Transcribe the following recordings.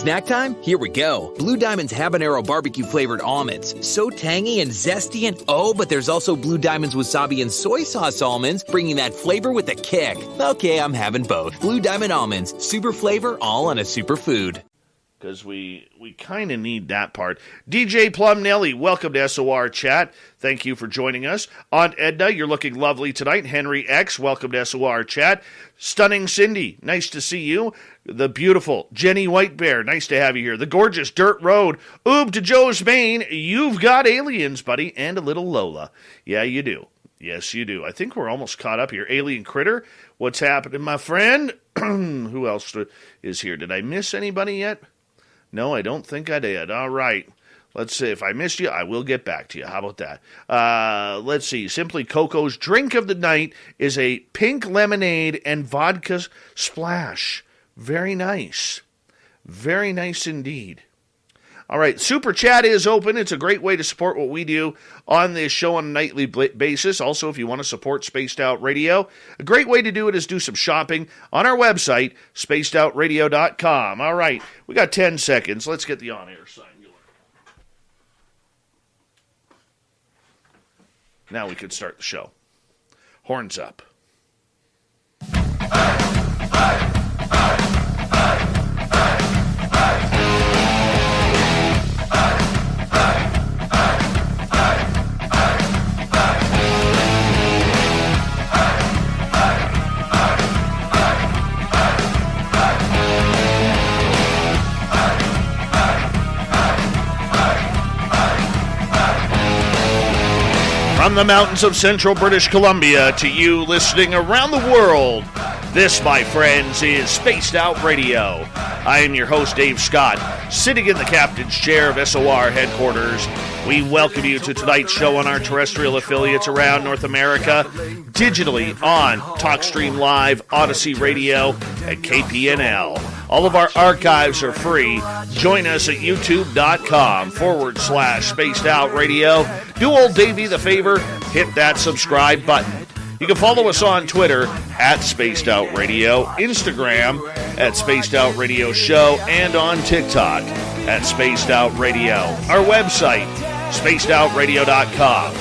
Snack time? Here we go. Blue Diamond's habanero barbecue flavored almonds. So tangy and zesty, and oh, but there's also Blue Diamond's wasabi and soy sauce almonds, bringing that flavor with a kick. Okay, I'm having both. Blue Diamond almonds, super flavor, all on a super food. Because we kind of need that part. DJ Plum Nelly, welcome to SOR Chat. Thank you for joining us. Aunt Edna, you're looking lovely tonight. Henry X, welcome to SOR Chat. Stunning Cindy, nice to see you. The beautiful Jenny White Bear, nice to have you here. The gorgeous Dirt Road, Oob to Joe's Maine, you've got aliens, buddy, and a little Lola. Yeah, you do. Yes, you do. I think we're almost caught up here. Alien Critter, what's happening, my friend? Who else is here? Did I miss anybody yet? No, I don't think I did. All right. Let's see. If I missed you, I will get back to you. How about that? Let's see. Simply Coco's drink of the night is a pink lemonade and vodka splash. Very nice. Very nice indeed. All right. Super Chat is open. It's a great way to support what we do on this show on a nightly basis. Also, if you want to support Spaced Out Radio, a great way to do it is do some shopping on our website, spacedoutradio.com. All right. We got 10 seconds. Let's get the on-air sign going. Now we can start the show. Horns up. From the mountains of central British Columbia to you listening around the world, this, my friends, is Spaced Out Radio. I am your host, Dave Scott, sitting in the captain's chair of SOR headquarters. We welcome you to tonight's show on our terrestrial affiliates around North America, digitally on TalkStream Live, Odyssey Radio, and KPNL. All of our archives are free. Join us at youtube.com/Spaced Out Radio. Do old Davey the favor, hit that subscribe button. You can follow us on Twitter at Spaced Out Radio, Instagram at Spaced Out Radio Show, and on TikTok at Spaced Out Radio. Our website, spacedoutradio.com.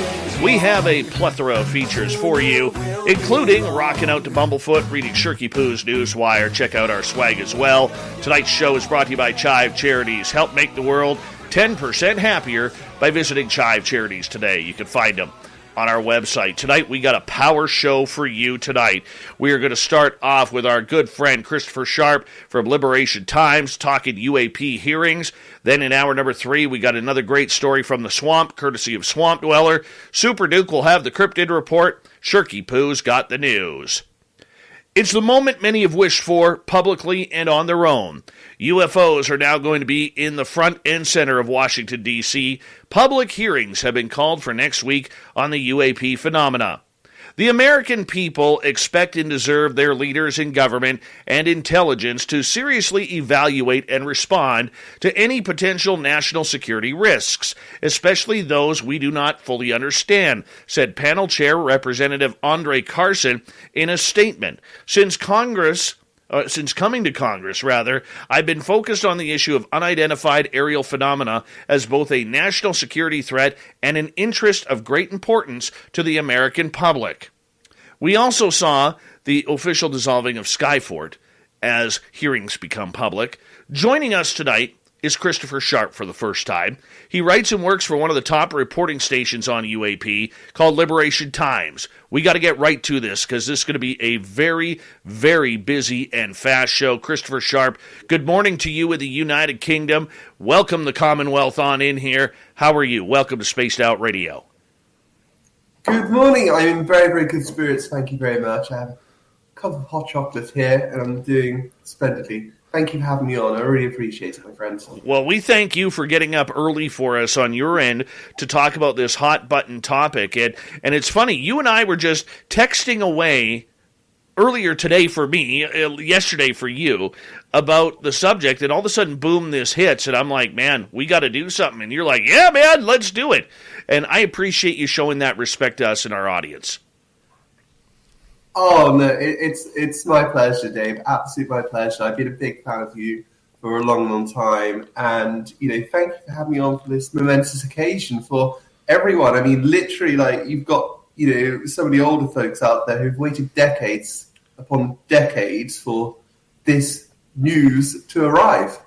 We have a plethora of features for you, including rocking out to Bumblefoot, reading Shirky Poo's Newswire. Check out our swag as well. Tonight's show is brought to you by Chive Charities. Help make the world 10% happier by visiting Chive Charities today. You can find them on our website. Tonight, we got a power show for you tonight. We are going to start off with our good friend Christopher Sharp from Liberation Times talking UAP hearings. Then in hour number 3, we got another great story from the swamp, courtesy of Swamp Dweller. Super Duke will have the cryptid report. Shirky Poo's got the news. It's the moment many have wished for, publicly and on their own. UFOs are now going to be in the front and center of Washington, D.C. Public hearings have been called for next week on the UAP phenomena. The American people expect and deserve their leaders in government and intelligence to seriously evaluate and respond to any potential national security risks, especially those we do not fully understand, said panel chair Representative Andre Carson in a statement. Since coming to Congress, I've been focused on the issue of unidentified aerial phenomena as both a national security threat and an interest of great importance to the American public. We also saw the official dissolving of Skyfort as hearings become public. Joining us tonight is Christopher Sharp for the first time. He writes and works for one of the top reporting stations on UAP called Liberation Times. We got to get right to this because this is going to be a very, very busy and fast show. Christopher Sharp, good morning to you in the United Kingdom. Welcome the Commonwealth on in here. How are you? Welcome to Spaced Out Radio. Good morning. I'm in very, very good spirits. Thank you very much. I have a cup of hot chocolate here and I'm doing splendidly. Thank you for having me on. I really appreciate it, my friends. Well, we thank you for getting up early for us on your end to talk about this hot button topic. And it's funny, you and I were just texting away earlier today for me, yesterday for you, about the subject, and all of a sudden, boom, this hits, and I'm like, man, we got to do something. And you're like, yeah, man, let's do it. And I appreciate you showing that respect to us and our audience. Oh, no, it's my pleasure, Dave. Absolutely my pleasure. I've been a big fan of you for a long, long time. And, thank you for having me on for this momentous occasion for everyone. I mean, literally, like, you've got, some of the older folks out there who've waited decades upon decades for this news to arrive.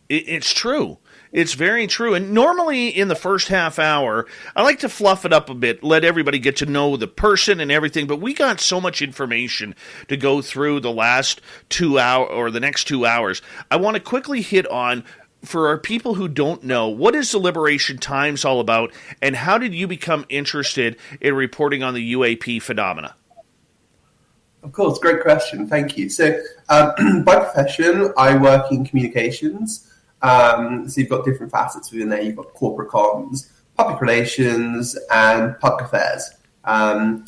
It's true. It's very true. And normally in the first half hour, I like to fluff it up a bit, let everybody get to know the person and everything. But we got so much information to go through the last 2 hours or the next 2 hours. I want to quickly hit on, for our people who don't know, what is the Liberation Times all about, and how did you become interested in reporting on the UAP phenomena? Of course, great question. Thank you. So, by profession, I work in communications. So you've got different facets within there. You've got corporate comms, public relations, and public affairs. And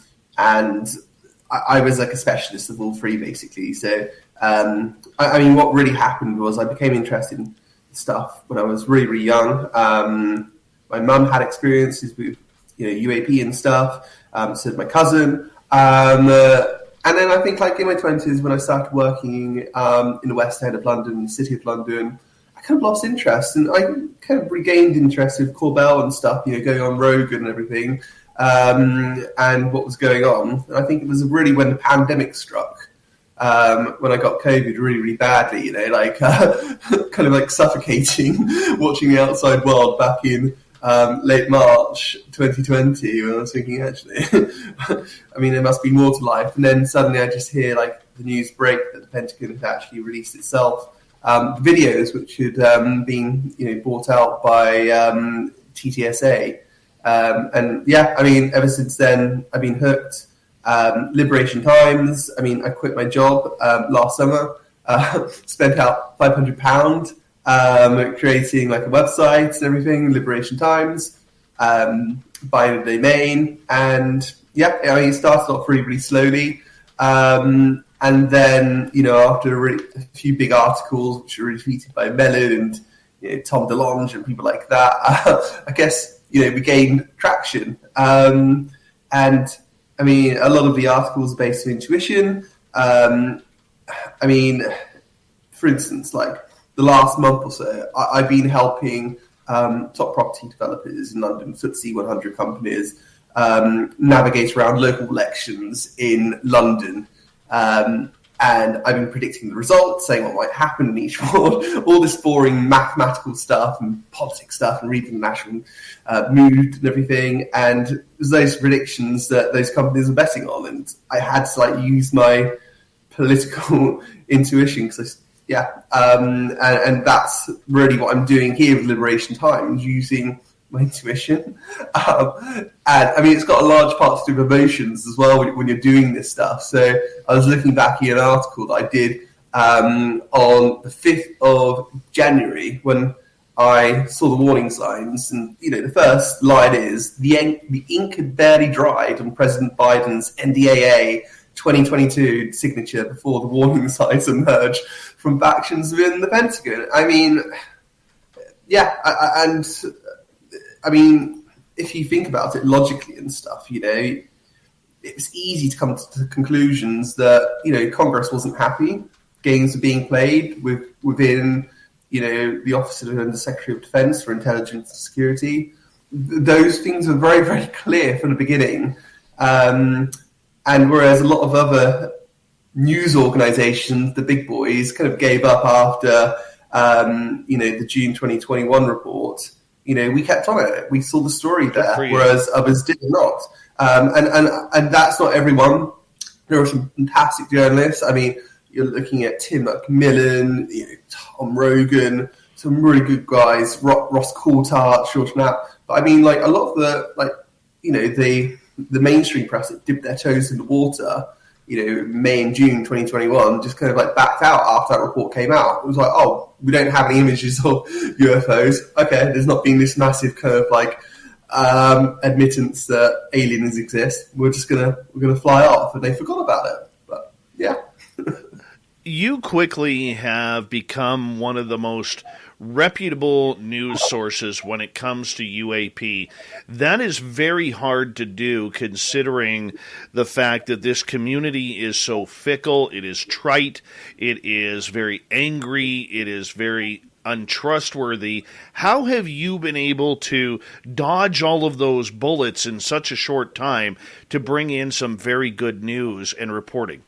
I was like a specialist of all three, basically. So, I mean, what really happened was I became interested in stuff when I was really, really young. My mum had experiences with, UAP and stuff. So did my cousin. And then I think, like, in my 20s, when I started working in the West End of London, the City of London, kind of lost interest, and I kind of regained interest with Corbell and stuff, going on Rogan and everything, and what was going on. And I think it was really when the pandemic struck, when I got COVID really, really badly, kind of like suffocating, watching the outside world back in late March 2020, when I was thinking, actually, I mean, there must be more to life. And then suddenly I just hear, like, the news break that the Pentagon had actually released itself videos which had been, bought out by TTSA, and yeah, I mean, ever since then I've been hooked. Liberation Times. I mean, I quit my job last summer. Spent out £500 creating like a website and everything. Liberation Times. Buying a domain, and yeah, I mean, it started off really, really slowly. And then, after a few big articles, which were retweeted by Mellon and Tom DeLonge and people like that, I guess, we gained traction. And, I mean, a lot of the articles are based on intuition. I mean, for instance, like the last month or so, I've been helping top property developers in London, FTSE 100 companies, navigate around local elections in London. And I've been predicting the results, saying what might happen in each ward, all this boring mathematical stuff and politics stuff, and reading the national mood and everything. And it was those predictions that those companies are betting on, and I had to use my political intuition because and that's really what I'm doing here with Liberation Times, using my intuition. And I mean, it's got a large part to do with emotions as well when you're doing this stuff. So I was looking back at an article that I did on the 5th of January when I saw the warning signs. And, the first line is, the ink had barely dried on President Biden's NDAA 2022 signature before the warning signs emerged from factions within the Pentagon. I mean, yeah, I mean, if you think about it logically and stuff, it's easy to come to conclusions that, Congress wasn't happy. Games were being played within, the Office of the Undersecretary of Defense for Intelligence and Security. Those things were very, very clear from the beginning. And whereas a lot of other news organizations, the big boys, kind of gave up after, the June 2021 report, we kept on it. We saw the story there, whereas others did not. And that's not everyone. There are some fantastic journalists. I mean, you're looking at Tim Macmillan, Tom Rogan, some really good guys, Ross Coulthart, George Knapp. But I mean, a lot of the mainstream press that dipped their toes in the water, May and June 2021, just kind of backed out after that report came out. It was like, oh, we don't have any images of UFOs. Okay, there's not been this massive kind of admittance that aliens exist. We're gonna fly off, and they forgot about it. But yeah. you quickly have become one of the most reputable news sources when it comes to UAP. That is very hard to do considering the fact that this community is so fickle, it is trite, it is very angry, it is very untrustworthy. How have you been able to dodge all of those bullets in such a short time to bring in some very good news and reporting?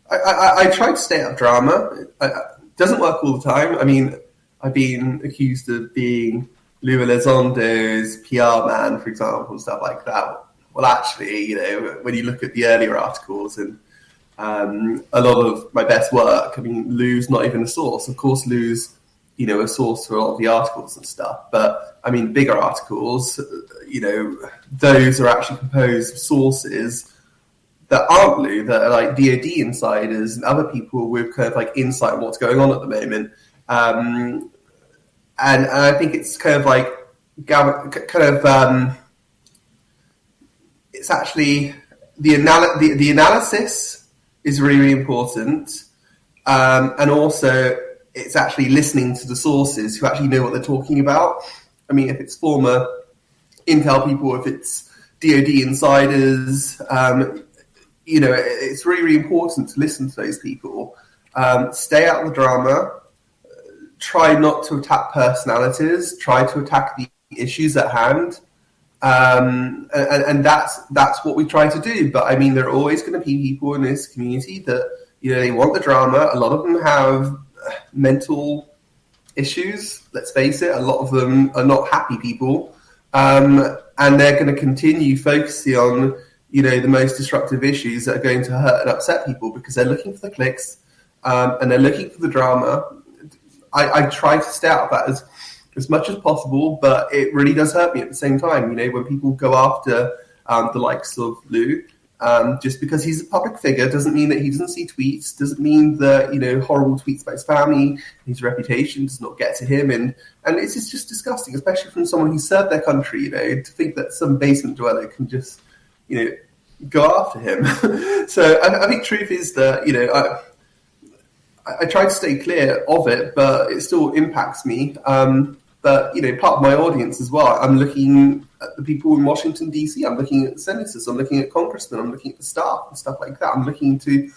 I try to stay out of drama. It doesn't work all the time. I mean, I've been accused of being Lou Elizondo's PR man, for example, stuff like that. Well, actually, when you look at the earlier articles and a lot of my best work, I mean, Lou's not even a source. Of course, Lou's, a source for a lot of the articles and stuff. But, I mean, bigger articles, those are actually composed of sources that aren't Lou, that are like DoD insiders and other people with kind of like insight on what's going on at the moment. And I think it's kind of like, it's actually the analysis is really, really important. And also it's actually listening to the sources who actually know what they're talking about. I mean, if it's former intel people, if it's DoD insiders, it's really, really important to listen to those people. Stay out of the drama. Try not to attack personalities. Try to attack the issues at hand. And that's what we try to do. But I mean, there are always going to be people in this community that, they want the drama. A lot of them have mental issues. Let's face it. A lot of them are not happy people. And they're going to continue focusing on the most disruptive issues that are going to hurt and upset people because they're looking for the clicks and they're looking for the drama. I try to stay out of that as much as possible, but it really does hurt me at the same time. When people go after the likes of Lou, just because he's a public figure doesn't mean that he doesn't see tweets, doesn't mean that, horrible tweets about his family, his reputation does not get to him. And it's just disgusting, especially from someone who served their country, to think that some basement dweller can just go after him. So I think truth is that, I try to stay clear of it, but it still impacts me. But, part of my audience as well, I'm looking at the people in Washington, D.C., I'm looking at the senators, I'm looking at congressmen, I'm looking at the staff and stuff like that. I'm looking to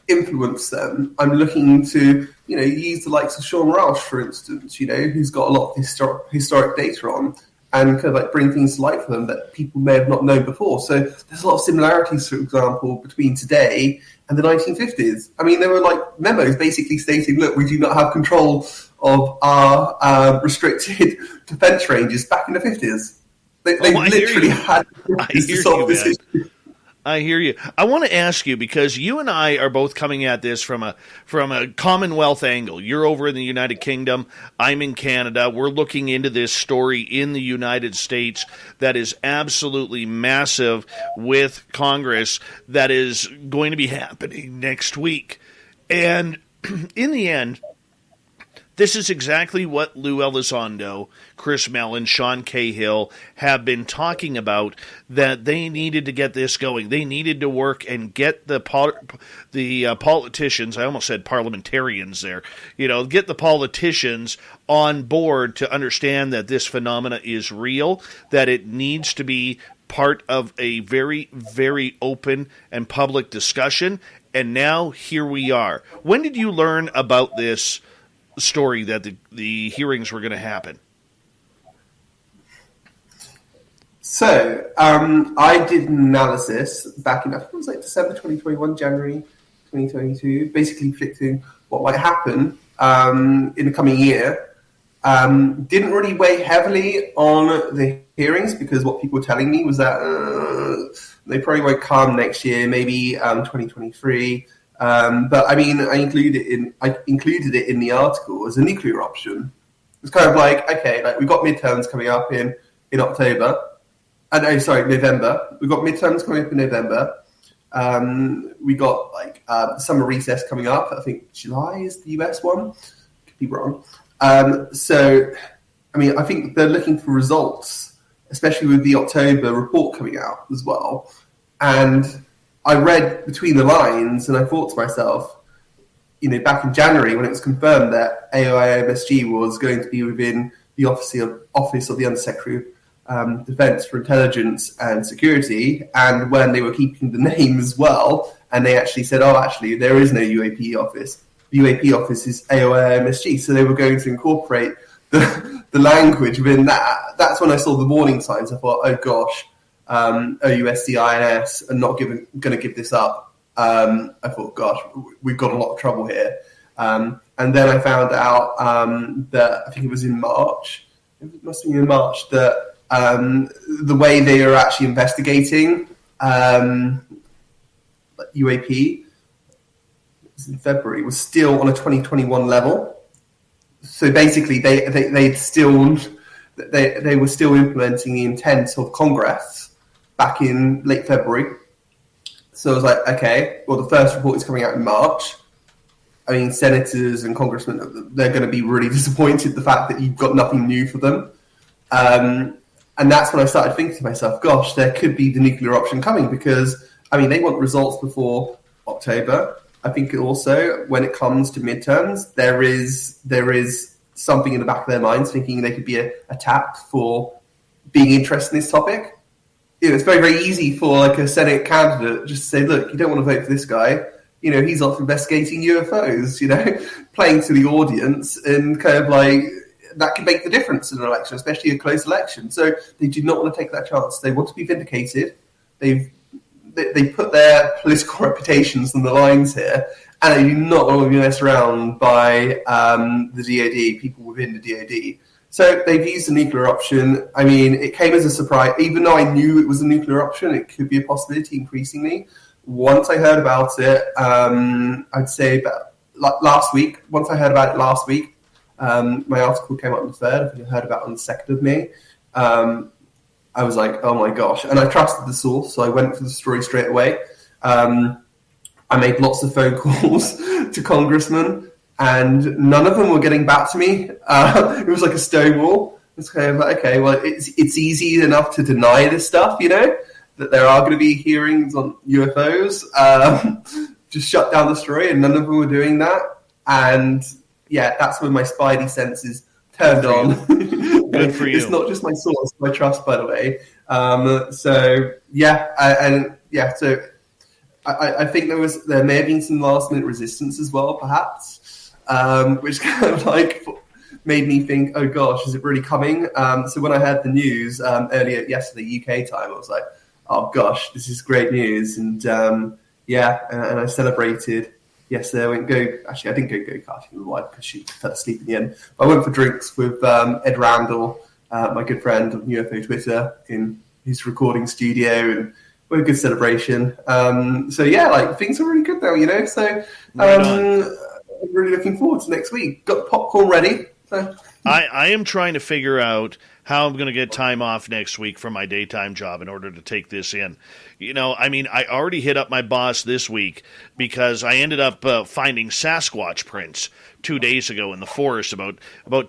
influence them. I'm looking to, use the likes of Sean Roush, for instance, who's got a lot of historic data on, and kind of like bring things to light for them that people may have not known before. So there's a lot of similarities, for example, between today and the 1950s. I mean, there were like memos basically stating, look, we do not have control of our restricted defense ranges back in the 50s. They literally had to solve this issue. I hear you. I want to ask you, because you and I are both coming at this from a Commonwealth angle. You're over in the United Kingdom. I'm in Canada. We're looking into this story in the United States that is absolutely massive with Congress that is going to be happening next week. And in the end, this is exactly what Lou Elizondo, Chris Mellon, Sean Cahill have been talking about, that they needed to get this going. They needed to work and get the politicians, I almost said parliamentarians there, get the politicians on board to understand that this phenomena is real, that it needs to be part of a very, very open and public discussion. And now here we are. When did you learn about this story that the hearings were going to happen? So I did an analysis back in, I think it was like December 2021, January 2022, basically predicting what might happen in the coming year. Didn't really weigh heavily on the hearings because what people were telling me was that they probably won't come next year, maybe 2023. But I mean, I included it in the article as a nuclear option. It's kind of like, okay, like we've got midterms coming up in October. November. We've got midterms coming up in November. We got like summer recess coming up. I think July is the US one. Could be wrong. So, I mean, I think they're looking for results, especially with the October report coming out as well. And I read between the lines and I thought to myself, back in January when it was confirmed that AOIMSG was going to be within the office of the Undersecretary of Defence for Intelligence and Security, and when they were keeping the name as well, and they actually said, actually, there is no UAP office. The UAP office is AOIMSG, so they were going to incorporate the language within that. That's when I saw the warning signs. I thought, oh gosh, OUSDINS are not going to give this up. I thought, gosh, we've got a lot of trouble here. And then I found out that I think it was in March. It must have been in March that the way they are actually investigating UAP in February was still on a 2021 level. So basically, they were still implementing the intent of Congress back in late February. So I was like, okay, well, the first report is coming out in March. I mean, senators and congressmen, they're going to be really disappointed the fact that you've got nothing new for them. And that's when I started thinking to myself, gosh, there could be the nuclear option coming because, I mean, they want results before October. I think also when it comes to midterms, there is something in the back of their minds thinking they could be attacked for being interested in this topic. It's very, very easy for like a Senate candidate just to say, look, you don't want to vote for this guy. He's off investigating UFOs, playing to the audience and kind of like that can make the difference in an election, especially a close election. So they do not want to take that chance. They want to be vindicated. They put their political reputations on the lines here, and they do not want to be messed around by the DoD, people within the DoD. So they've used the nuclear option. I mean, it came as a surprise. Even though I knew it was a nuclear option, it could be a possibility increasingly. Once I heard about it, I'd say about last week. Once I heard about it last week, my article came out on the 3rd. I think I heard about it on the 2nd of May. I was like, oh my gosh. And I trusted the source, so I went for the story straight away. I made lots of phone calls to congressmen, and none of them were getting back to me. It was like a stonewall. It's kind of like, okay, well, it's easy enough to deny this stuff, that there are going to be hearings on UFOs. Just shut down the story, and none of them were doing that. And yeah, that's when my spidey senses turned on. Good for you. It's not just my source, my trust, by the way. So I think there may have been some last minute resistance as well, perhaps, which kind of like made me think, oh gosh, is it really coming? So when I heard the news earlier yesterday, UK time, I was like, oh gosh, this is great news. And and I celebrated yesterday. I didn't go go-karting with my wife because she fell asleep in the end. But I went for drinks with Ed Randall, my good friend on UFO Twitter, in his recording studio, and we had a good celebration. Things are really good now, So I'm really looking forward to next week. Got the popcorn ready. So. I am trying to figure out how I'm going to get time off next week from my daytime job in order to take this in. I already hit up my boss this week because I ended up finding Sasquatch prints 2 days ago in the forest about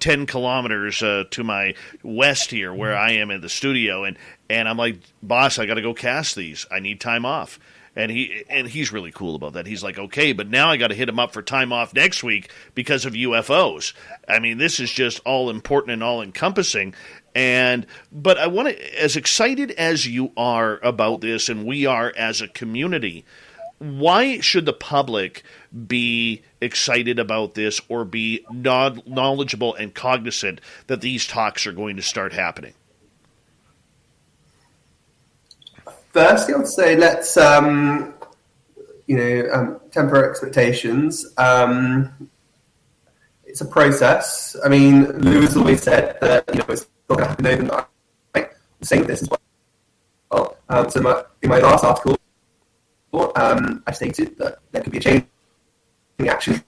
10 kilometers to my west here where I am in the studio. And I'm like, boss, I got to go cast these. I need time off. And he's really cool about that. He's like, okay, but now I got to hit him up for time off next week because of UFOs. I mean, this is just all important and all encompassing. But I want to, as excited as you are about this, and we are as a community, why should the public be excited about this or be knowledgeable and cognizant that these talks are going to start happening? Firstly, I would say let's, temper expectations. It's a process. I mean, Lewis always said that it's not going to happen overnight. I'm saying this as well. So in my last article, I stated that there could be a change in action.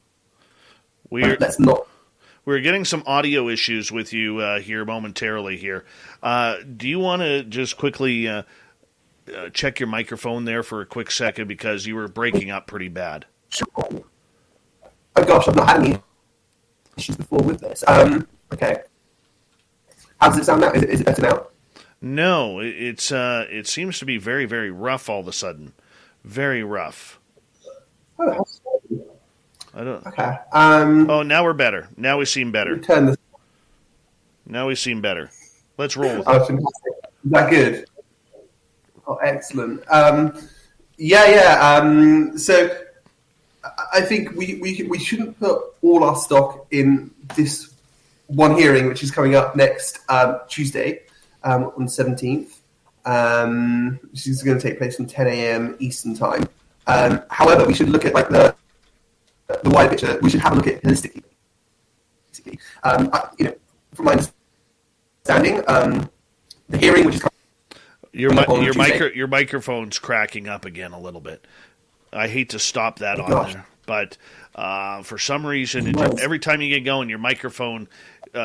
We're getting some audio issues with you here momentarily here. Do you want to just quickly check your microphone there for a quick second because you were breaking up pretty bad? Sure. Oh gosh, I've not had any issues before with this. Okay. How does it sound now? Is it better now? No, it seems to be very, very rough all of a sudden. Very rough. Oh, how sorry. I don't. Okay. Oh, now we're better. Now we seem better. Turn this. Now we seem better. Let's roll with Oh, it. fantastic. Is that good? Oh, excellent. So I think we shouldn't put all our stock in this one hearing, which is coming up next Tuesday on the 17th, which is going to take place from 10 a.m. Eastern time. However, we should look at like the wider picture. We should have a look at it holistically. Basically, from my understanding, the hearing, which is your microphone's cracking up again a little bit. I hate to stop that on there, but for some reason, every time you get going, your microphone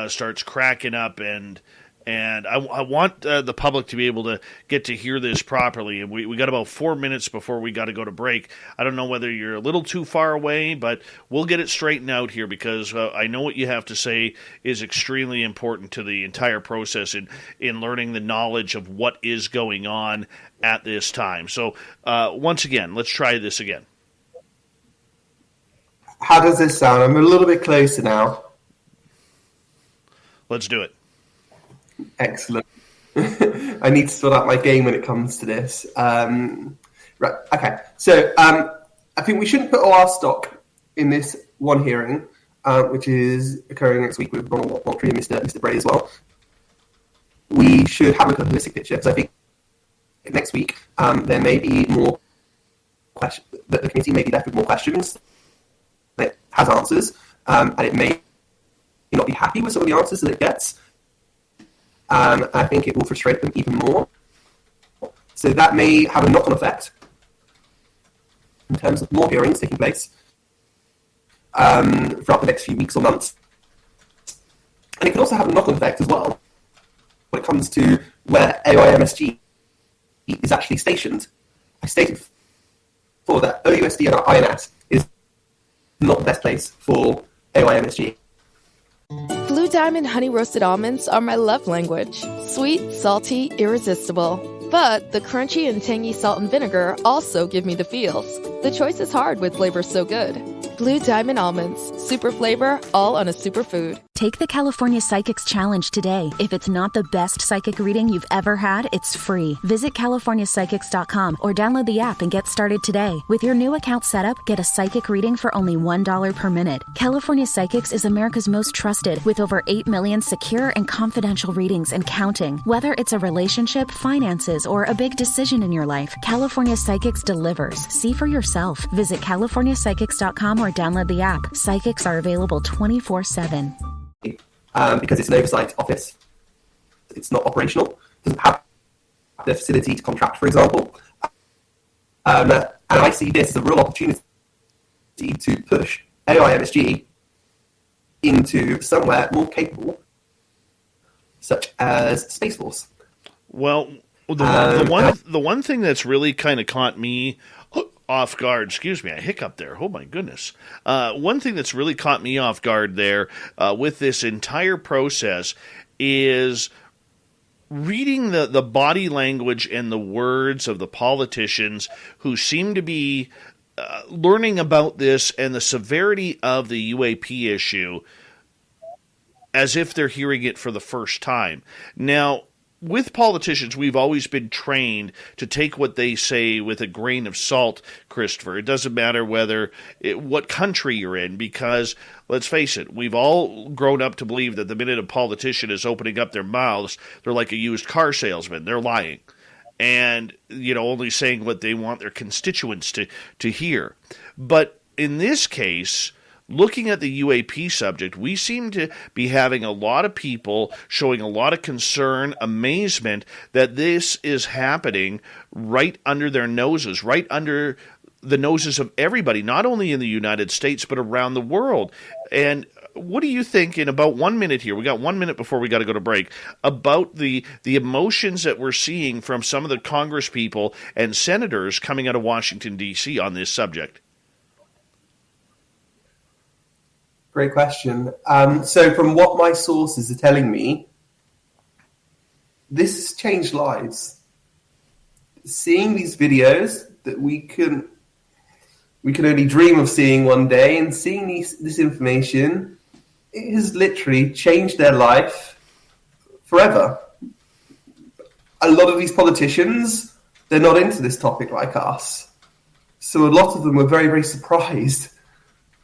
starts cracking up, and I want the public to be able to get to hear this properly. And we got about 4 minutes before we got to go to break. I don't know whether you're a little too far away, but we'll get it straightened out here because I know what you have to say is extremely important to the entire process in learning the knowledge of what is going on at this time. So once again, let's try this again. How does this sound? I'm a little bit closer now. Let's do it. Excellent. I need to sort out my game when it comes to this. Right. Okay. So I think we shouldn't put all our stock in this one hearing, which is occurring next week with Ronald Moultrie and Mr. Bray as well. We should have a holistic picture because I think next week there may be more questions. The committee may be left with more questions than it has answers, and it may not be happy with some of the answers that it gets. I think it will frustrate them even more. So that may have a knock-on effect in terms of more hearings taking place throughout the next few weeks or months. And it can also have a knock-on effect as well when it comes to where AIMSG is actually stationed. I stated before that OUSD and INS is not the best place for AIMSG. Blue Diamond honey roasted almonds are my love language. Sweet, salty, irresistible. But the crunchy and tangy salt and vinegar also give me the feels. The choice is hard with flavors so good. Blue Diamond almonds, super flavor, all on a superfood. Take the California Psychics Challenge today. If it's not the best psychic reading you've ever had, it's free. Visit CaliforniaPsychics.com or download the app and get started today. With your new account set up, get a psychic reading for only $1 per minute. California Psychics is America's most trusted, with over 8 million secure and confidential readings and counting. Whether it's a relationship, finances, or a big decision in your life, California Psychics delivers. See for yourself. Visit CaliforniaPsychics.com or download the app. Psychics are available 24/7. Because it's an oversight office. It's not operational. It doesn't have the facility to contract, for example. And I see this as a real opportunity to push AIMSG into somewhere more capable, such as Space Force. Well, the one thing that's really kind of caught me off guard, excuse me, I hiccuped there. Oh my goodness. One thing that's really caught me off guard there with this entire process is reading the body language and the words of the politicians who seem to be learning about this and the severity of the UAP issue as if they're hearing it for the first time. Now, with politicians, we've always been trained to take what they say with a grain of salt, Christopher. It doesn't matter what country you're in, because, let's face it, we've all grown up to believe that the minute a politician is opening up their mouths, they're like a used car salesman. They're lying. And, only saying what they want their constituents to hear. But in this case, looking at the UAP subject, we seem to be having a lot of people showing a lot of concern, amazement that this is happening right under their noses, right under the noses of everybody, not only in the United States, but around the world. And what do you think, in about 1 minute here, we got 1 minute before we got to go to break, about the emotions that we're seeing from some of the Congress people and senators coming out of Washington, D.C. on this subject? Great question. So from what my sources are telling me, this has changed lives. Seeing these videos that we can only dream of seeing one day, and seeing this information, it has literally changed their life forever. A lot of these politicians, they're not into this topic like us. So a lot of them were very, very surprised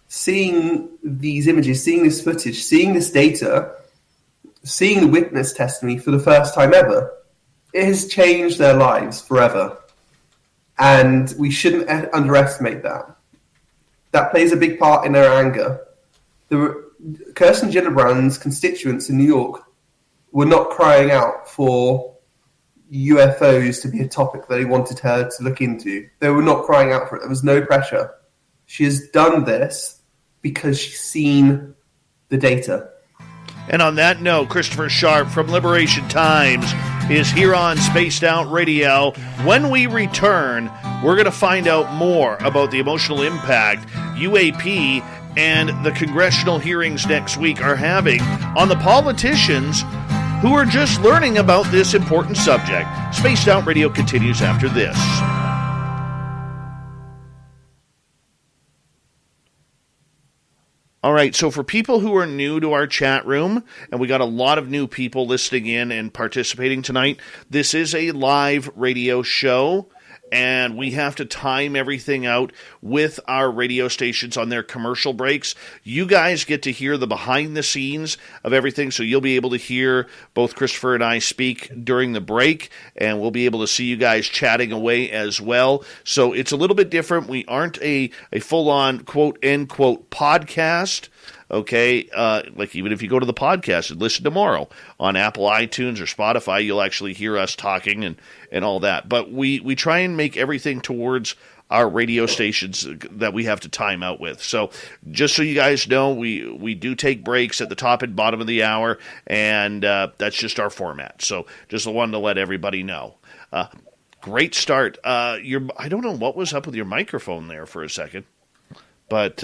seeing these images, seeing this footage, seeing this data, seeing the witness testimony for the first time ever. It has changed their lives forever. And we shouldn't underestimate that. That plays a big part in their anger. Kirsten Gillibrand's constituents in New York were not crying out for UFOs to be a topic that they wanted her to look into. They were not crying out for it. There was no pressure. She has done this because she's seen the data. And on that note, Christopher Sharp from Liberation Times is here on Spaced Out Radio. When we return, we're going to find out more about the emotional impact UAP and the congressional hearings next week are having on the politicians who are just learning about this important subject. Spaced Out Radio continues after this. All right, so for people who are new to our chat room, and we got a lot of new people listening in and participating tonight, this is a live radio show, and we have to time everything out with our radio stations on their commercial breaks. You guys get to hear the behind the scenes of everything, so you'll be able to hear both Christopher and I speak during the break, and we'll be able to see you guys chatting away as well. So it's a little bit different. We aren't a full-on quote-unquote podcast. Okay, like even if you go to the podcast and listen tomorrow on Apple iTunes or Spotify, you'll actually hear us talking and all that. But we try and make everything towards our radio stations that we have to time out with. So just so you guys know, we do take breaks at the top and bottom of the hour, and that's just our format. So just wanted to let everybody know. Great start. I don't know what was up with your microphone there for a second, but...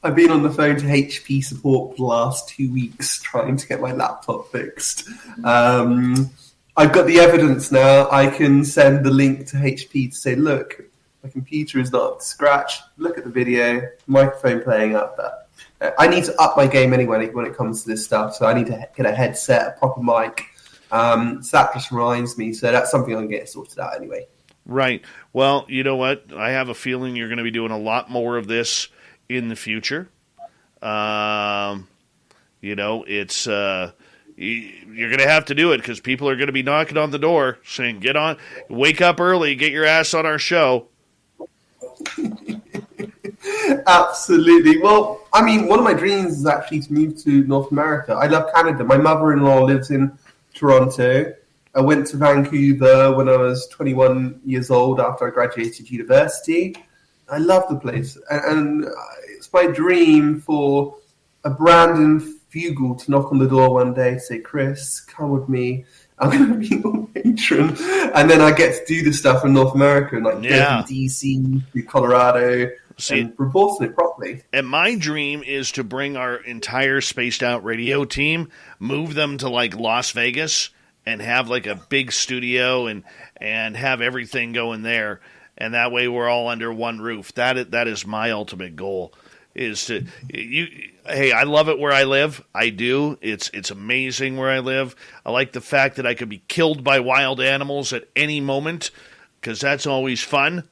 I've been on the phone to HP support for the last 2 weeks trying to get my laptop fixed. I've got the evidence now. I can send the link to HP to say, look, my computer is not up to scratch. Look at the video, microphone playing up there. I need to up my game anyway when it comes to this stuff, so I need to get a headset, a proper mic. So that just reminds me. So that's something I'm going to get sorted out anyway. Right. Well, you know what? I have a feeling you're going to be doing a lot more of this in the future. It's you're going to have to do it because people are going to be knocking on the door saying, get on, wake up early, get your ass on our show. Absolutely. Well, I mean, one of my dreams is actually to move to North America. I love Canada. My mother-in-law lives in Toronto. I went to Vancouver when I was 21 years old after I graduated university. I love the place, and it's my dream for a Brandon Fugel to knock on the door one day, say, Chris, come with me, I'm going to be your patron, and then I get to do the stuff in North America, and go to DC, to Colorado, and report on it properly. And my dream is to bring our entire Spaced Out Radio team, move them to like Las Vegas, and have like a big studio and have everything going there. And that way we're all under one roof. That is my ultimate goal. Hey, I love it where I live. I do. It's amazing where I live. I like the fact that I could be killed by wild animals at any moment, because that's always fun.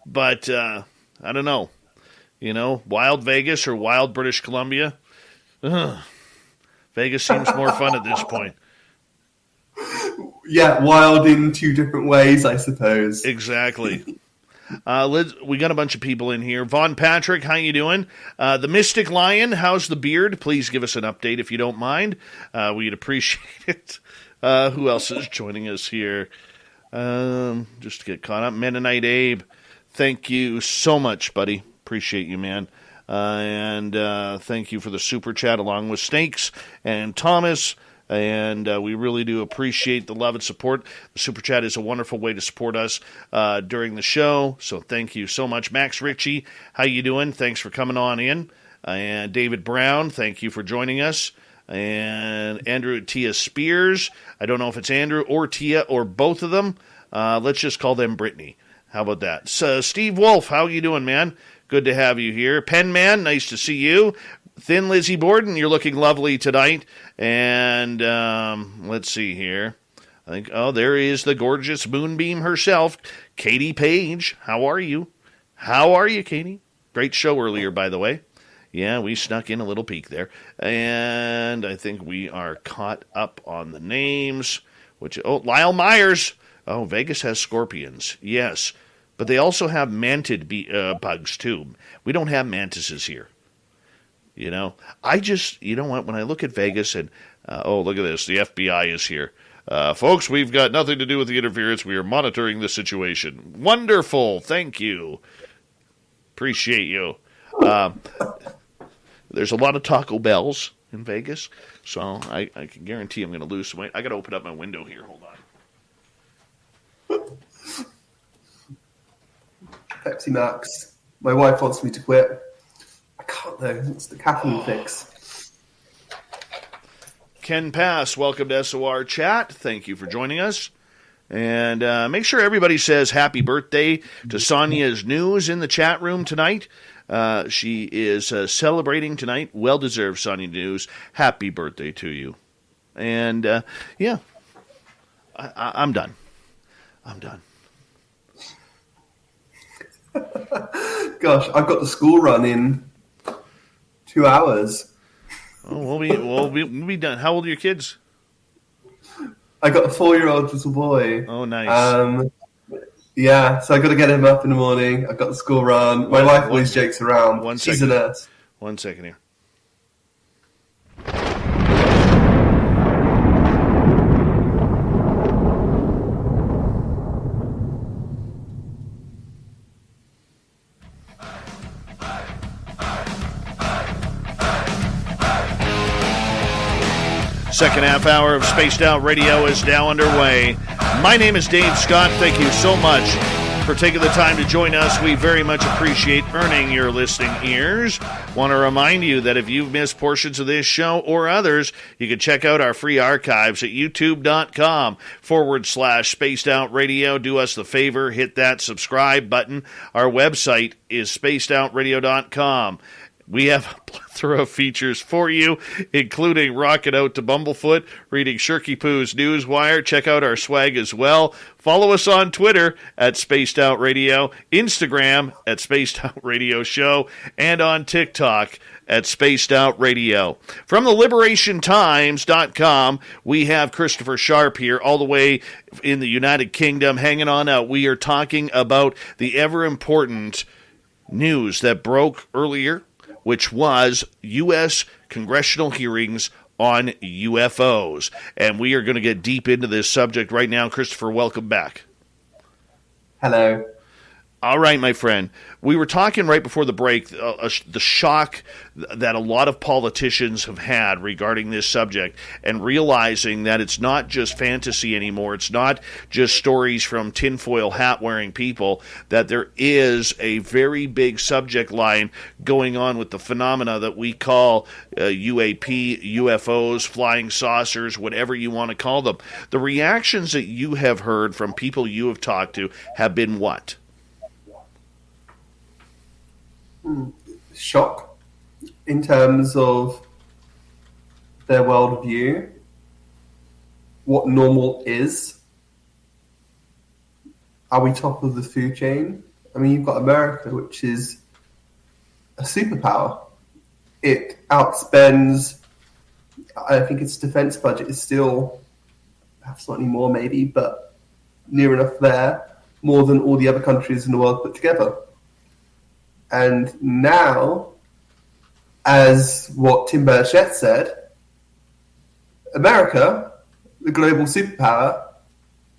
But I don't know. Wild Vegas or wild British Columbia? Vegas seems more fun at this point. Yeah, wild in two different ways, I suppose. Exactly. We got a bunch of people in here. Vaughn Patrick, how you doing? The Mystic Lion, how's the beard? Please give us an update if you don't mind. We'd appreciate it. Who else is joining us here? Just to get caught up. Mennonite Abe, thank you so much, buddy. Appreciate you, man. And thank you for the super chat along with Snakes and Thomas. And we really do appreciate the love and support. The Super Chat is a wonderful way to support us during the show, so thank you so much. Max Ritchie, how you doing? Thanks for coming on in. And David Brown, thank you for joining us. And Andrew Tia Spears, I don't know if it's Andrew or Tia or both of them, Let's just call them Brittany. How about that? So, Steve Wolf, how you doing, man? Good to have you here. Pen Man, nice to see you. Thin Lizzie Borden, you're looking lovely tonight. And let's see here. I think, there is the gorgeous Moonbeam herself, Katie Page. How are you? How are you, Katie? Great show earlier, by the way. Yeah, we snuck in a little peek there. And I think we are caught up on the names. Lyle Myers. Oh, Vegas has scorpions. Yes. But they also have mantid bugs, too. We don't have mantises here. You know, when I look at Vegas and, look at this. The FBI is here. Folks, we've got nothing to do with the interference. We are monitoring the situation. Wonderful. Thank you. Appreciate you. There's a lot of Taco Bells in Vegas, so I can guarantee I'm going to lose some weight. I got to open up my window here. Hold on. Pepsi Max. My wife wants me to quit. I can't though. It's the caffeine fix. Ken Pass, welcome to SOR Chat. Thank you for joining us. And make sure everybody says happy birthday to Sonia's News in the chat room tonight. She is celebrating tonight. Well-deserved, Sonia News. Happy birthday to you. And, I'm done. Gosh, I've got the school run in 2 hours. Oh, we'll be done. How old are your kids? I got a 4-year-old little boy. Oh, nice. Yeah, so I got to get him up in the morning. I've got the school run. My wife always jokes around. She's a nurse. 1 second here. Second half hour of Spaced Out Radio is now underway. My name is Dave Scott. Thank you so much for taking the time to join us. We very much appreciate earning your listening ears. Want to remind you that if you've missed portions of this show or others, you can check out our free archives at youtube.com/Spaced Out Radio. Do us the favor, hit that subscribe button. Our website is spacedoutradio.com. We have a plethora of features for you, including rocking out to Bumblefoot, reading Shirky Poo's Newswire. Check out our swag as well. Follow us on Twitter at Spaced Out Radio, Instagram at Spaced Out Radio Show, and on TikTok at Spaced Out Radio. From the LiberationTimes.com, we have Christopher Sharp here, all the way in the United Kingdom, hanging on out. We are talking about the ever-important news that broke earlier, which was U.S. congressional hearings on UFOs. And we are going to get deep into this subject right now. Christopher, welcome back. Hello. All right, my friend. We were talking right before the break, the shock that a lot of politicians have had regarding this subject, and realizing that it's not just fantasy anymore. It's not just stories from tinfoil hat-wearing people, that there is a very big subject line going on with the phenomena that we call UAP, UFOs, flying saucers, whatever you want to call them. The reactions that you have heard from people you have talked to have been what? Shock in terms of their worldview, what normal is. Are we top of the food chain? I mean, you've got America, which is a superpower. It outspends, I think its defense budget is still perhaps slightly more maybe, but near enough there, more than all the other countries in the world put together. And now, as what Tim Burchett said, America, the global superpower,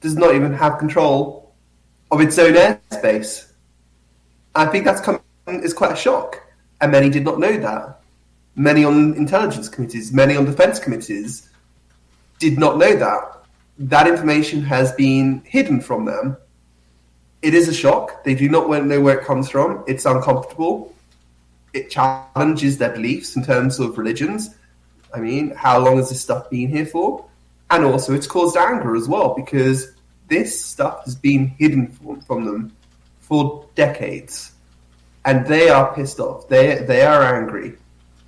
does not even have control of its own airspace. I think that's is quite a shock, and many did not know that. Many on intelligence committees, many on defense committees did not know that. That information has been hidden from them. It is a shock. They do not know where it comes from. It's uncomfortable. It challenges their beliefs in terms of religions. I mean, how long has this stuff been here for? And also it's caused anger as well, because this stuff has been hidden from them for decades, and they are pissed off. They are angry.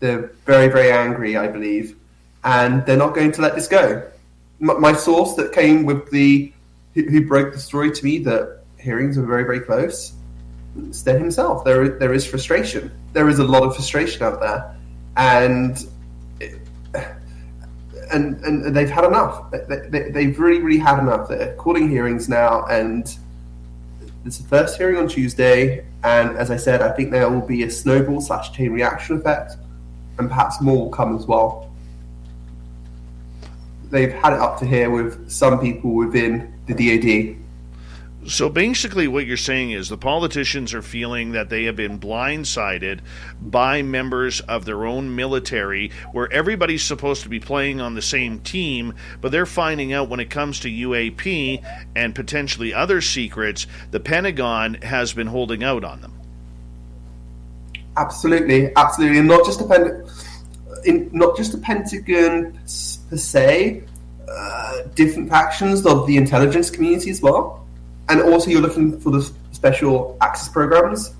They're very, very angry, I believe, and they're not going to let this go. My source that came with who broke the story to me that hearings are very, very close, said himself, there is frustration. There is a lot of frustration out there, and they've had enough. They've really, really had enough. They're calling hearings now, and it's the first hearing on Tuesday. And as I said, I think there will be a snowball/chain reaction effect, and perhaps more will come as well. They've had it up to here with some people within the DoD. So basically what you're saying is the politicians are feeling that they have been blindsided by members of their own military, where everybody's supposed to be playing on the same team, but they're finding out when it comes to UAP and potentially other secrets, the Pentagon has been holding out on them. Absolutely, absolutely. And not just the Pentagon per se, different factions of the intelligence community as well. And also you're looking for the special access programs.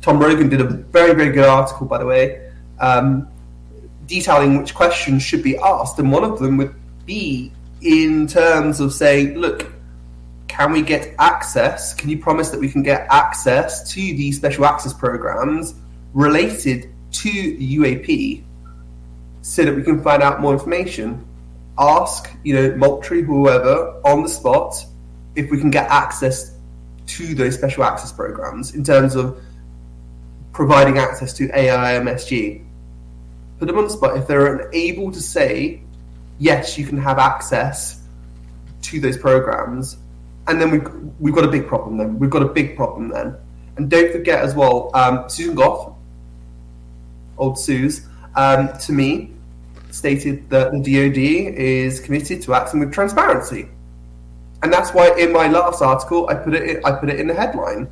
Tom Rogan did a very, very good article, by the way, detailing which questions should be asked. And one of them would be in terms of saying, look, can we get access? Can you promise that we can get access to these special access programs related to UAP so that we can find out more information? Ask, Moultrie, whoever, on the spot, if we can get access to those special access programs in terms of providing access to AIMSG. Put them on the spot. If they're unable to say, yes, you can have access to those programs, and then we've got a big problem then. We've got a big problem then. And don't forget as well, Susan Goff, old Suze, to me, stated that the DoD is committed to acting with transparency. And that's why in my last article, I put it in the headline.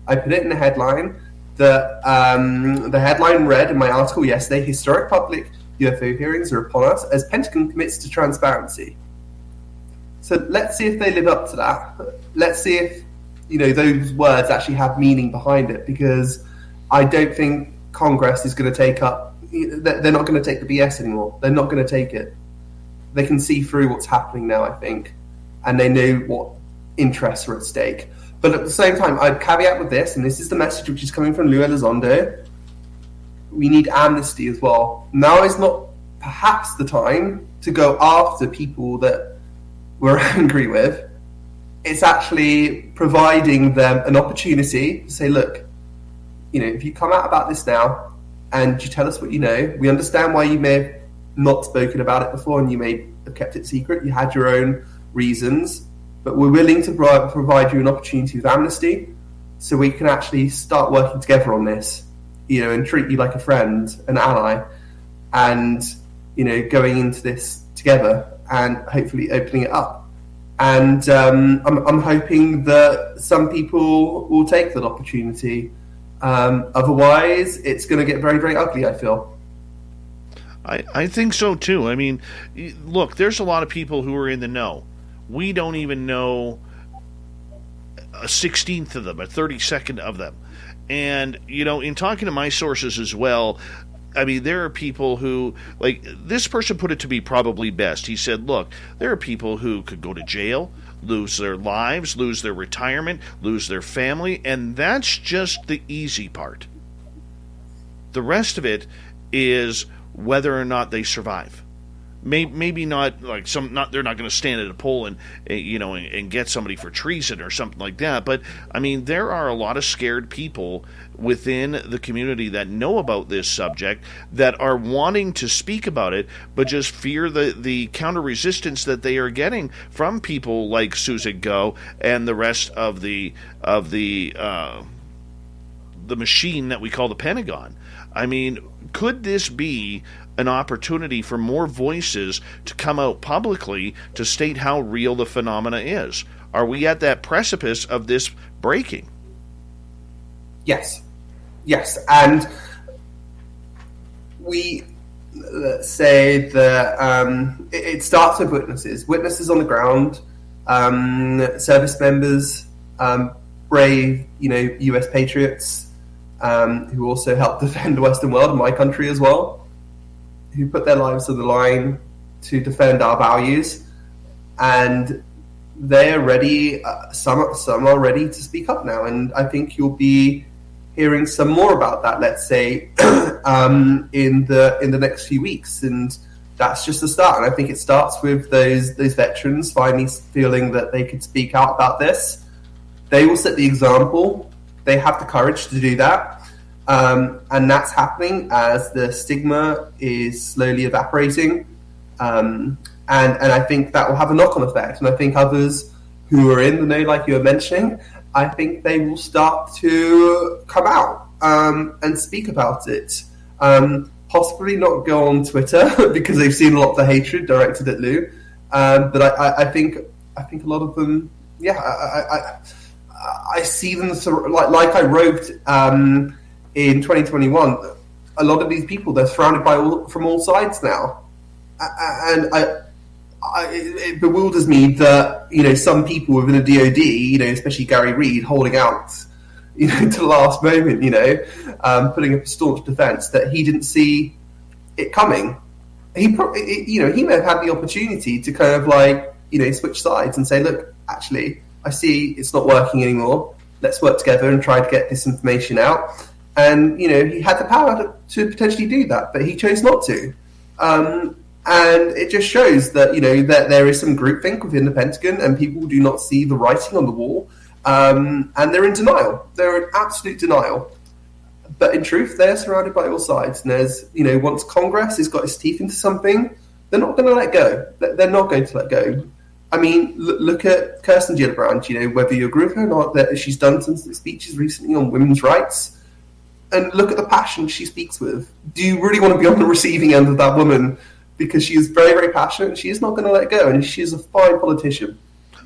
I put it in the headline that the headline read in my article yesterday: historic public UFO hearings are upon us as Pentagon commits to transparency. So let's see if they live up to that. Let's see if those words actually have meaning behind it, because I don't think Congress is going to take up. They're not going to take the BS anymore. They're not going to take it. They can see through what's happening now, I think. And they know what interests are at stake. But at the same time, I'd caveat with this, and this is the message which is coming from Lou Elizondo: we need amnesty as well. Now is not perhaps the time to go after people that we're angry with. It's actually providing them an opportunity to say, look, if you come out about this now and you tell us what you know, we understand why you may have not spoken about it before and you may have kept it secret. You had your own reasons, but we're willing to provide you an opportunity with amnesty so we can actually start working together on this, and treat you like a friend, an ally, and, going into this together and hopefully opening it up. And I'm hoping that some people will take that opportunity. Otherwise, it's going to get very, very ugly, I feel. I think so, too. I mean, look, there's a lot of people who are in the know. We don't even know a 16th of them, a 32nd of them. And, in talking to my sources as well, I mean, there are people who, like, this person put it to be probably best. He said, look, there are people who could go to jail, lose their lives, lose their retirement, lose their family, and that's just the easy part. The rest of it is whether or not they survive. Maybe not like they're not going to stand at a poll and get somebody for treason or something like that. But I mean, there are a lot of scared people within the community that know about this subject that are wanting to speak about it, but just fear the counter resistance that they are getting from people like Susan Go and the rest of the machine that we call the Pentagon. I mean, could this be an opportunity for more voices to come out publicly to state how real the phenomena is? Are we at that precipice of this breaking? Yes. And let's say that it starts with witnesses on the ground. service members, brave, US patriots, who also helped defend the Western world and my country as well, who put their lives on the line to defend our values, and they're ready. Some are ready to speak up now, and I think you'll be hearing some more about that. Let's say in the next few weeks, and that's just the start. And I think it starts with those veterans finally feeling that they could speak out about this. They will set the example. They have the courage to do that. And that's happening as the stigma is slowly evaporating. And I think that will have a knock-on effect. And I think others who are in the know, like you were mentioning, I think they will start to come out and speak about it. Possibly not go on Twitter because they've seen a lot of the hatred directed at Lou. But I think a lot of them, I see them like I wrote in 2021. A lot of these people, they're surrounded from all sides now, and it bewilders me that some people within a DoD, especially Gary Reed, holding out, to the last moment, putting up a staunch defense, that he didn't see it coming. He may have had the opportunity to kind of switch sides and say, look, actually, I see it's not working anymore. Let's work together and try to get this information out. And, he had the power to potentially do that, but he chose not to. And it just shows that, that there is some groupthink within the Pentagon and people do not see the writing on the wall. And they're in denial. They're in absolute denial. But in truth, they're surrounded by all sides. And there's, once Congress has got its teeth into something, they're not going to let go. They're not going to let go. I mean, look at Kirsten Gillibrand, whether you agree with her or not, that she's done some speeches recently on women's rights. And look at the passion she speaks with. Do you really want to be on the receiving end of that woman? Because she is very, very passionate, and she is not going to let go, and she is a fine politician.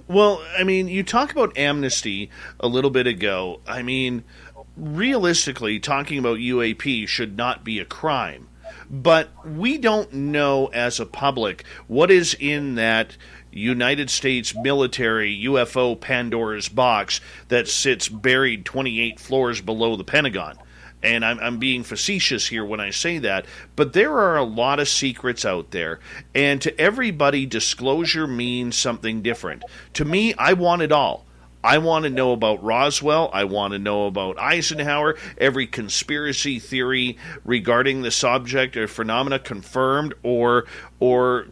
Well, I mean, you talk about amnesty a little bit ago. I mean, realistically, talking about UAP should not be a crime. But we don't know as a public what is in that United States military UFO Pandora's box that sits buried 28 floors below the Pentagon. And I'm being facetious here when I say that, but there are a lot of secrets out there, and to everybody, disclosure means something different. To me, I want it all. I want to know about Roswell. I want to know about Eisenhower, every conspiracy theory regarding the subject or phenomena confirmed or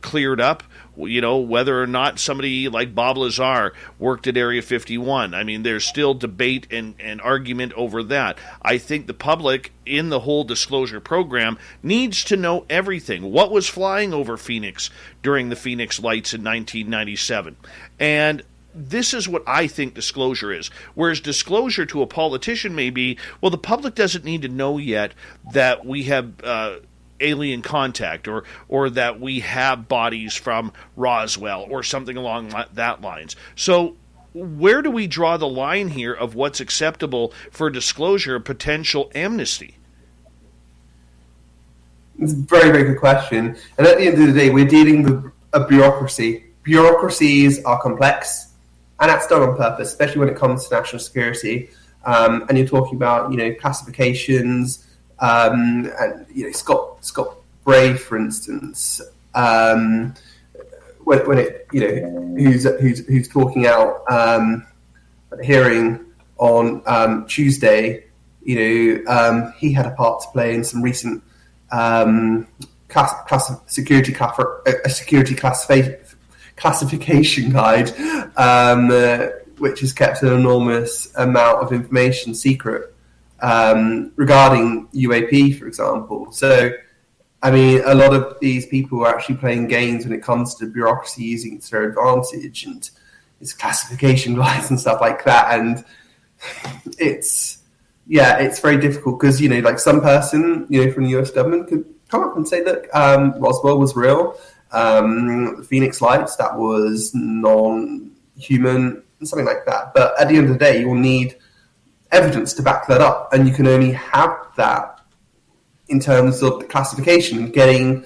cleared up. Whether or not somebody like Bob Lazar worked at Area 51. I mean, there's still debate and argument over that. I think the public in the whole disclosure program needs to know everything. What was flying over Phoenix during the Phoenix Lights in 1997? And this is what I think disclosure is. Whereas disclosure to a politician may be, well, the public doesn't need to know yet that we have alien contact or that we have bodies from Roswell or something along that lines. So where do we draw the line here of what's acceptable for disclosure of potential amnesty? It's a very, very good question. And at the end of the day, we're dealing with a bureaucracy. Bureaucracies are complex, and that's done on purpose, especially when it comes to national security. And you're talking about, classifications, and Scott Bray, for instance, when it who's talking out at the hearing on Tuesday, he had a part to play in some recent security classification guide, which has kept an enormous amount of information secret. Regarding UAP, for example. So, I mean, a lot of these people are actually playing games when it comes to bureaucracy using it to their advantage and its classification lines and stuff like that. And it's very difficult because, like some person, from the US government could come up and say, look, Roswell was real. The Phoenix Lights, that was non-human, and something like that. But at the end of the day, you will need evidence to back that up, and you can only have that in terms of the classification and getting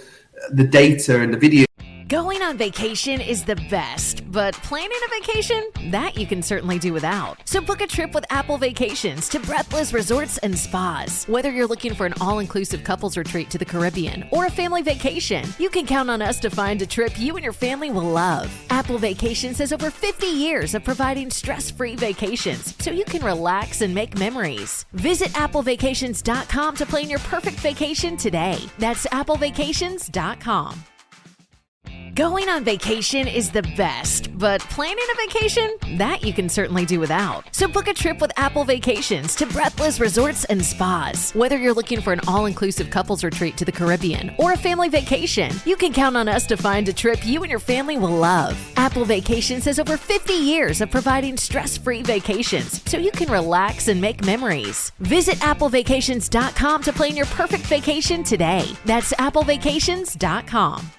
the data and the video. Going on vacation is the best, but planning a vacation? That you can certainly do without. So book a trip with Apple Vacations to breathless resorts and spas. Whether you're looking for an all-inclusive couples retreat to the Caribbean or a family vacation, you can count on us to find a trip you and your family will love. Apple Vacations has over 50 years of providing stress-free vacations, so you can relax and make memories. Visit applevacations.com to plan your perfect vacation today. That's applevacations.com. Going on vacation is the best, but planning a vacation? That you can certainly do without. So book a trip with Apple Vacations to breathless resorts and spas. Whether you're looking for an all-inclusive couples retreat to the Caribbean or a family vacation, you can count on us to find a trip you and your family will love. Apple Vacations has over 50 years of providing stress-free vacations, so you can relax and make memories. Visit applevacations.com to plan your perfect vacation today. That's applevacations.com.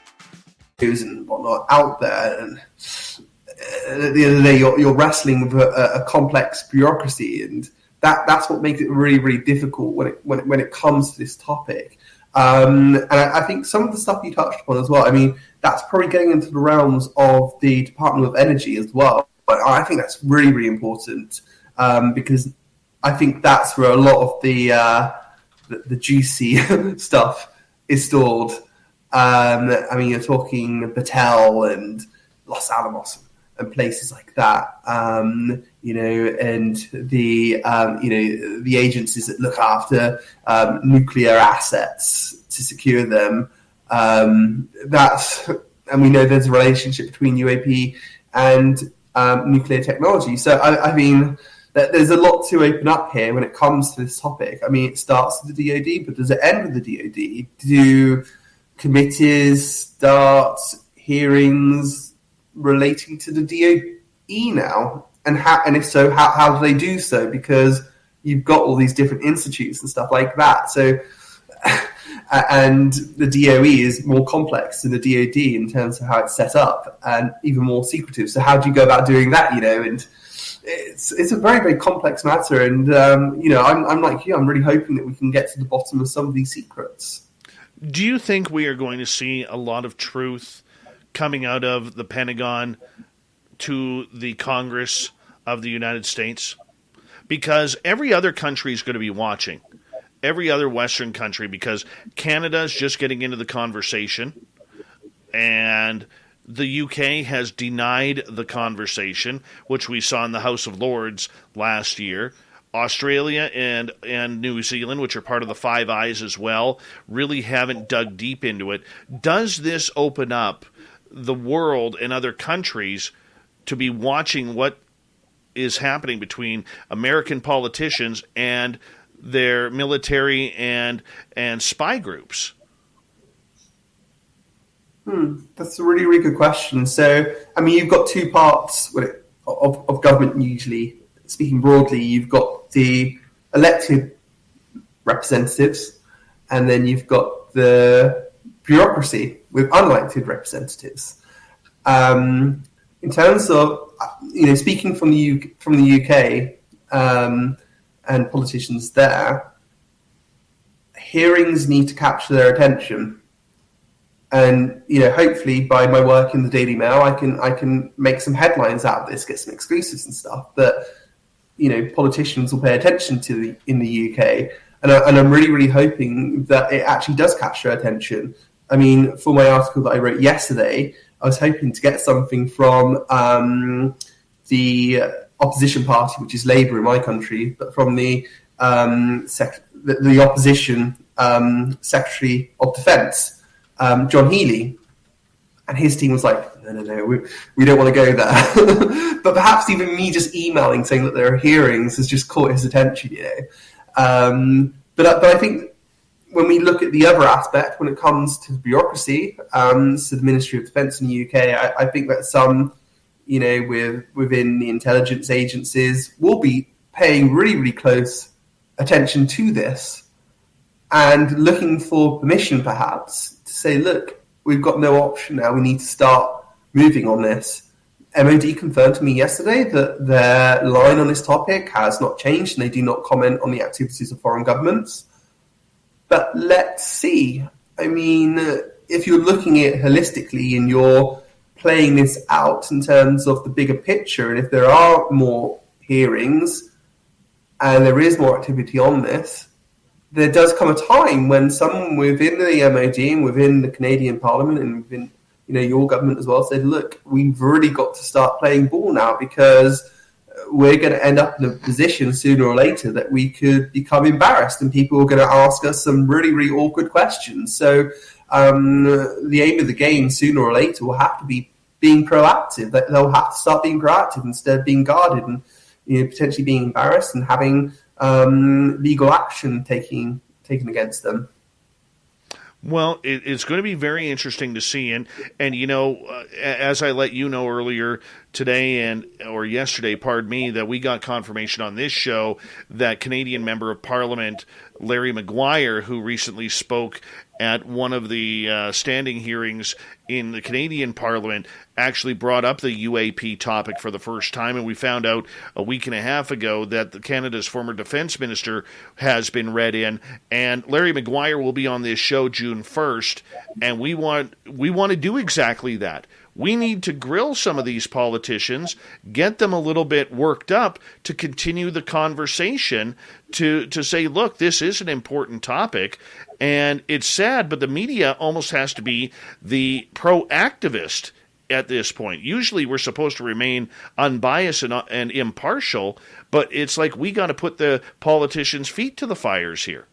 And whatnot out there, and at the end of the day, you're wrestling with a complex bureaucracy, and that's what makes it really, really difficult when it comes to this topic. And I think some of the stuff you touched upon as well. I mean, that's probably getting into the realms of the Department of Energy as well. But I think that's really, really important because I think that's where a lot of the juicy stuff is stored. I mean, you're talking Battelle and Los Alamos and places like that, and the the agencies that look after nuclear assets to secure them. And we know there's a relationship between UAP and nuclear technology. So I mean, there's a lot to open up here when it comes to this topic. I mean, it starts with the DoD, but does it end with the DoD? Do committees start hearings relating to the DoE now? And if so, how do they do so? Because you've got all these different institutes and stuff like that. So, and the DOE is more complex than the DoD in terms of how it's set up, and even more secretive. So how do you go about doing that? And it's a very, very complex matter. And I'm like you. I'm really hoping that we can get to the bottom of some of these secrets. Do you think we are going to see a lot of truth coming out of the Pentagon to the Congress of the United States? Because every other country is going to be watching. Every other Western country, because Canada is just getting into the conversation, and the UK has denied the conversation, which we saw in the House of Lords last year. Australia and New Zealand, which are part of the Five Eyes as well, really haven't dug deep into it. Does this open up the world and other countries to be watching what is happening between American politicians and their military and spy groups? That's a really, really good question. So, I mean, you've got two parts of government usually. Speaking broadly, you've got the elected representatives, and then you've got the bureaucracy with unelected representatives. In terms of speaking from the UK and politicians there, hearings need to capture their attention, and hopefully by my work in the Daily Mail, I can make some headlines out of this, get some exclusives and stuff that politicians will pay attention to in the UK, and I'm really, really hoping that it actually does catch their attention. I mean, for my article that I wrote yesterday, I was hoping to get something from the opposition party, which is Labour in my country, but from the opposition Secretary of Defence, John Healey. And his team was like, no, we don't want to go there. But perhaps even me just emailing saying that there are hearings has just caught his attention, But I think when we look at the other aspect, when it comes to the bureaucracy, so the Ministry of Defence in the UK, I think that some, within the intelligence agencies will be paying really, really close attention to this and looking for permission, perhaps, to say, look, we've got no option now. We need to start moving on this. MOD confirmed to me yesterday that their line on this topic has not changed and they do not comment on the activities of foreign governments. But let's see. I mean, if you're looking at it holistically and you're playing this out in terms of the bigger picture, and if there are more hearings and there is more activity on this, there does come a time when someone within the MOD and within the Canadian Parliament and within your government as well said, look, we've really got to start playing ball now, because we're going to end up in a position sooner or later that we could become embarrassed and people are going to ask us some really, really awkward questions. So the aim of the game sooner or later will have to be being proactive. They'll have to start being proactive instead of being guarded and potentially being embarrassed and having legal action taken against them. Well, it's going to be very interesting to see, and as I let you know earlier today or yesterday, pardon me, that we got confirmation on this show that Canadian Member of Parliament Larry Maguire, who recently spoke at one of the standing hearings in the Canadian Parliament, actually brought up the UAP topic for the first time, and we found out a week and a half ago that Canada's former defense minister has been read in, and Larry Maguire will be on this show June 1st, and we want to do exactly that. We need to grill some of these politicians, get them a little bit worked up to continue the conversation, to say, look, this is an important topic. And it's sad, but the media almost has to be the pro-activist at this point. Usually we're supposed to remain unbiased and impartial, but it's like we got to put the politicians' feet to the fires here.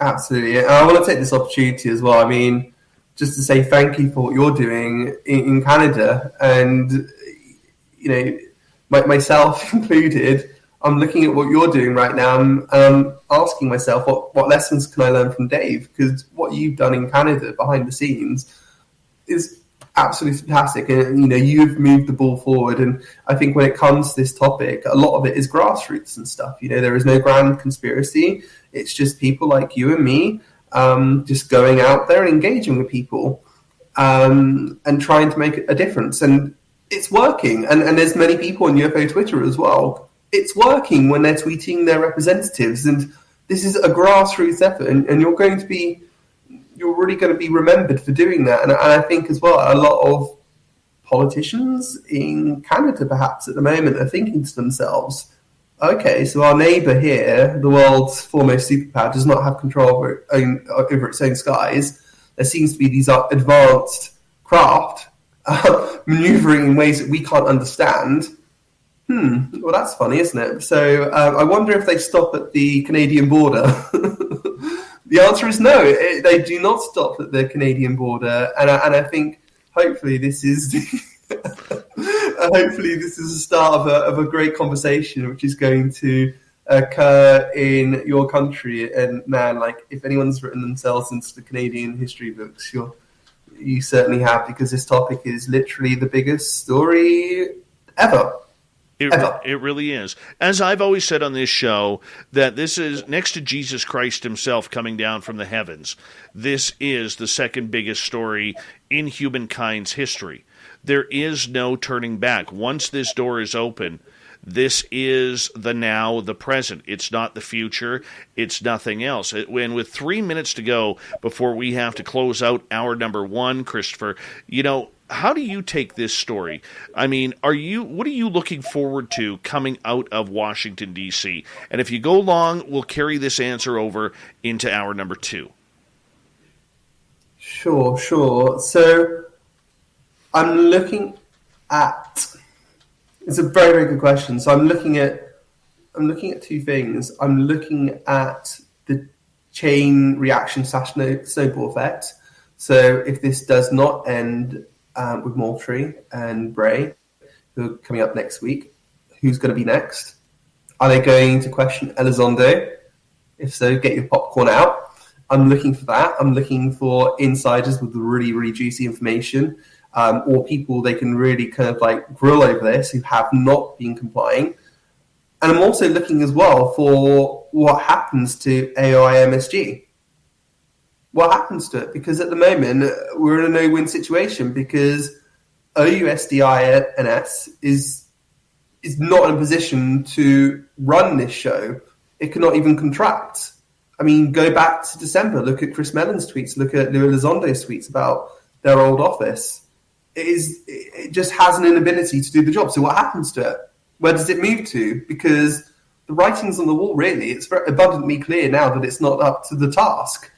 Absolutely. And I want to take this opportunity as well. I mean, just to say thank you for what you're doing in Canada. And, myself included, I'm looking at what you're doing right now, and I'm asking myself, what lessons can I learn from Dave? Because what you've done in Canada behind the scenes is absolutely fantastic. And, you've moved the ball forward. And I think when it comes to this topic, a lot of it is grassroots and stuff. There is no grand conspiracy. It's just people like you and me just going out there and engaging with people and trying to make a difference. And it's working. And there's many people on UFO Twitter as well. It's working when they're tweeting their representatives. And this is a grassroots effort. And you're really going to be remembered for doing that. And I think as well, a lot of politicians in Canada perhaps at the moment are thinking to themselves, okay, so our neighbour here, the world's foremost superpower, does not have control over its own skies. There seems to be these advanced craft manoeuvring in ways that we can't understand. Well, that's funny, isn't it? So I wonder if they stop at the Canadian border. The answer is no. They do not stop at the Canadian border, and I think hopefully this is the start of a great conversation, which is going to occur in your country. And man, if anyone's written themselves into the Canadian history books, you certainly have, because this topic is literally the biggest story ever. It really is. As I've always said on this show, that this is, next to Jesus Christ himself coming down from the heavens, this is the second biggest story in humankind's history. There is no turning back. Once this door is open, this is the now, the present. It's not the future. It's nothing else. When with 3 minutes to go before we have to close out hour number one, Christopher, how do you take this story? I mean, what are you looking forward to coming out of Washington, D.C.? And if you go long, we'll carry this answer over into hour number two. Sure. So I'm looking at... It's a very, very good question. So I'm looking at two things. I'm looking at the chain reaction / snowball effect. So if this does not end with Moultrie and Bray, who are coming up next week, who's going to be next? Are they going to question Elizondo? If so, get your popcorn out. I'm looking for that. I'm looking for insiders with really, really juicy information, or people they can really kind of grill over this who have not been complying. And I'm also looking as well for what happens to AOIMSG. What happens to it? Because at the moment, we're in a no-win situation, because OUSDINS is not in a position to run this show. It cannot even contract I mean, go back to December. Look at Chris Mellon's tweets. Look at Louis Elizondo's tweets about their old office. It just has an inability to do the job. So what happens to it? Where does it move to? Because the writing's on the wall, really. It's very abundantly clear now that it's not up to the task.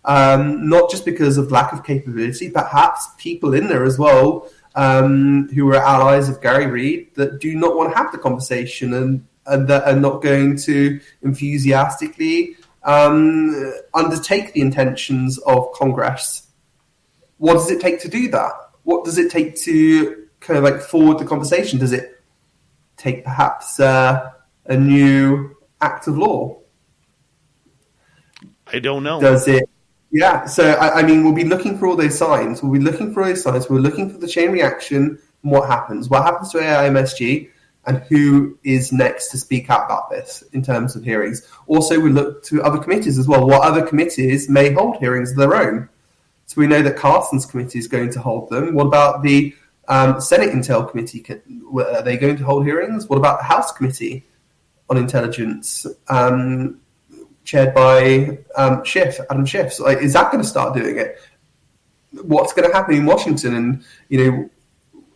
Not just because of lack of capability, perhaps people in there as well who are allies of Gary Reid that do not want to have the conversation and that are not going to enthusiastically undertake the intentions of Congress. What does it take to do that? What does it take to kind of like forward the conversation? Does it take perhaps a new act of law? I don't know. Does it? Yeah. So, I mean, we'll be looking for all those signs. We're looking for the chain reaction and what happens. What happens to AIMSG and who is next to speak out about this in terms of hearings. Also, we look to other committees as well. What other committees may hold hearings of their own? So we know that Carson's committee is going to hold them. What about the Senate Intel Committee? Are they going to hold hearings? What about the House Committee on Intelligence, chaired by Adam Schiff? So, is that going to start doing it? What's going to happen in Washington? And,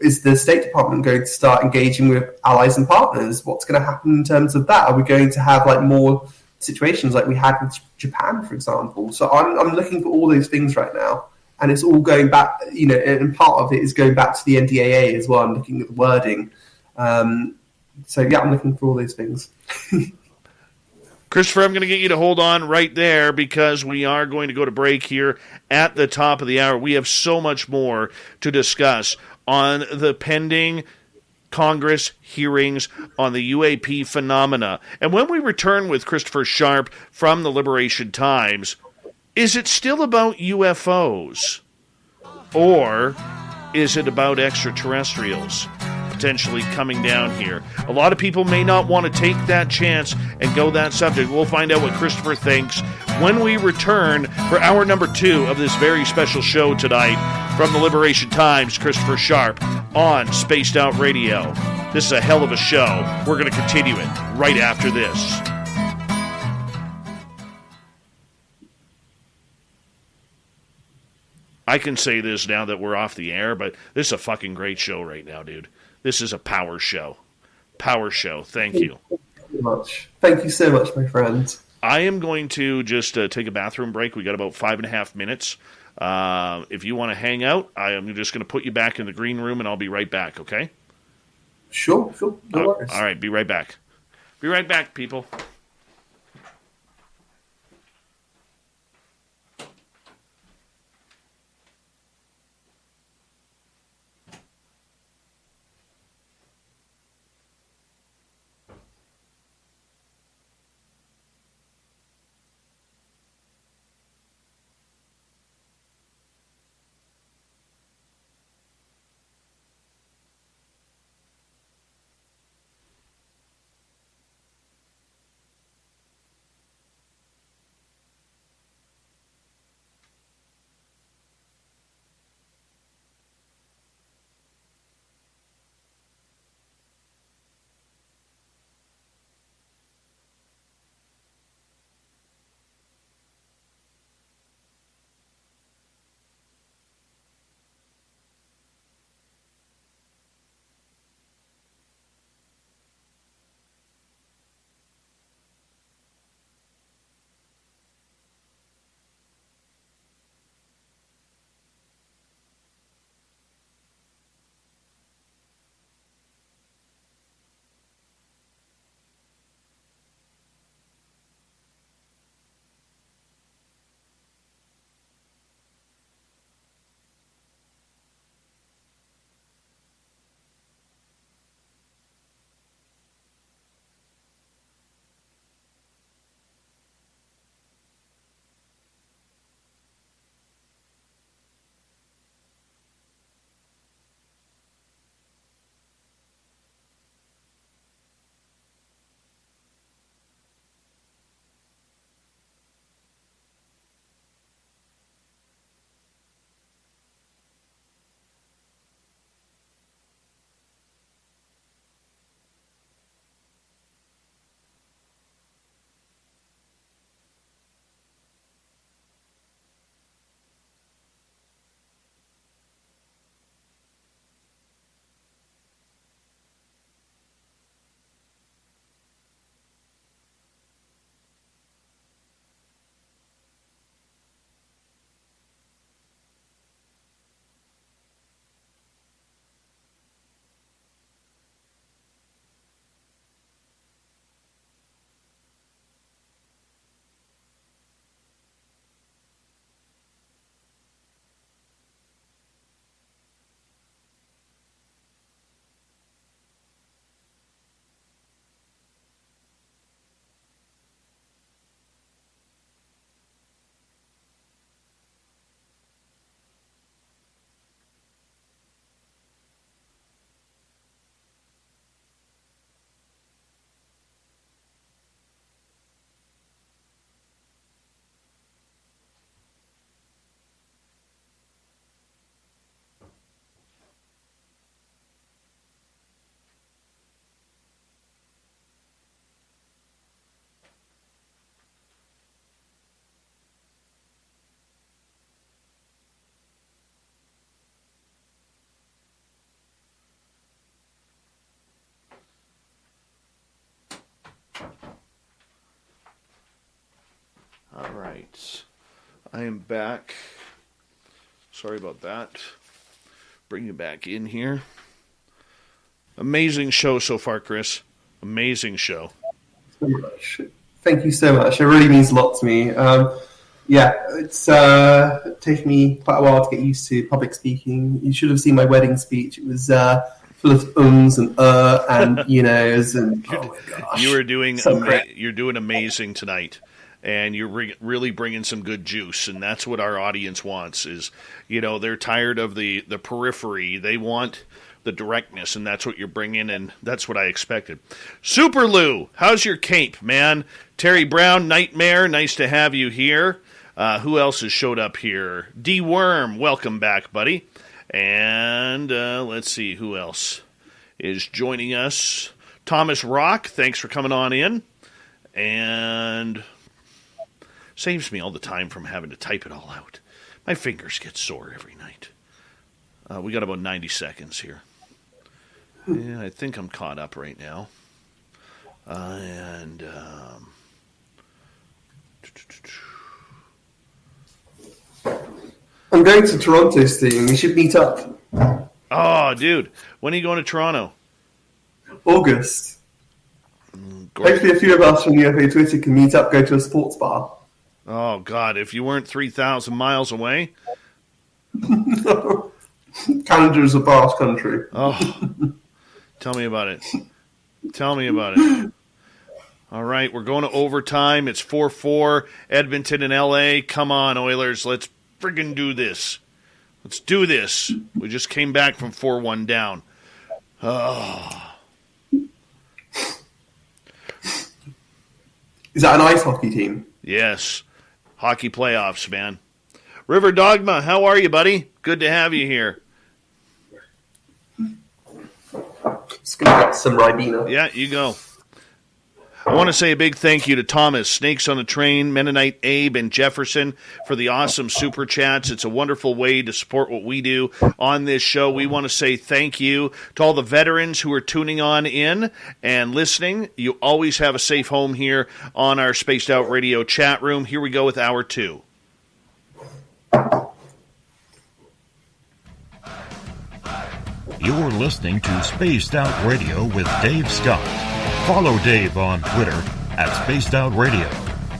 is the State Department going to start engaging with allies and partners? What's going to happen in terms of that? Are we going to have like more situations like we had with Japan, for example? So I'm looking for all those things right now, and it's all going back, and part of it is going back to the NDAA as well. I'm looking at the wording. So yeah, I'm looking for all those things. Christopher, I'm going to get you to hold on right there because we are going to go to break here at the top of the hour. We have so much more to discuss on the pending Congress hearings on the UAP phenomena. And when we return with Christopher Sharp from the Liberation Times, is it still about UFOs? Or is it about extraterrestrials potentially coming down here? A lot of people may not want to take that chance and go that subject. We'll find out what Christopher thinks when we return for hour number 2 of this very special show tonight from the Liberation Times. Christopher Sharp on Spaced Out Radio. This is a hell of a show. We're going to continue it right after this. I can say this now that we're off the air, but this is a fucking great show right now, dude. This is a power show. Power show. Thank you. Thank you so much, my friend. I am going to just take a bathroom break. We got about 5.5 minutes. If you want to hang out, I am just going to put you back in the green room, and I'll be right back, okay? Sure. No worries. All right, be right back. Be right back, people. All right. I am back. Sorry about that. Bring you back in here. Amazing show so far, Chris. Amazing show. Thank you so much. It really means a lot to me. It's taken me quite a while to get used to public speaking. You should have seen my wedding speech. It was full of ums and you-knows, and oh my gosh. You are doing so you're doing amazing tonight. And you're really bringing some good juice, and that's what our audience wants. Is they're tired of the periphery. They want the directness, and that's what you're bringing, and that's what I expected. Super Lou, how's your cape, man? Terry Brown, Nightmare, nice to have you here. Who else has showed up here? D Worm, welcome back, buddy. And let's see who else is joining us. Thomas Rock, thanks for coming on in, and saves me all the time from having to type it all out. My fingers get sore every night. We got about 90 seconds here. Yeah, I think I'm caught up right now. I'm going to Toronto soon. We should meet up. Oh, dude. When are you going to Toronto? August. Hopefully a few of us from UFO Twitter can meet up, go to a sports bar. Oh, God, if you weren't 3,000 miles away. Canada's a vast country. Oh, tell me about it. Tell me about it. All right, we're going to overtime. It's 4-4, Edmonton and L.A. Come on, Oilers, let's friggin' do this. Let's do this. We just came back from 4-1 down. Oh. Is that an ice hockey team? Yes. Hockey playoffs, man. River Dogma, how are you, buddy? Good to have you here. Just going to get some Ribena. Yeah, you go. I want to say a big thank you to Thomas, Snakes on the Train, Mennonite Abe, and Jefferson for the awesome super chats. It's a wonderful way to support what we do on this show. We want to say thank you to all the veterans who are tuning on in and listening. You always have a safe home here on our Spaced Out Radio chat room. Here we go with hour 2. You're listening to Spaced Out Radio with Dave Scott. Follow Dave on Twitter at Spaced Out Radio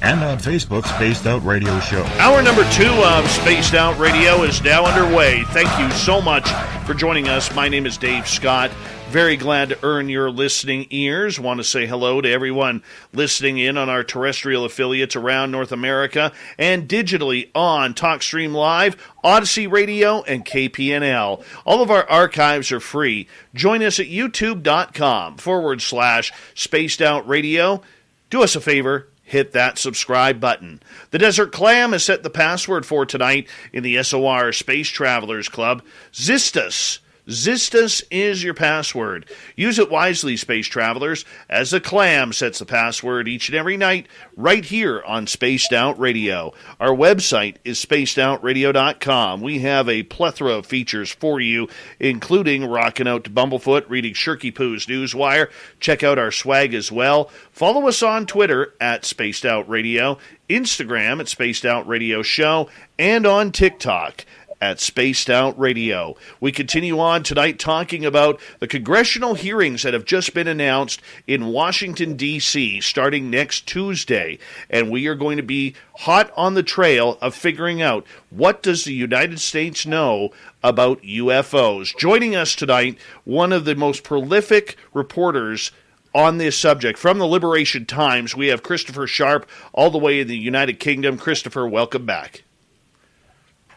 and on Facebook, Spaced Out Radio Show. Hour number 2 of Spaced Out Radio is now underway. Thank you so much for joining us. My name is Dave Scott. Very glad to earn your listening ears. Want to say hello to everyone listening in on our terrestrial affiliates around North America and digitally on TalkStream Live, Odyssey Radio, and KPNL. All of our archives are free. Join us at youtube.com/Spaced Out Radio. Do us a favor. Hit that subscribe button. The Desert Clam has set the password for tonight in the SOR Space Travelers Club. Zistus. Zistus is your password. Use it wisely, space travelers, as the Clam sets the password each and every night right here on Spaced Out Radio. Our website is spacedoutradio.com. We have a plethora of features for you, including rocking out to Bumblefoot, reading Shirky Poo's Newswire. Check out our swag as well. Follow us on Twitter at Spaced Out Radio, Instagram at Spaced Out Radio Show, and on TikTok at Spaced Out Radio. We continue on tonight talking about the congressional hearings that have just been announced in Washington, D.C., starting next Tuesday. And we are going to be hot on the trail of figuring out what does the United States know about UFOs. Joining us tonight, one of the most prolific reporters on this subject from the Liberation Times. We have Christopher Sharp, all the way in the United Kingdom. Christopher, welcome back.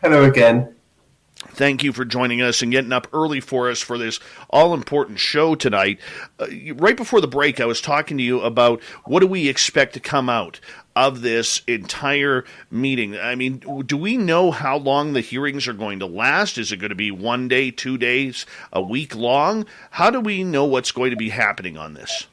Hello again. Thank you for joining us and getting up early for us for this all-important show tonight. Right before the break, I was talking to you about what do we expect to come out of this entire meeting. I mean, do we know how long the hearings are going to last? Is it going to be 1 day, 2 days, a week long? How do we know what's going to be happening on this?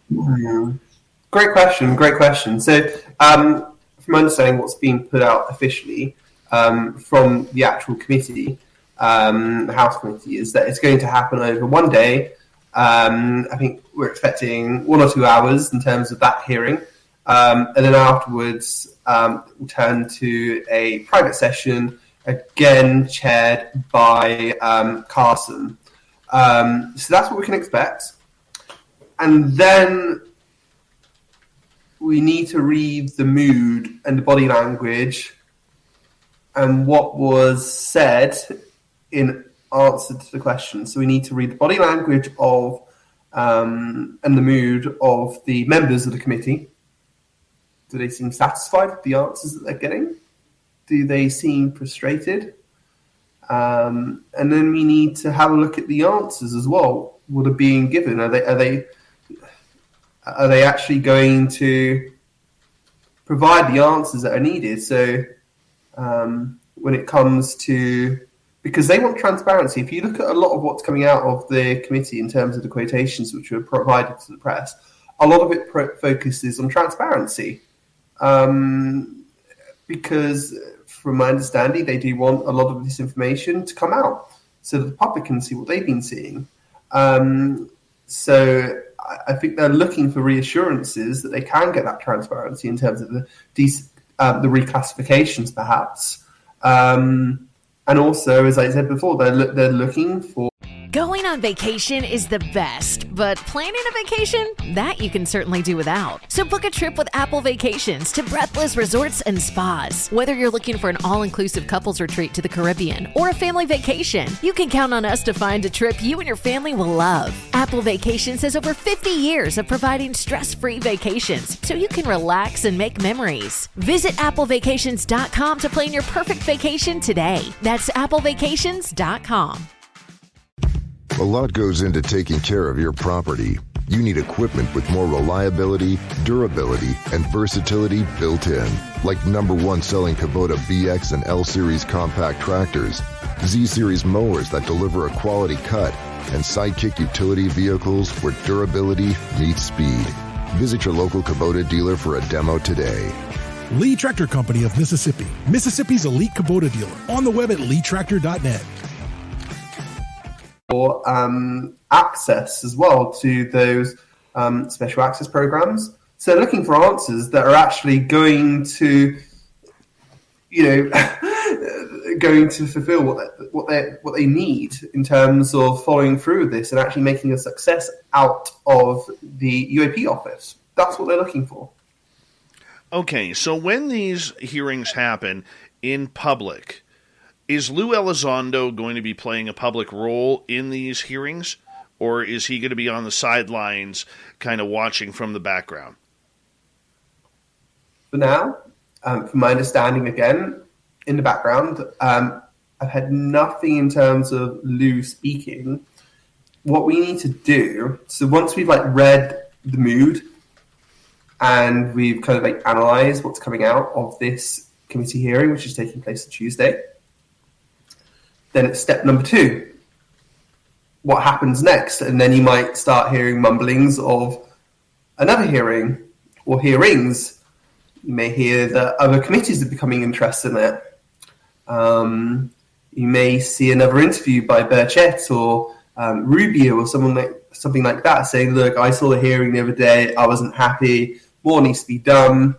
Great question. So, from understanding what's being put out officially, from the actual committee, the House committee, is that it's going to happen over 1 day. I think we're expecting 1 or 2 hours in terms of that hearing. And then afterwards, we'll turn to a private session, again chaired by Carson. So that's what we can expect. And then we need to read the mood and the body language and what was said in answer to the question. So we need to read the body language of and the mood of the members of the committee. Do they seem satisfied with the answers that they're getting? Do they seem frustrated? And then we need to have a look at the answers as well. What are being given? Are they actually going to provide the answers that are needed? So when it comes to, because they want transparency. If you look at a lot of what's coming out of the committee in terms of the quotations which were provided to the press, a lot of it focuses on transparency. Because from my understanding, they do want a lot of this information to come out so that the public can see what they've been seeing. So I think they're looking for reassurances that they can get that transparency in terms of the reclassifications, perhaps. And also, as I said before, they're looking for... Going on vacation is the best, but planning a vacation, that you can certainly do without. So book a trip with Apple Vacations to Breathless Resorts and Spas. Whether you're looking for an all-inclusive couples retreat to the Caribbean or a family vacation, you can count on us to find a trip you and your family will love. Apple Vacations has over 50 years of providing stress-free vacations, so you can relax and make memories. Visit applevacations.com to plan your perfect vacation today. That's applevacations.com. A lot goes into taking care of your property. You need equipment with more reliability, durability, and versatility built in. Like #1 selling Kubota BX and L Series compact tractors, Z Series mowers that deliver a quality cut, and Sidekick utility vehicles where durability meets speed. Visit your local Kubota dealer for a demo today. Lee Tractor Company of Mississippi, Mississippi's elite Kubota dealer. On the web at leetractor.net. For access as well to those special access programs. So they're looking for answers that are actually going to, going to fulfill what they need in terms of following through with this and actually making a success out of the UAP office. That's what they're looking for. Okay, so when these hearings happen in public, is Lou Elizondo going to be playing a public role in these hearings, or is he going to be on the sidelines kind of watching from the background? For now, from my understanding, again, in the background, I've had nothing in terms of Lou speaking. What we need to do, so once we've read the mood and we've kind of analysed what's coming out of this committee hearing, which is taking place on Tuesday, then it's step number 2. What happens next? And then you might start hearing mumblings of another hearing or hearings. You may hear that other committees are becoming interested in it. You may see another interview by Burchett or Rubio or something like that saying, look, I saw the hearing the other day. I wasn't happy. More needs to be done.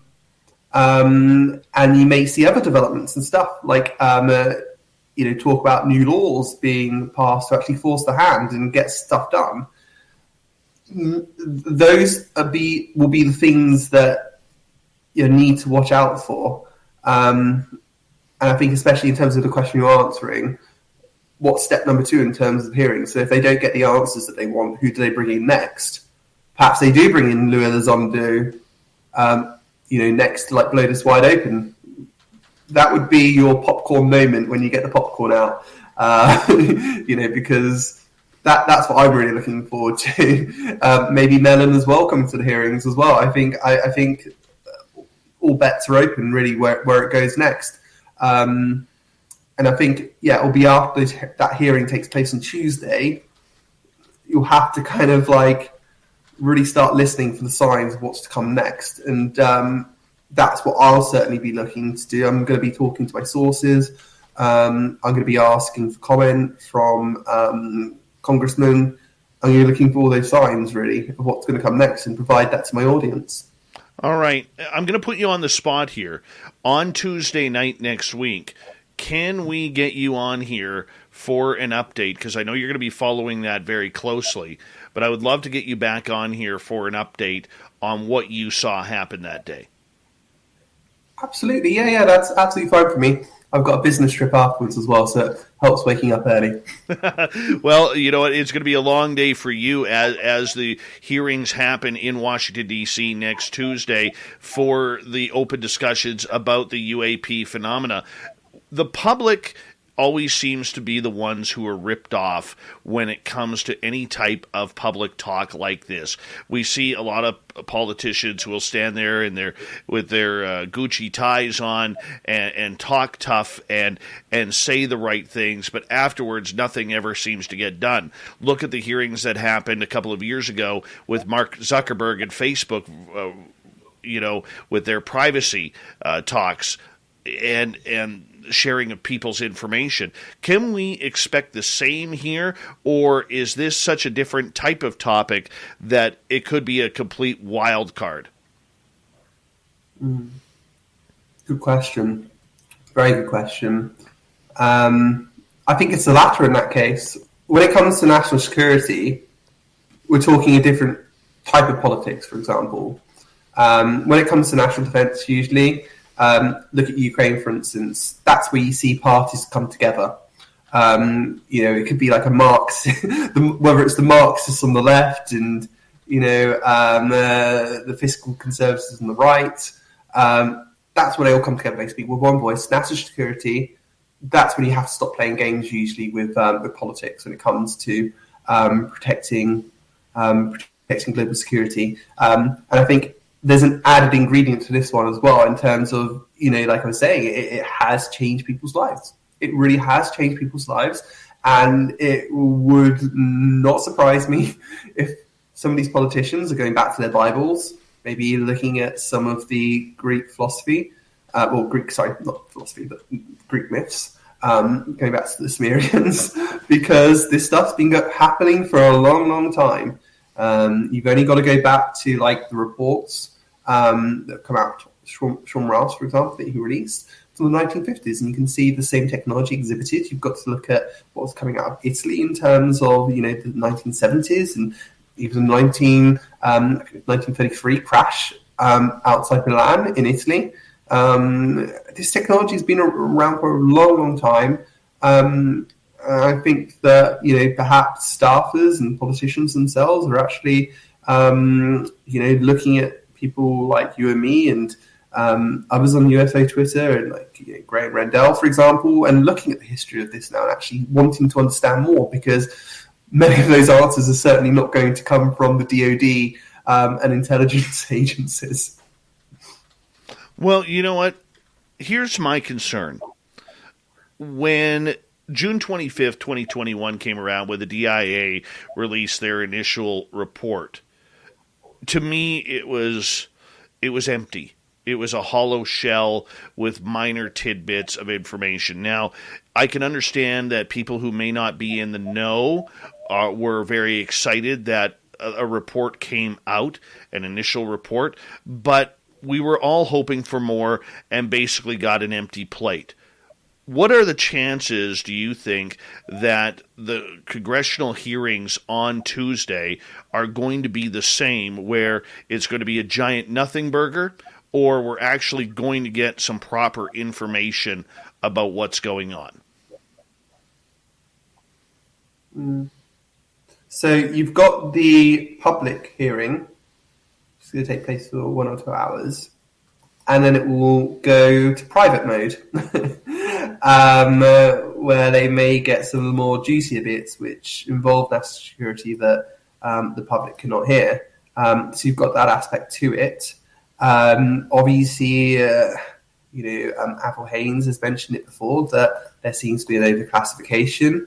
And you may see other developments and stuff like talk about new laws being passed to actually force the hand and get stuff done. Those will be the things that you need to watch out for. And I think especially in terms of the question you're answering, what's step number 2 in terms of hearings? So if they don't get the answers that they want, who do they bring in next? Perhaps they do bring in Lou Elizondo, next to blow this wide open. That would be your popcorn moment when you get the popcorn out, because that's what I'm really looking forward to. Maybe Mellon as well coming to the hearings as well. I think all bets are open really where it goes next. And I think, it'll be after that hearing takes place on Tuesday, you'll have to kind of really start listening for the signs of what's to come next. And that's what I'll certainly be looking to do. I'm going to be talking to my sources. I'm going to be asking for comment from congressmen. I'm going to be looking for all those signs, really, of what's going to come next and provide that to my audience. All right. I'm going to put you on the spot here. On Tuesday night next week, can we get you on here for an update? Because I know you're going to be following that very closely, but I would love to get you back on here for an update on what you saw happen that day. Absolutely. Yeah, that's absolutely fine for me. I've got a business trip afterwards as well, so it helps waking up early. Well, you know what? It's going to be a long day for you as the hearings happen in Washington, D.C. next Tuesday for the open discussions about the UAP phenomena. The public always seems to be the ones who are ripped off when it comes to any type of public talk like this. We see a lot of politicians who will stand there with their Gucci ties on and talk tough and say the right things, but afterwards nothing ever seems to get done. Look at the hearings that happened a couple of years ago with Mark Zuckerberg and Facebook, with their privacy talks and sharing of people's information. Can we expect the same here, or is this such a different type of topic that it could be a complete wild card? Good question. Very good question. I think it's the latter in that case. When it comes to national security, we're talking a different type of politics, for example. When it comes to national defense, usually, look at Ukraine, for instance. That's where you see parties come together. It could be like a Marxist, whether it's the Marxists on the left and the fiscal conservatives on the right. That's where they all come together, basically, with one voice. National security. That's when you have to stop playing games, usually with politics, when it comes to protecting global security. And I think there's an added ingredient to this one as well, in terms of, like I was saying, it has changed people's lives. It really has changed people's lives. And it would not surprise me if some of these politicians are going back to their Bibles, maybe looking at some of the Greek philosophy, not philosophy, but Greek myths, going back to the Sumerians, because this stuff's been happening for a long, long time. You've only got to go back to the reports that come out, Sean Rouse, for example, that he released from the 1950s, and you can see the same technology exhibited. You've got to look at what was coming out of Italy in terms of the 1970s and even the 1933 crash outside Milan in Italy. This technology has been around for a long, long time. I think that perhaps staffers and politicians themselves are actually looking at people like you and me and others on UFO Twitter and Graham Rendell, for example, and looking at the history of this now and actually wanting to understand more, because many of those answers are certainly not going to come from the DoD and intelligence agencies. Well, you know what? Here's my concern. When June 25th, 2021 came around, when the DIA released their initial report, to me it was empty. It was a hollow shell with minor tidbits of information. Now, I can understand that people who may not be in the know were very excited that a report came out, an initial report, but we were all hoping for more and basically got an empty plate. What are the chances, do you think, that the congressional hearings on Tuesday are going to be the same, where it's going to be a giant nothing burger, or we're actually going to get some proper information about what's going on? So you've got the public hearing. It's going to take place for 1 or 2 hours. And then it will go to private mode, where they may get some more juicier bits, which involve national security that the public cannot hear. So you've got that aspect to it. Obviously, Avril Haines has mentioned it before, that there seems to be an overclassification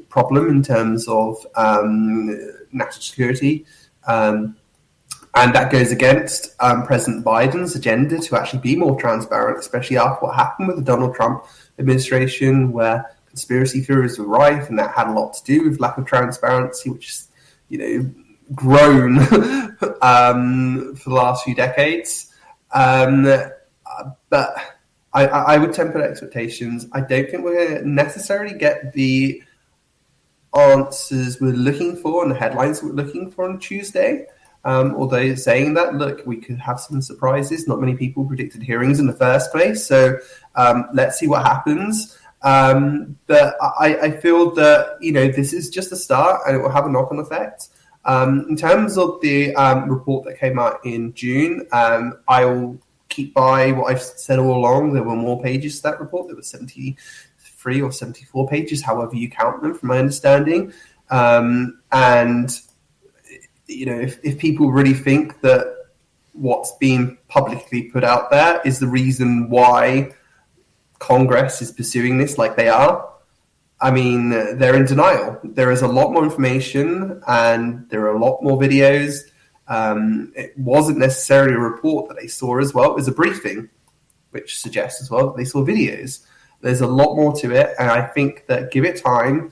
problem in terms of national security. And that goes against President Biden's agenda to actually be more transparent, especially after what happened with the Donald Trump administration, where conspiracy theories were rife, and that had a lot to do with lack of transparency, which grown for the last few decades. But I would temper expectations. I don't think we're going to necessarily get the answers we're looking for and the headlines we're looking for on Tuesday. Although saying that, look, we could have some surprises. Not many people predicted hearings in the first place. So let's see what happens. But I feel that, this is just a start and it will have a knock-on effect. In terms of the report that came out in June, I will keep by what I've said all along. There were more pages to that report. There were 73 or 74 pages, however you count them, from my understanding. And if people really think that what's being publicly put out there is the reason why Congress is pursuing this like they are, I mean, they're in denial. There is a lot more information and there are a lot more videos. It wasn't necessarily a report that they saw as well. It was a briefing, which suggests as well that they saw videos. There's a lot more to it. And I think that give it time.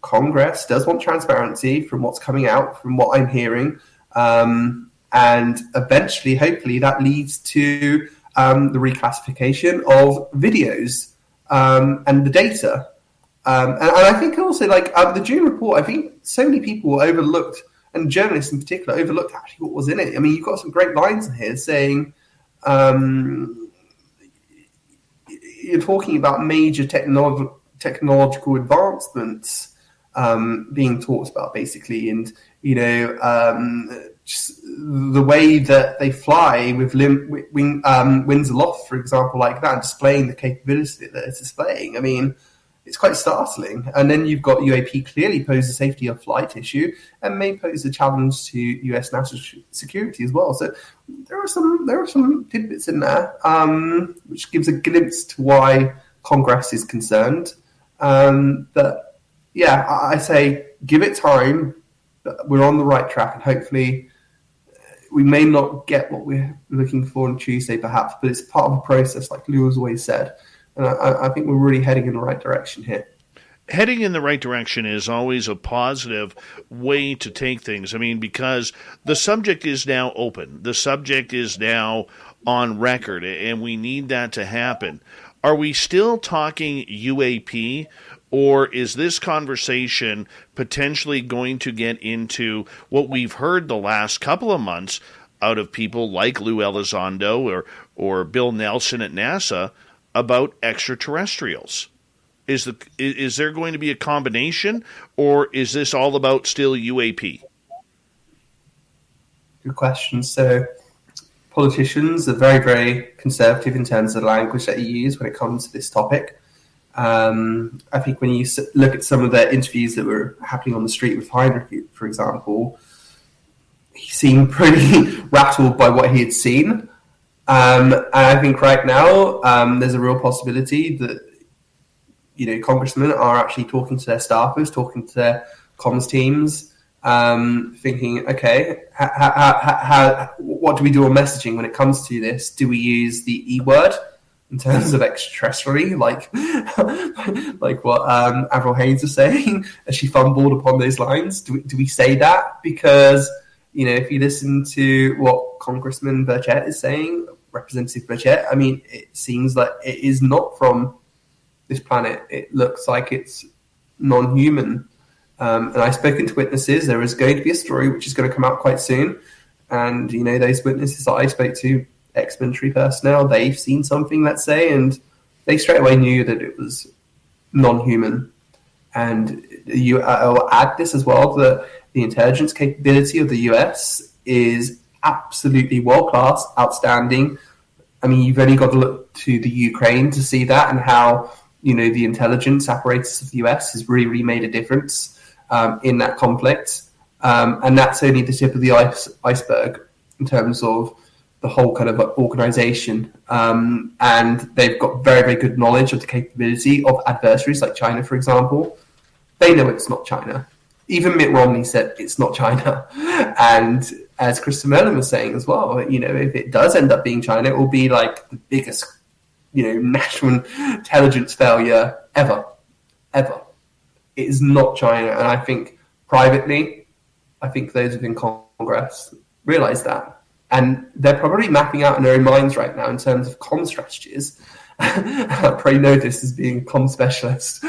Congress does want transparency from what's coming out, from what I'm hearing. And eventually, hopefully, that leads to the reclassification of videos and the data. And I think also, the June report, I think so many people overlooked, and journalists in particular, overlooked actually what was in it. I mean, you've got some great lines in here saying, you're talking about major technological advancements being talked about, basically, and, just the way that they fly with wings aloft, for example, like that, displaying the capability that it's displaying. I mean, it's quite startling. And then you've got UAP clearly pose a safety of flight issue and may pose a challenge to US national security as well. So there are some tidbits in there, which gives a glimpse to why Congress is concerned. But yeah, I say give it time. But we're on the right track, and hopefully we may not get what we're looking for on Tuesday, perhaps, but it's part of the process, like Lou has always said. And I think we're really heading in the right direction here. Heading in the right direction is always a positive way to take things. I mean, because the subject is now open. The subject is now on record, and we need that to happen. Are we still talking UAP, or is this conversation potentially going to get into what we've heard the last couple of months out of people like Lou Elizondo or Bill Nelson at NASA about extraterrestrials? Is there going to be a combination, or is this all about still UAP? Good question. So politicians are very, very conservative in terms of the language that you use when it comes to this topic. I think when you look at some of the interviews that were happening on the street with Heinrich, for example, he seemed pretty rattled by what he had seen. And I think right now there's a real possibility that congressmen are actually talking to their staffers, talking to their comms teams, thinking, okay, what do we do on messaging when it comes to this? Do we use the E word in terms of extraterrestrially, like what Avril Haines was saying as she fumbled upon those lines? Do we say that? Because if you listen to what Congressman Burchett is saying, Representative Burchett, I mean, it seems like it is not from this planet. It looks like it's non-human. And I've spoken to witnesses. There is going to be a story which is going to come out quite soon. And, those witnesses that I spoke to, ex-military personnel, they've seen something, let's say, and they straight away knew that it was non-human. And I'll add this as well, that the intelligence capability of the US is absolutely world-class, outstanding. I mean, you've only got to look to the Ukraine to see that, and how, the intelligence apparatus of the US has really, really made a difference in that conflict. And that's only the tip of the iceberg in terms of the whole kind of organization. And they've got very, very good knowledge of the capability of adversaries like China, for example. They know it's not China. Even Mitt Romney said it's not China. And as Krista Merlin was saying as well, if it does end up being China, it will be like the biggest, national intelligence failure ever. It is not China. And I think privately, I think those within Congress realize that. And they're probably mapping out in their own minds right now in terms of comm strategies. I probably know this as being a comm specialist.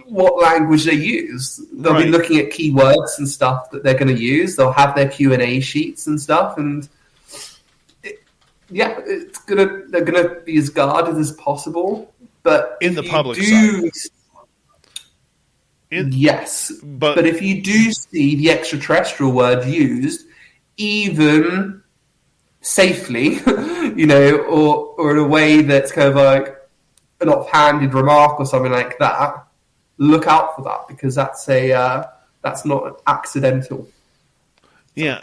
What language they use. They'll be looking at keywords and stuff that they're going to use. They'll have their Q&A sheets and stuff. And they're gonna be as guarded as possible. But in the public side. Yes, but if you do see the extraterrestrial word used, even safely, or in a way that's kind of like an offhanded remark or something like that, look out for that, because that's not accidental. Yeah.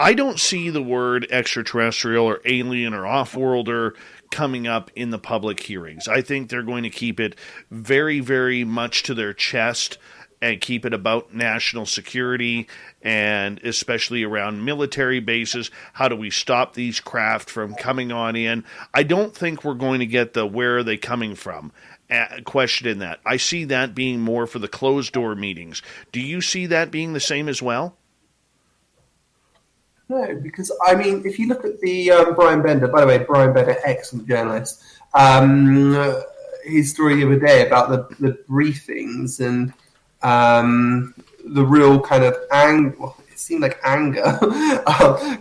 I don't see the word extraterrestrial or alien or off-worlder coming up in the public hearings. I think they're going to keep it very, very much to their chest and keep it about national security, and especially around military bases. How do we stop these craft from coming on in? I don't think we're going to get the where are they coming from question in that. I see that being more for the closed-door meetings. Do you see that being the same as well? No, because, I mean, if you look at the Brian Bender, by the way, Brian Bender, excellent journalist, his story the other day about the briefings and the real kind of anger, it seemed like anger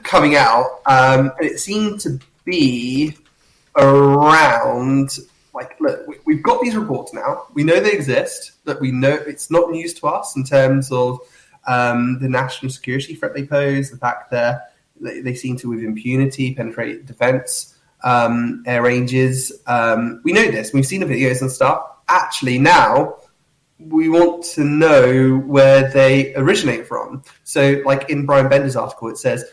coming out, and it seemed to be around, like, look, we've got these reports now, we know they exist, that we know it's not news to us in terms of the national security threat they pose, the fact that they seem to, with impunity, penetrate defense air ranges. We know this. We've seen the videos and stuff. Actually, now we want to know where they originate from. So, like in Brian Bender's article, it says,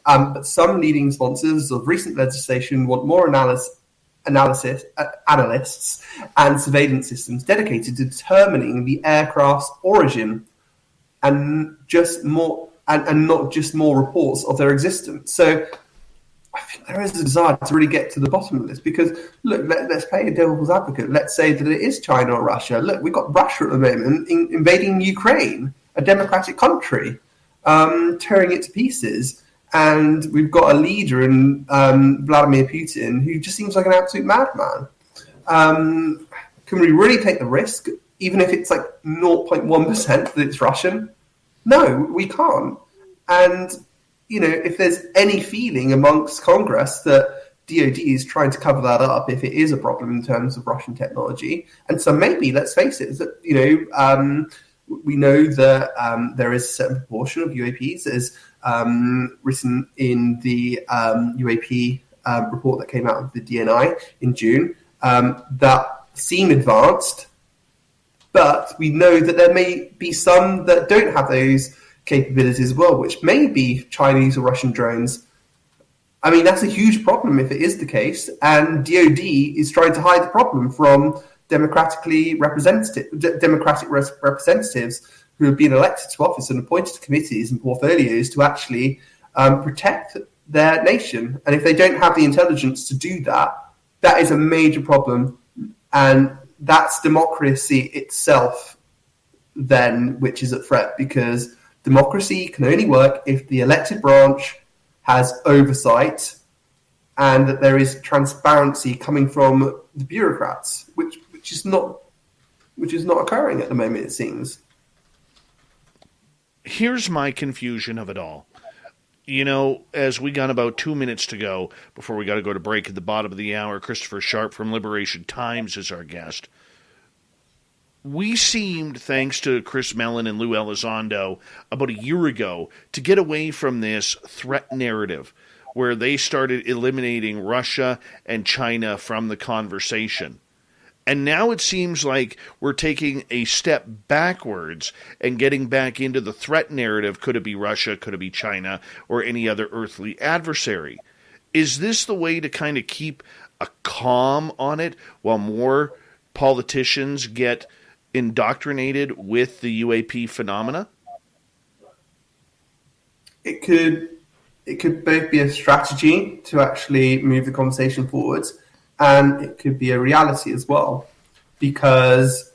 but some leading sponsors of recent legislation want more analysts and surveillance systems dedicated to determining the aircraft's origin, and not just more reports of their existence. So I think there is a desire to really get to the bottom of this, because, look, let's play a devil's advocate. Let's say that it is China or Russia. Look, we've got Russia at the moment invading Ukraine, a democratic country, tearing it to pieces. And we've got a leader in Vladimir Putin who just seems like an absolute madman. Can we really take the risk, even if it's like 0.1% that it's Russian? No, we can't. And, if there's any feeling amongst Congress that DOD is trying to cover that up, if it is a problem in terms of Russian technology, and so maybe, let's face it, that, we know that there is a certain proportion of UAPs, as written in the UAP report that came out of the DNI in June, that seem advanced, but we know that there may be some that don't have those capabilities as well, which may be Chinese or Russian drones. I mean, that's a huge problem if it is the case, and DOD is trying to hide the problem from democratic representatives who have been elected to office and appointed to committees and portfolios to actually protect their nation. And if they don't have the intelligence to do that, that is a major problem. And that's democracy itself then, which is at threat, because democracy can only work if the elected branch has oversight and that there is transparency coming from the bureaucrats, which is not occurring at the moment, it seems. Here's my confusion of it all. As we got about 2 minutes to go before we got to go to break at the bottom of the hour, Christopher Sharp from Liberation Times is our guest. We seemed, thanks to Chris Mellon and Lou Elizondo, about a year ago, to get away from this threat narrative where they started eliminating Russia and China from the conversation. And now it seems like we're taking a step backwards and getting back into the threat narrative. Could it be Russia? Could it be China? Or any other earthly adversary? Is this the way to kind of keep a calm on it while more politicians get indoctrinated with the UAP phenomena? It could both be a strategy to actually move the conversation forwards, and it could be a reality as well, because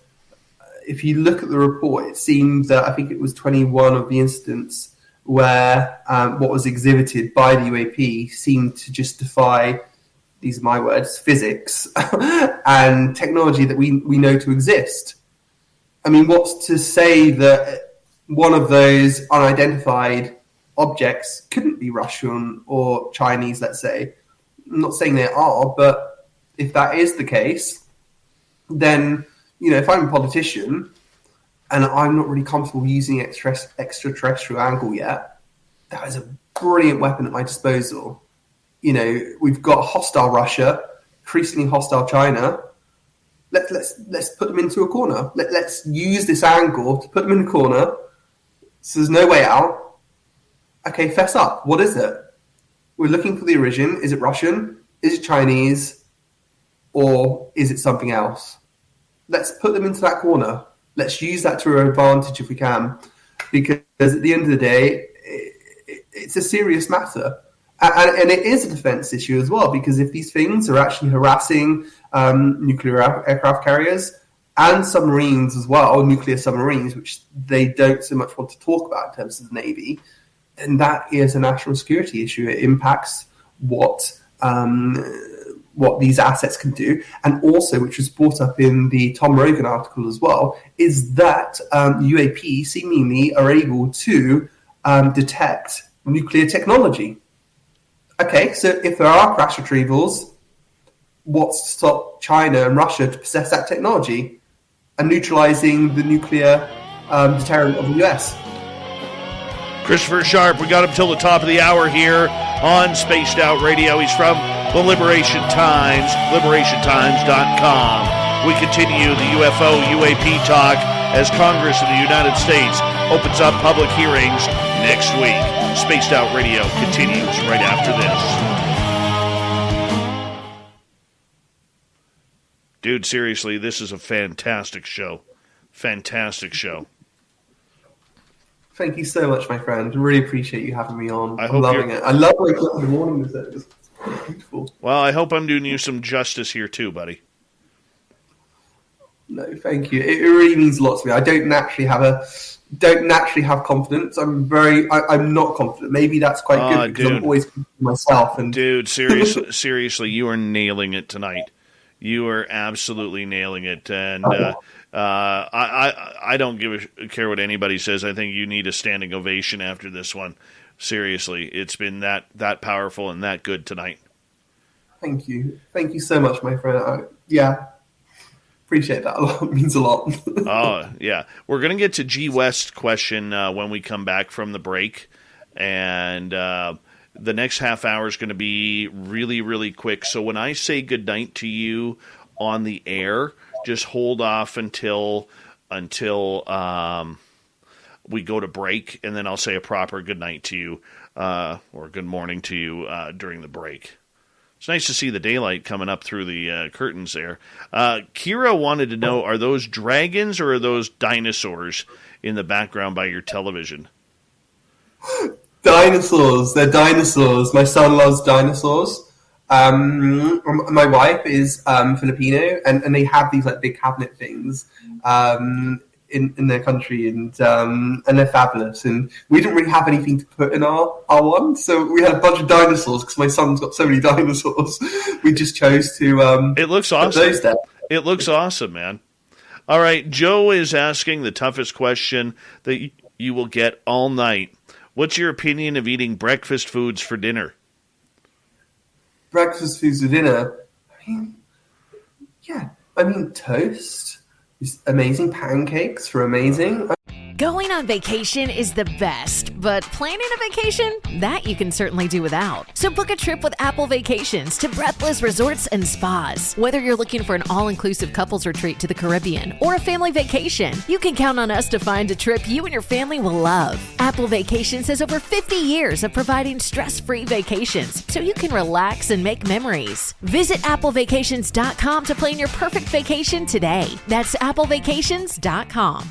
if you look at the report, it seemed that I think it was 21 of the incidents where what was exhibited by the UAP seemed to just defy, these are my words, physics and technology that we know to exist. I mean, what's to say that one of those unidentified objects couldn't be Russian or Chinese, let's say? I'm not saying they are, but if that is the case, then, if I'm a politician and I'm not really comfortable using extraterrestrial angle yet, that is a brilliant weapon at my disposal. We've got hostile Russia, increasingly hostile China. Let's put them into a corner. Let's use this angle to put them in a corner so there's no way out. Okay, fess up. What is it? We're looking for the origin. Is it Russian? Is it Chinese? Or is it something else? Let's put them into that corner. Let's use that to our advantage if we can. Because at the end of the day, it's a serious matter. And it is a defense issue as well, because if these things are actually harassing nuclear aircraft carriers and submarines as well, nuclear submarines, which they don't so much want to talk about in terms of the Navy, then that is a national security issue. It impacts what these assets can do. And also, which was brought up in the Tom Rogan article as well, is that UAP seemingly are able to detect nuclear technology. Okay, so if there are crash retrievals, what's to stop China and Russia to possess that technology and neutralizing the nuclear deterrent of the US? Christopher Sharp, we got him till the top of the hour here on Spaced Out Radio. He's from the Liberation Times, liberationtimes.com. We continue the UFO UAP talk as Congress of the United States opens up public hearings next week. Spaced Out Radio continues right after this. Dude, seriously, this is a fantastic show. Fantastic show. Thank you so much, my friend. Really appreciate you having me on. I'm loving it. I love waking up in the morning with it. It's beautiful. Well, I hope I'm doing you some justice here too, buddy. No, thank you. It really means a lot to me. I don't naturally have confidence. I'm not confident. Maybe that's quite good because I'm always myself. And dude, seriously, you are nailing it tonight. You are absolutely nailing it, and I don't care what anybody says. I think you need a standing ovation after this one. Seriously, it's been that powerful and that good tonight. Thank you so much, my friend. Appreciate that a lot. It means a lot. Oh, yeah. We're going to get to G West question when we come back from the break. And the next half hour is going to be really, really quick. So when I say goodnight to you on the air, just hold off until we go to break, and then I'll say a proper goodnight to you or good morning to you during the break. It's nice to see the daylight coming up through the curtains there. Kira wanted to know, are those dragons or are those dinosaurs in the background by your television? Dinosaurs. They're dinosaurs. My son loves dinosaurs. My wife is Filipino, and they have these like big cabinet things in their country, and they're fabulous. And we didn't really have anything to put in our one, so we had a bunch of dinosaurs because my son's got so many dinosaurs. We just chose to. It looks awesome. Those there. It looks awesome, man. All right, Joe is asking the toughest question that you will get all night. What's your opinion of eating breakfast foods for dinner? Breakfast foods for dinner? I mean, toast. Amazing pancakes are amazing. Going on vacation is the best, but planning a vacation, that you can certainly do without. So book a trip with Apple Vacations to Breathless Resorts and Spas. Whether you're looking for an all-inclusive couples retreat to the Caribbean or a family vacation, you can count on us to find a trip you and your family will love. Apple Vacations has over 50 years of providing stress-free vacations, so you can relax and make memories. Visit applevacations.com to plan your perfect vacation today. That's applevacations.com.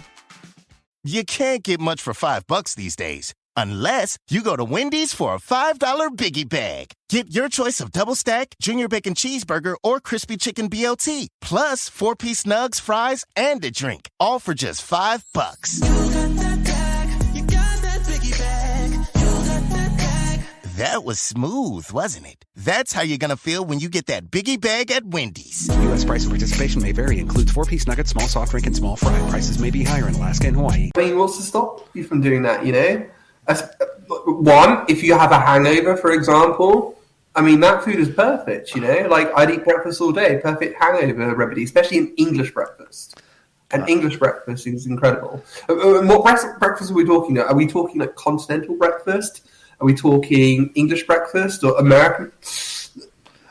You can't get much for $5 these days. Unless you go to Wendy's for a $5 Biggie Bag. Get your choice of double stack, junior bacon cheeseburger, or crispy chicken BLT. Plus 4-piece nugs, fries, and a drink. All for just $5. That was smooth, wasn't it? That's how you're going to feel when you get that Biggie Bag at Wendy's. U.S. price and participation may vary. Includes 4-piece nuggets, small soft drink, and small fry. Prices may be higher in Alaska and Hawaii. I mean, what's to stop you from doing that, you know? One, if you have a hangover, for example, I mean, that food is perfect, you know? Like, I'd eat breakfast all day. Perfect hangover remedy, especially an English breakfast. An English breakfast is incredible. What breakfast are we talking about? Are we talking like continental breakfast? Are we talking English breakfast or American?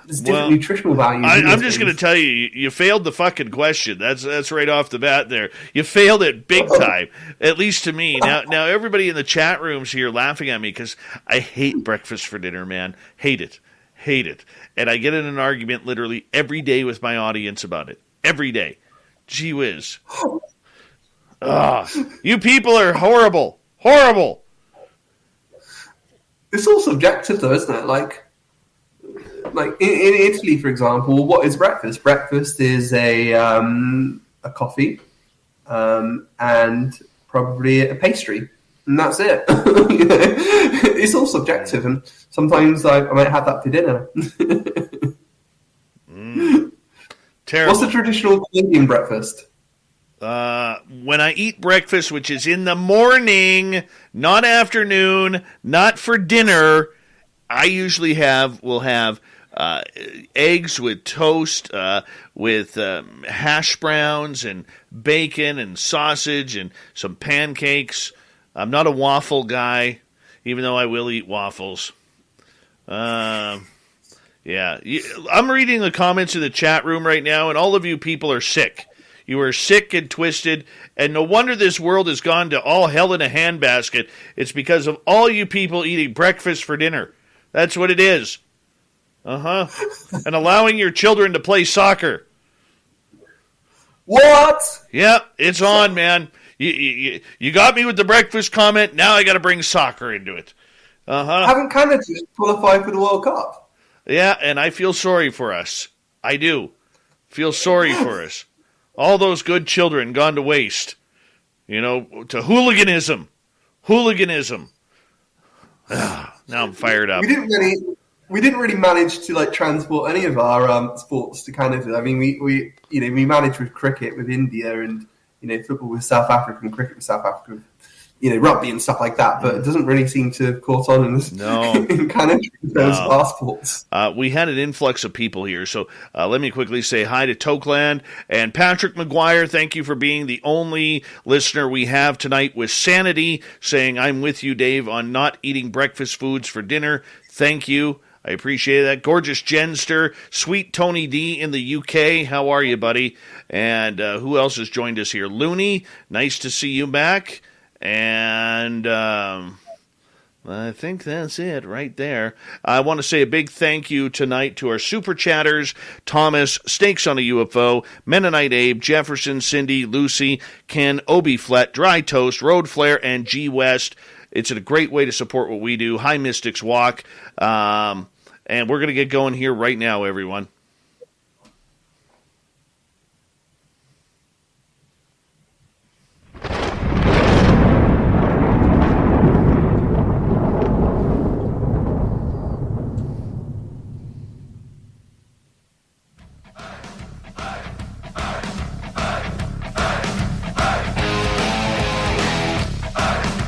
There's different nutritional values. I'm just going to tell you, you failed the fucking question. That's right off the bat there. You failed it big time, at least to me. Now everybody in the chat rooms here laughing at me because I hate breakfast for dinner, man. Hate it. And I get in an argument literally every day with my audience about it. Every day. Gee whiz. You people are horrible. Horrible. It's all subjective, though, isn't it? Like in Italy, for example, what is breakfast? Breakfast is a coffee and probably a pastry, and that's it. You know? It's all subjective, and sometimes I might have that for dinner. Terrible. What's the traditional Canadian breakfast? When I eat breakfast, which is in the morning, not afternoon, not for dinner, I usually will have eggs with toast, with hash browns and bacon and sausage and some pancakes. I'm not a waffle guy, even though I will eat waffles. Yeah, I'm reading the comments in the chat room right now, and all of you people are sick. You are sick and twisted, and no wonder this world has gone to all hell in a handbasket. It's because of all you people eating breakfast for dinner. That's what it is. And allowing your children to play soccer. What? Yeah, it's on, man. You got me with the breakfast comment. Now I got to bring soccer into it. Haven't Canada just qualified for the World Cup? Yeah, and I feel sorry for us. I do. Feel sorry for us. All those good children gone to waste. You know, to hooliganism. Now I'm fired up. We didn't really manage to transport any of our sports to Canada. I mean, we managed with cricket with India and football with South Africa and cricket with South Africa. Rugby and stuff like that, but it doesn't really seem to have caught on in this in Canada in terms of our sports. We had an influx of people here, so let me quickly say hi to Tokeland and Patrick McGuire. Thank you for being the only listener we have tonight with sanity, saying, I'm with you, Dave, on not eating breakfast foods for dinner. Thank you. I appreciate that. Gorgeous Jenster, Sweet Tony D in the UK. How are you, buddy? And who else has joined us here? Looney, nice to see you back. And I think that's it right there. I want to say a big thank you tonight to our super chatters, Thomas, Snakes on a UFO, Mennonite Abe, Jefferson, Cindy, Lucy, Ken, Obi Flet, Dry Toast, Road Flare, and G West. It's a great way to support what we do. High Mystics Walk. And we're going to get going here right now, everyone.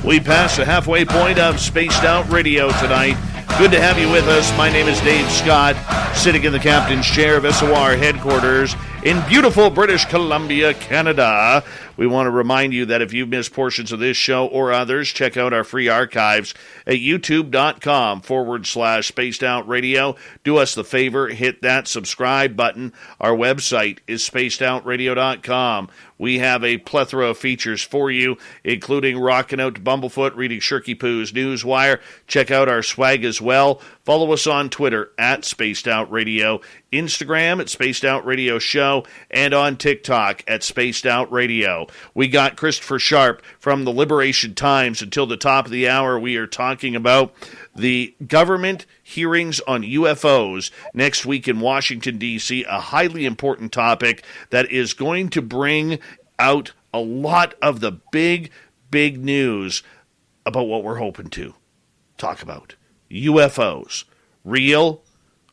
We passed the halfway point of Spaced Out Radio tonight. Good to have you with us. My name is Dave Scott, sitting in the captain's chair of SOR headquarters in beautiful British Columbia, Canada. We want to remind you that if you've missed portions of this show or others, check out our free archives at youtube.com/Spaced Out Radio. Do us the favor, hit that subscribe button. Our website is spacedoutradio.com. We have a plethora of features for you, including rocking out to Bumblefoot, reading Shirky Poo's Newswire. Check out our swag as well. Follow us on Twitter at Spaced Out Radio, Instagram at Spaced Out Radio Show, and on TikTok at Spaced Out Radio. We got Christopher Sharp from the Liberation Times. Until the top of the hour, we are talking about the government hearings on UFOs next week in Washington, D.C., a highly important topic that is going to bring out a lot of the big news about what we're hoping to talk about. UFOs. Real?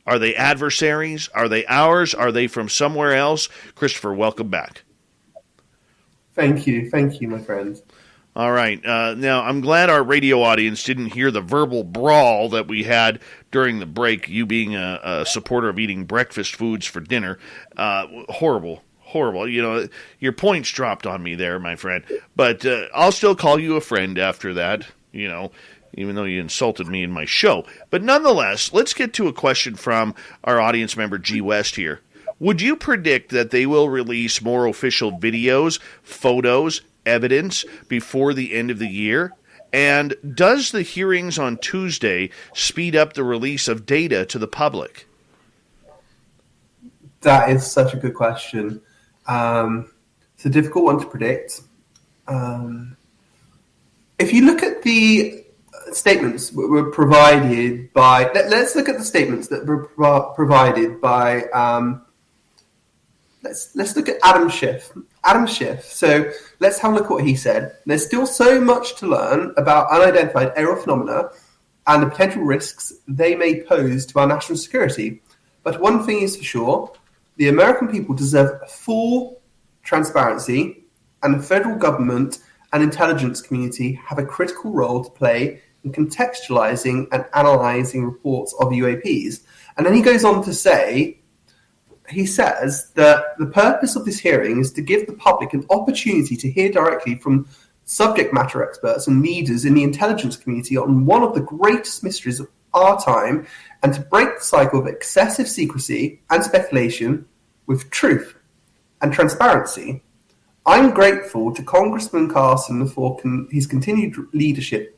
Are they adversaries? Are they ours? Are they from somewhere else? Christopher, welcome back. Thank you, my friend. All right. Now, I'm glad our radio audience didn't hear the verbal brawl that we had during the break, you being a supporter of eating breakfast foods for dinner. Horrible. You know, your points dropped on me there, my friend. But I'll still call you a friend after that, you know, even though you insulted me in my show. But nonetheless, let's get to a question from our audience member, G. West here. Would you predict that they will release more official videos, photos, evidence before the end of the year? And does the hearings on Tuesday speed up the release of data to the public? That is such a good question. It's a difficult one to predict. If you look at the statements that were provided by... Let's look at the statements that were provided by... Let's look at Adam Schiff. So let's have a look at what he said. There's still so much to learn about unidentified aerial phenomena and the potential risks they may pose to our national security. But one thing is for sure, the American people deserve full transparency, and the federal government and intelligence community have a critical role to play in contextualizing and analyzing reports of UAPs. And then he goes on to say... He says that the purpose of this hearing is to give the public an opportunity to hear directly from subject matter experts and leaders in the intelligence community on one of the greatest mysteries of our time, and to break the cycle of excessive secrecy and speculation with truth and transparency. I'm grateful to Congressman Carson for his continued leadership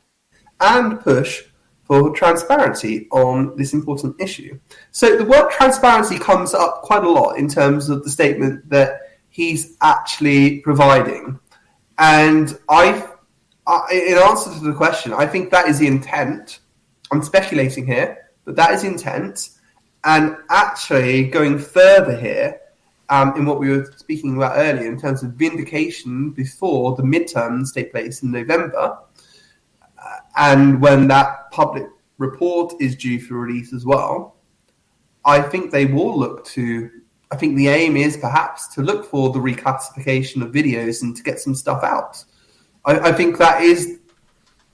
and push for transparency on this important issue. So the word transparency comes up quite a lot in terms of the statement that he's actually providing. And in answer to the question, I think that is the intent. I'm speculating here, but that is the intent. And actually going further here, in what we were speaking about earlier in terms of vindication before the midterms take place in November, and when that public report is due for release as well, I think they will look to... I think the aim is perhaps to look for the reclassification of videos and to get some stuff out. I think that is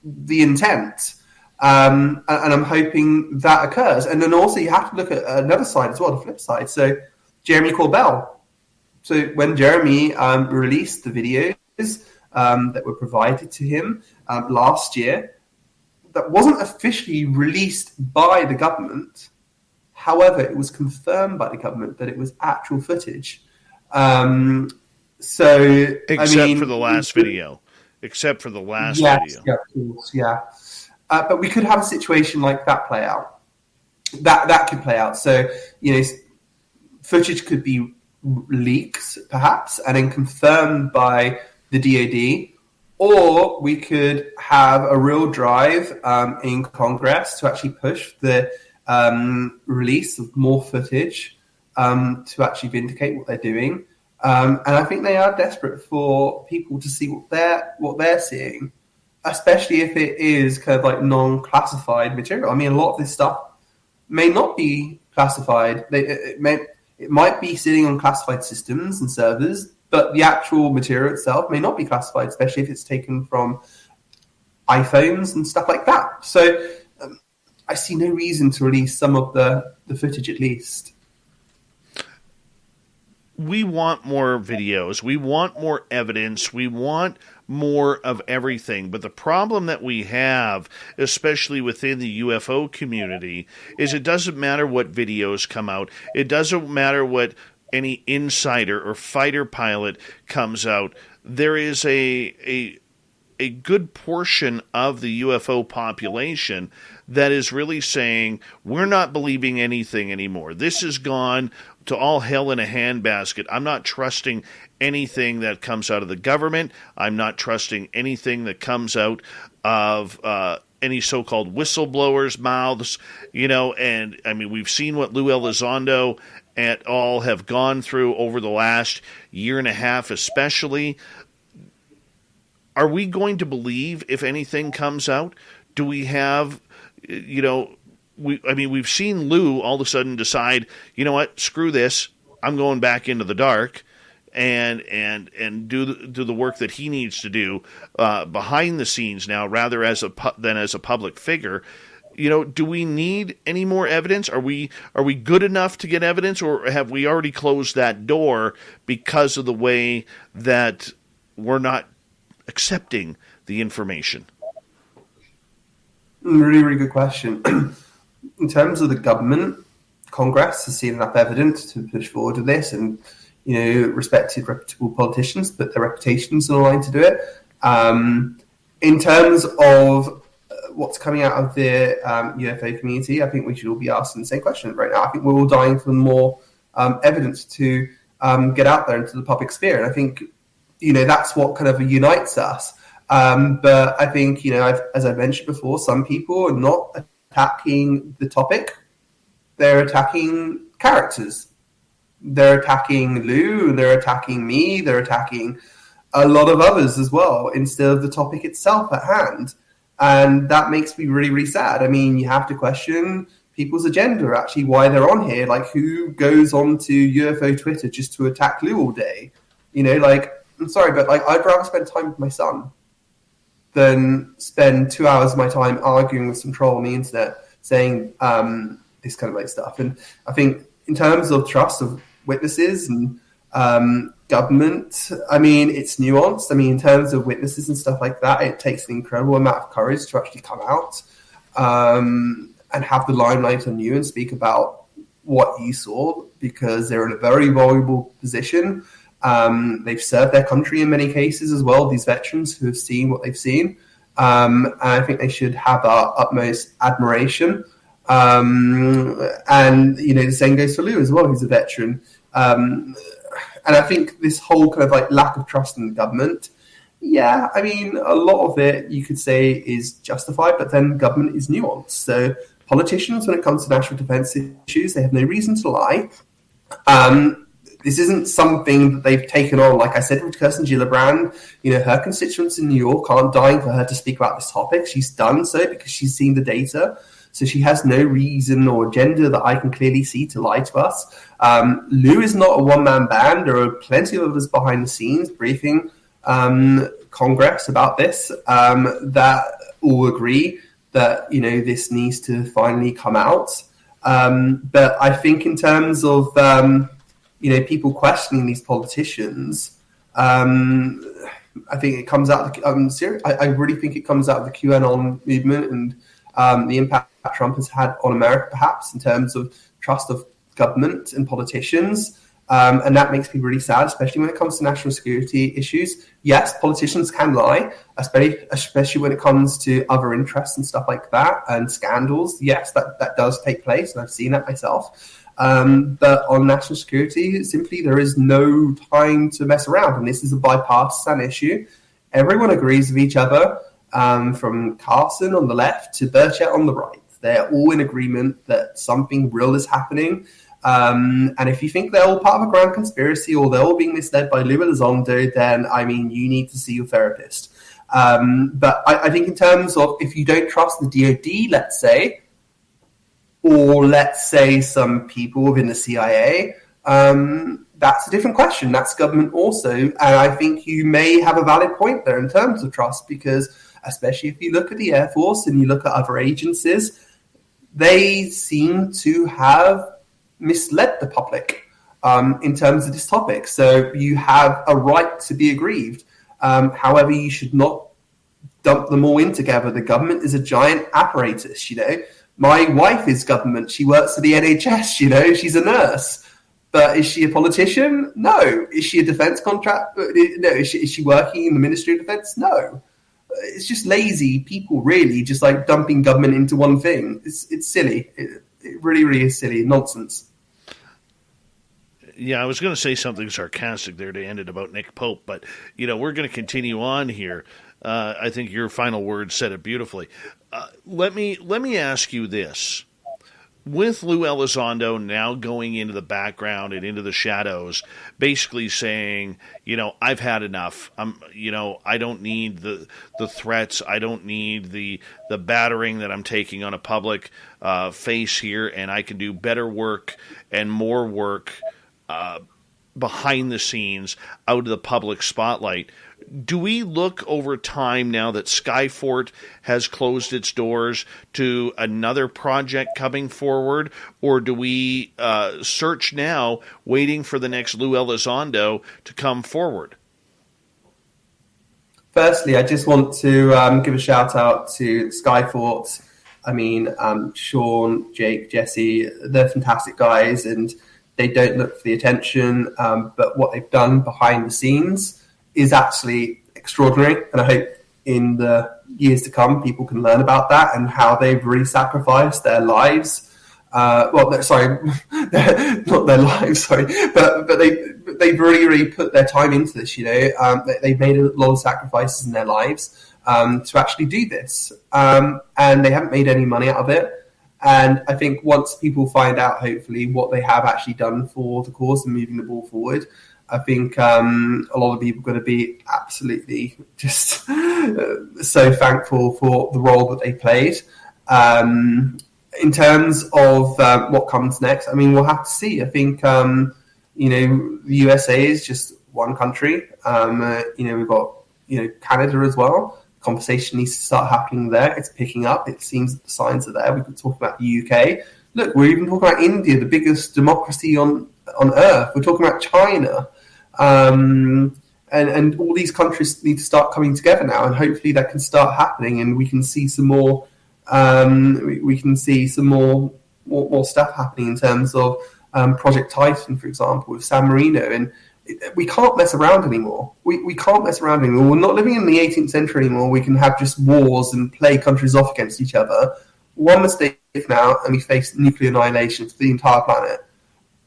the intent. And I'm hoping that occurs. And then also you have to look at another side as well, the flip side. So Jeremy Corbell. So when Jeremy released the videos that were provided to him last year, that wasn't officially released by the government. However, it was confirmed by the government that it was actual footage. Except for the last video. Except for the last video. Yeah, of course, yeah. But we could have a situation like that play out. That could play out. So, footage could be leaked, perhaps, and then confirmed by the DoD. Or we could have a real drive in Congress to actually push the release of more footage to actually vindicate what they're doing. And I think they are desperate for people to see what they're seeing, especially if it is kind of like non-classified material. I mean, a lot of this stuff may not be classified. It might be sitting on classified systems and servers, but the actual material itself may not be classified, especially if it's taken from iPhones and stuff like that. So I see no reason to release some of the footage at least. We want more videos. We want more evidence. We want more of everything. But the problem that we have, especially within the UFO community, is it doesn't matter what videos come out. It doesn't matter what any insider or fighter pilot comes out. There is a a good portion of the UFO population that is really saying, we're not believing anything anymore. This has gone to all hell in a handbasket. I'm not trusting anything that comes out of the government. I'm not trusting anything that comes out of any so-called whistleblowers' mouths, and I mean, we've seen what Lou Elizondo et al. Have gone through over the last year and a half, especially. Are we going to believe if anything comes out? Do we have, we've seen Lou all of a sudden decide, you know what, screw this, I'm going back into the dark and do the work that he needs to do behind the scenes now, rather than as a public figure. Do we need any more evidence? Are we good enough to get evidence, or have we already closed that door because of the way that we're not accepting the information? Really, really good question. In terms of the government, Congress has seen enough evidence to push forward with this, and respected, reputable politicians put their reputations on the line to do it. In terms of what's coming out of the UFO community, I think we should all be asking the same question right now. I think we're all dying for more evidence to get out there into the public sphere, and I think that's what kind of unites us. But I think, as I mentioned before, some people are not attacking the topic. They're attacking characters. They're attacking Lou, they're attacking me, they're attacking a lot of others as well, instead of the topic itself at hand. And that makes me really, really sad. I mean, you have to question people's agenda, actually, why they're on here. Like, who goes on to UFO Twitter just to attack Lou all day? I'm sorry, but I'd rather spend time with my son than spend 2 hours of my time arguing with some troll on the internet saying this kind of stuff. And I think in terms of trust of witnesses and government, I mean, it's nuanced. I mean, in terms of witnesses and stuff like that, it takes an incredible amount of courage to actually come out and have the limelight on you and speak about what you saw, because they're in a very vulnerable position. They've served their country in many cases as well, these veterans who have seen what they've seen. And I think they should have our utmost admiration. And, the same goes for Lou as well, who's a veteran. And I think this whole kind of lack of trust in the government, yeah, I mean, a lot of it you could say is justified, but then government is nuanced. So politicians, when it comes to national defense issues, they have no reason to lie. This isn't something that they've taken on, like I said, with Kirsten Gillibrand. Her constituents in New York aren't dying for her to speak about this topic. She's done so because she's seen the data. So she has no reason or agenda that I can clearly see to lie to us. Lou is not a one-man band. There are plenty of others behind the scenes briefing Congress about this that all agree that, this needs to finally come out. But I think in terms of, people questioning these politicians, I think it comes out. I really think it comes out of the QAnon movement and the impact Trump has had on America, perhaps, in terms of trust of government and politicians. And that makes me really sad, especially when it comes to national security issues. Yes, politicians can lie, especially when it comes to other interests and stuff like that and scandals. Yes, that does take place, and I've seen that myself. But on national security, simply there is no time to mess around. And this is a bipartisan issue. Everyone agrees with each other, from Carson on the left to Burchett on the right. They're all in agreement that something real is happening. And if you think they're all part of a grand conspiracy or they're all being misled by Lou Elizondo, then, I mean, you need to see your therapist. But I think in terms of if you don't trust the DOD, let's say, or let's say some people within the CIA, that's a different question. That's government also. And I think you may have a valid point there in terms of trust, because especially if you look at the Air Force and you look at other agencies, they seem to have misled the public in terms of this topic. So you have a right to be aggrieved. However, you should not dump them all in together. The government is a giant apparatus, My wife is government. She works for the NHS, she's a nurse. But is she a politician? No. Is she a defense contractor? No. Is she working in the Ministry of Defense? No. it's just lazy people, really, just like dumping government into one thing. It's silly. It really, really is silly nonsense. Yeah, I was going to say something sarcastic there to end it about Nick Pope, but, we're going to continue on here. I think your final words said it beautifully. Let me ask you this. With Lou Elizondo now going into the background and into the shadows, basically saying, I've had enough. I don't need the threats. I don't need the battering that I'm taking on a public face here, and I can do better work and more work behind the scenes, out of the public spotlight. Do we look over time now that Skyfort has closed its doors to another project coming forward, or do we search now, waiting for the next Lou Elizondo to come forward? Firstly, I just want to give a shout out to Skyfort. I mean, Sean, Jake, Jesse, they're fantastic guys, and they don't look for the attention, but what they've done behind the scenes is actually extraordinary. And I hope in the years to come, people can learn about that and how they've really sacrificed their lives. Not their lives, sorry, but they've really put their time into this. They've made a lot of sacrifices in their lives to actually do this, and they haven't made any money out of it. And I think once people find out, hopefully, what they have actually done for the cause and moving the ball forward, I think a lot of people are going to be absolutely just so thankful for the role that they played. In terms of what comes next, I mean, we'll have to see. I think, the USA is just one country. We've got, Canada as well. Conversation needs to start happening there. It's picking up. It seems that the signs are there. We could talk about the UK. Look, we're even talking about India, the biggest democracy on earth. We're talking about China. And all these countries need to start coming together now, and hopefully that can start happening, and we can see some more. We can see some more stuff happening in terms of Project Titan, for example, with San Marino. And we can't mess around anymore. We can't mess around anymore. We're not living in the 18th century anymore. We can have just wars and play countries off against each other. One mistake now, and we face nuclear annihilation for the entire planet.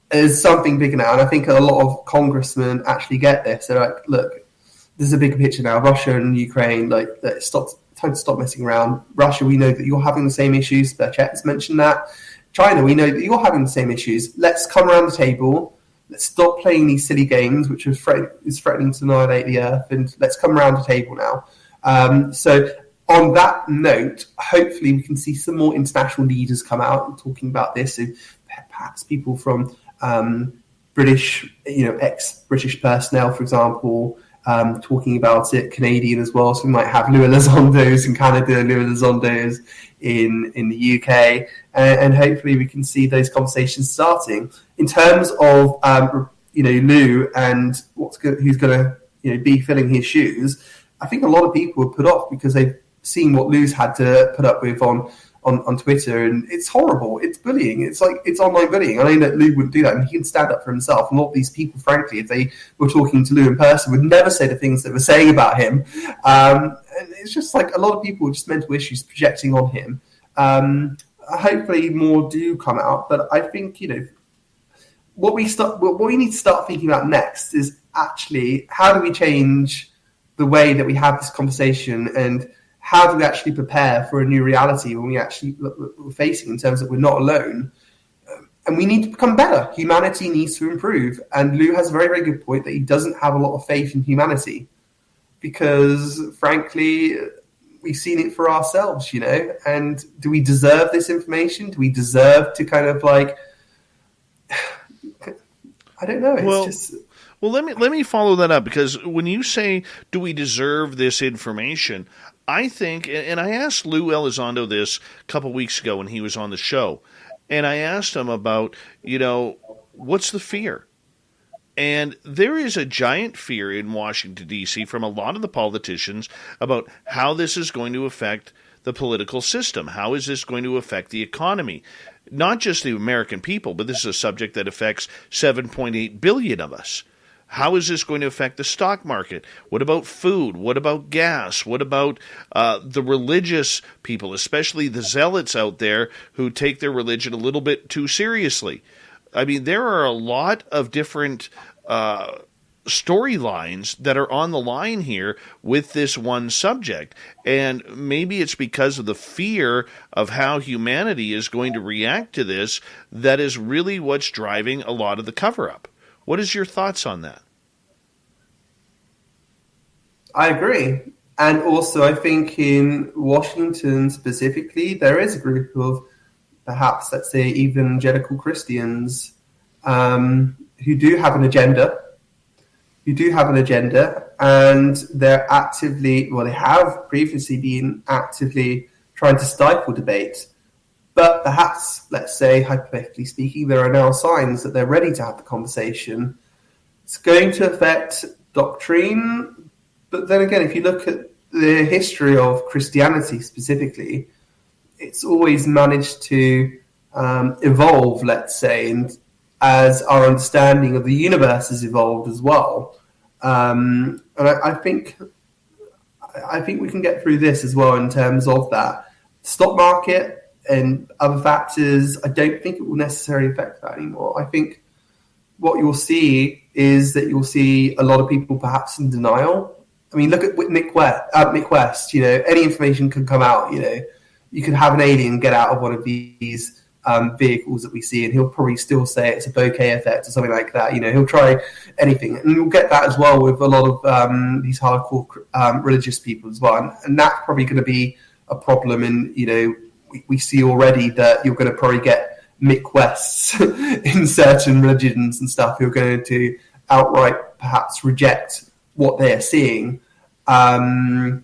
There's something bigger now, and I think a lot of congressmen actually get this. They're like, look, there's a bigger picture now. Russia and Ukraine, time to stop messing around. Russia, we know that you're having the same issues. Chet's mentioned that. China, we know that you're having the same issues. Let's come around the table. Let's stop playing these silly games, which is threatening to annihilate the earth, and let's come around the table now. So on that note, hopefully we can see some more international leaders come out and talking about this. So perhaps people from British, ex-British personnel, for example, talking about it, Canadian as well. So we might have Lou Elizondos in Canada, Lou Elizondos in the UK, and hopefully we can see those conversations starting. In terms of Lou and who's going to be filling his shoes, I think a lot of people are put off because they've seen what Lou's had to put up with on Twitter, and it's horrible. It's bullying. It's online bullying. I know that Lou wouldn't do that, and he can stand up for himself. And a lot of these people, frankly, if they were talking to Lou in person, would never say the things they were saying about him. And it's just like a lot of people with just mental issues projecting on him. Hopefully more do come out, but I think what we need to start thinking about next is actually how do we change the way that we have this conversation, and how do we actually prepare for a new reality when we actually we're facing in terms of we're not alone, and we need to become better. Humanity needs to improve, and Lou has a very, very good point that he doesn't have a lot of faith in humanity because, frankly, we've seen it for ourselves, and do we deserve this information? Do we deserve to kind of I don't know. Well, let me follow that up, because when you say, do we deserve this information, I think, and I asked Lou Elizondo this a couple weeks ago when he was on the show, and I asked him about, what's the fear? And there is a giant fear in Washington, D.C. from a lot of the politicians about how this is going to affect the political system. How is this going to affect the economy? Not just the American people, but this is a subject that affects 7.8 billion of us. How is this going to affect the stock market? What about food? What about gas? What about the religious people, especially the zealots out there who take their religion a little bit too seriously? I mean, there are a lot of different storylines that are on the line here with this one subject. And maybe it's because of the fear of how humanity is going to react to this that is really what's driving a lot of the cover-up. What is your thoughts on that? I agree. And also, I think in Washington specifically, there is a group of perhaps, let's say, evangelical Christians who do have an agenda. And they're actively, well, they have previously been actively trying to stifle debate. But perhaps, let's say, hypothetically speaking, there are now signs that they're ready to have the conversation. It's going to affect doctrine. But then again, if you look at the history of Christianity specifically, it's always managed to evolve, let's say, and as our understanding of the universe has evolved as well. And I think we can get through this as well in terms of that. Stock market and other factors, I don't think it will necessarily affect that anymore. I think what you'll see is that you'll see a lot of people perhaps in denial. I mean, look at Nick West. You know, any information can come out. You know, you could have an alien get out of one of these vehicles that we see, and he'll probably still say it's a bokeh effect or something like that. You know, he'll try anything, and you'll get that as well with a lot of these hardcore religious people as well. And that's probably going to be a problem. And you know, we see already that you're going to probably get Mick Wests in certain religions and stuff who are going to outright perhaps reject what they're seeing. But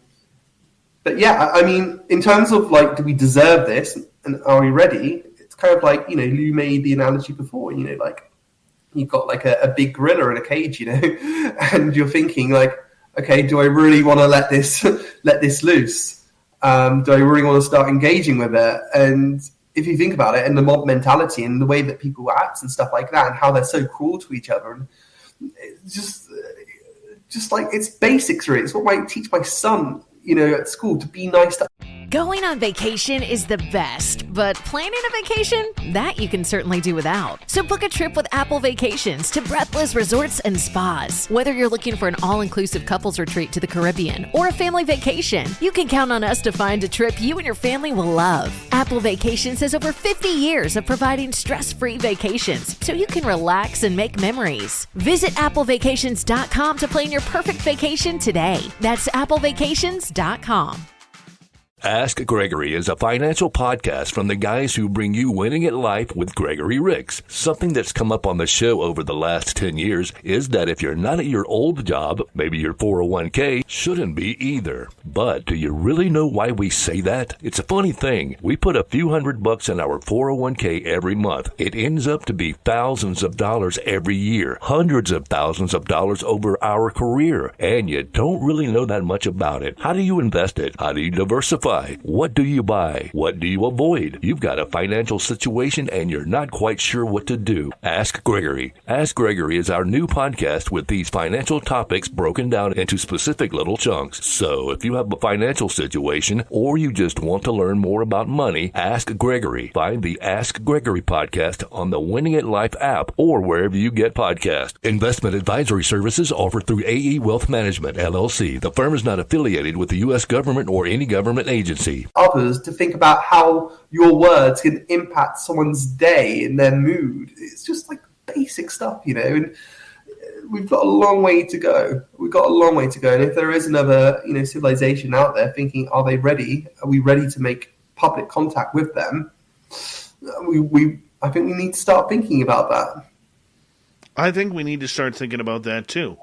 yeah, I mean, in terms of like, do we deserve this and are we ready? It's kind of like, you know, Lou made the analogy before, you know, like you've got like a big gorilla in a cage, you know, and you're thinking like, okay, do I really want to let this loose? Do I really want to start engaging with it? And if you think about it, and the mob mentality and the way that people act and stuff like that, and how they're so cruel to each other, and it's just like, it's basics, really. It's what I teach my son, you know, at school, to be nice to. Going on vacation is the best, but planning a vacation, that you can certainly do without. So book a trip with Apple Vacations to Breathless Resorts and Spas. Whether you're looking for an all-inclusive couples retreat to the Caribbean or a family vacation, you can count on us to find a trip you and your family will love. Apple Vacations has over 50 years of providing stress-free vacations, so you can relax and make memories. Visit applevacations.com to plan your perfect vacation today. That's applevacations.com. Ask Gregory is a financial podcast from the guys who bring you Winning at Life with Gregory Ricks. Something that's come up on the show over the last 10 years is that if you're not at your old job, maybe your 401k shouldn't be either. But do you really know why we say that? It's a funny thing. We put a few $100 in our 401k every month. It ends up to be thousands of dollars every year, hundreds of thousands of dollars over our career, and you don't really know that much about it. How do you invest it? How do you diversify? What do you buy? What do you avoid? You've got a financial situation and you're not quite sure what to do. Ask Gregory. Ask Gregory is our new podcast with these financial topics broken down into specific little chunks. So if you have a financial situation or you just want to learn more about money, ask Gregory. Find the Ask Gregory podcast on the Winning at Life app or wherever you get podcasts. Investment advisory services offered through AE Wealth Management, LLC. The firm is not affiliated with the U.S. government or any government agency. Others to think about how your words can impact someone's day and their mood. It's just like basic stuff, you know, and we've got a long way to go. And if there is another, you know, civilization out there thinking, are they ready? Are we ready to make public contact with them? I think we need to start thinking about that. I think we need to start thinking about that too,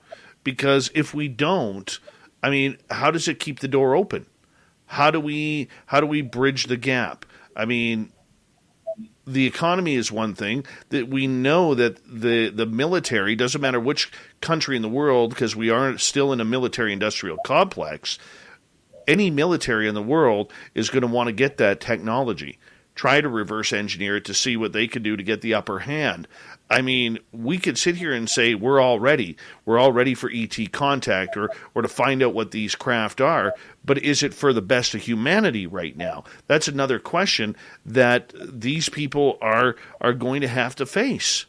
because if we don't, I mean, how does it keep the door open? How do we bridge the gap? I mean, the economy is one thing. That we know that the military, doesn't matter which country in the world, because we are still in a military-industrial complex, any military in the world is going to want to get that technology. try to reverse engineer it to see what they can do to get the upper hand. I mean, we could sit here and say we're all ready. We're all ready for ET contact or to find out what these craft are. But is it for the best of humanity right now? That's another question that these people are going to have to face.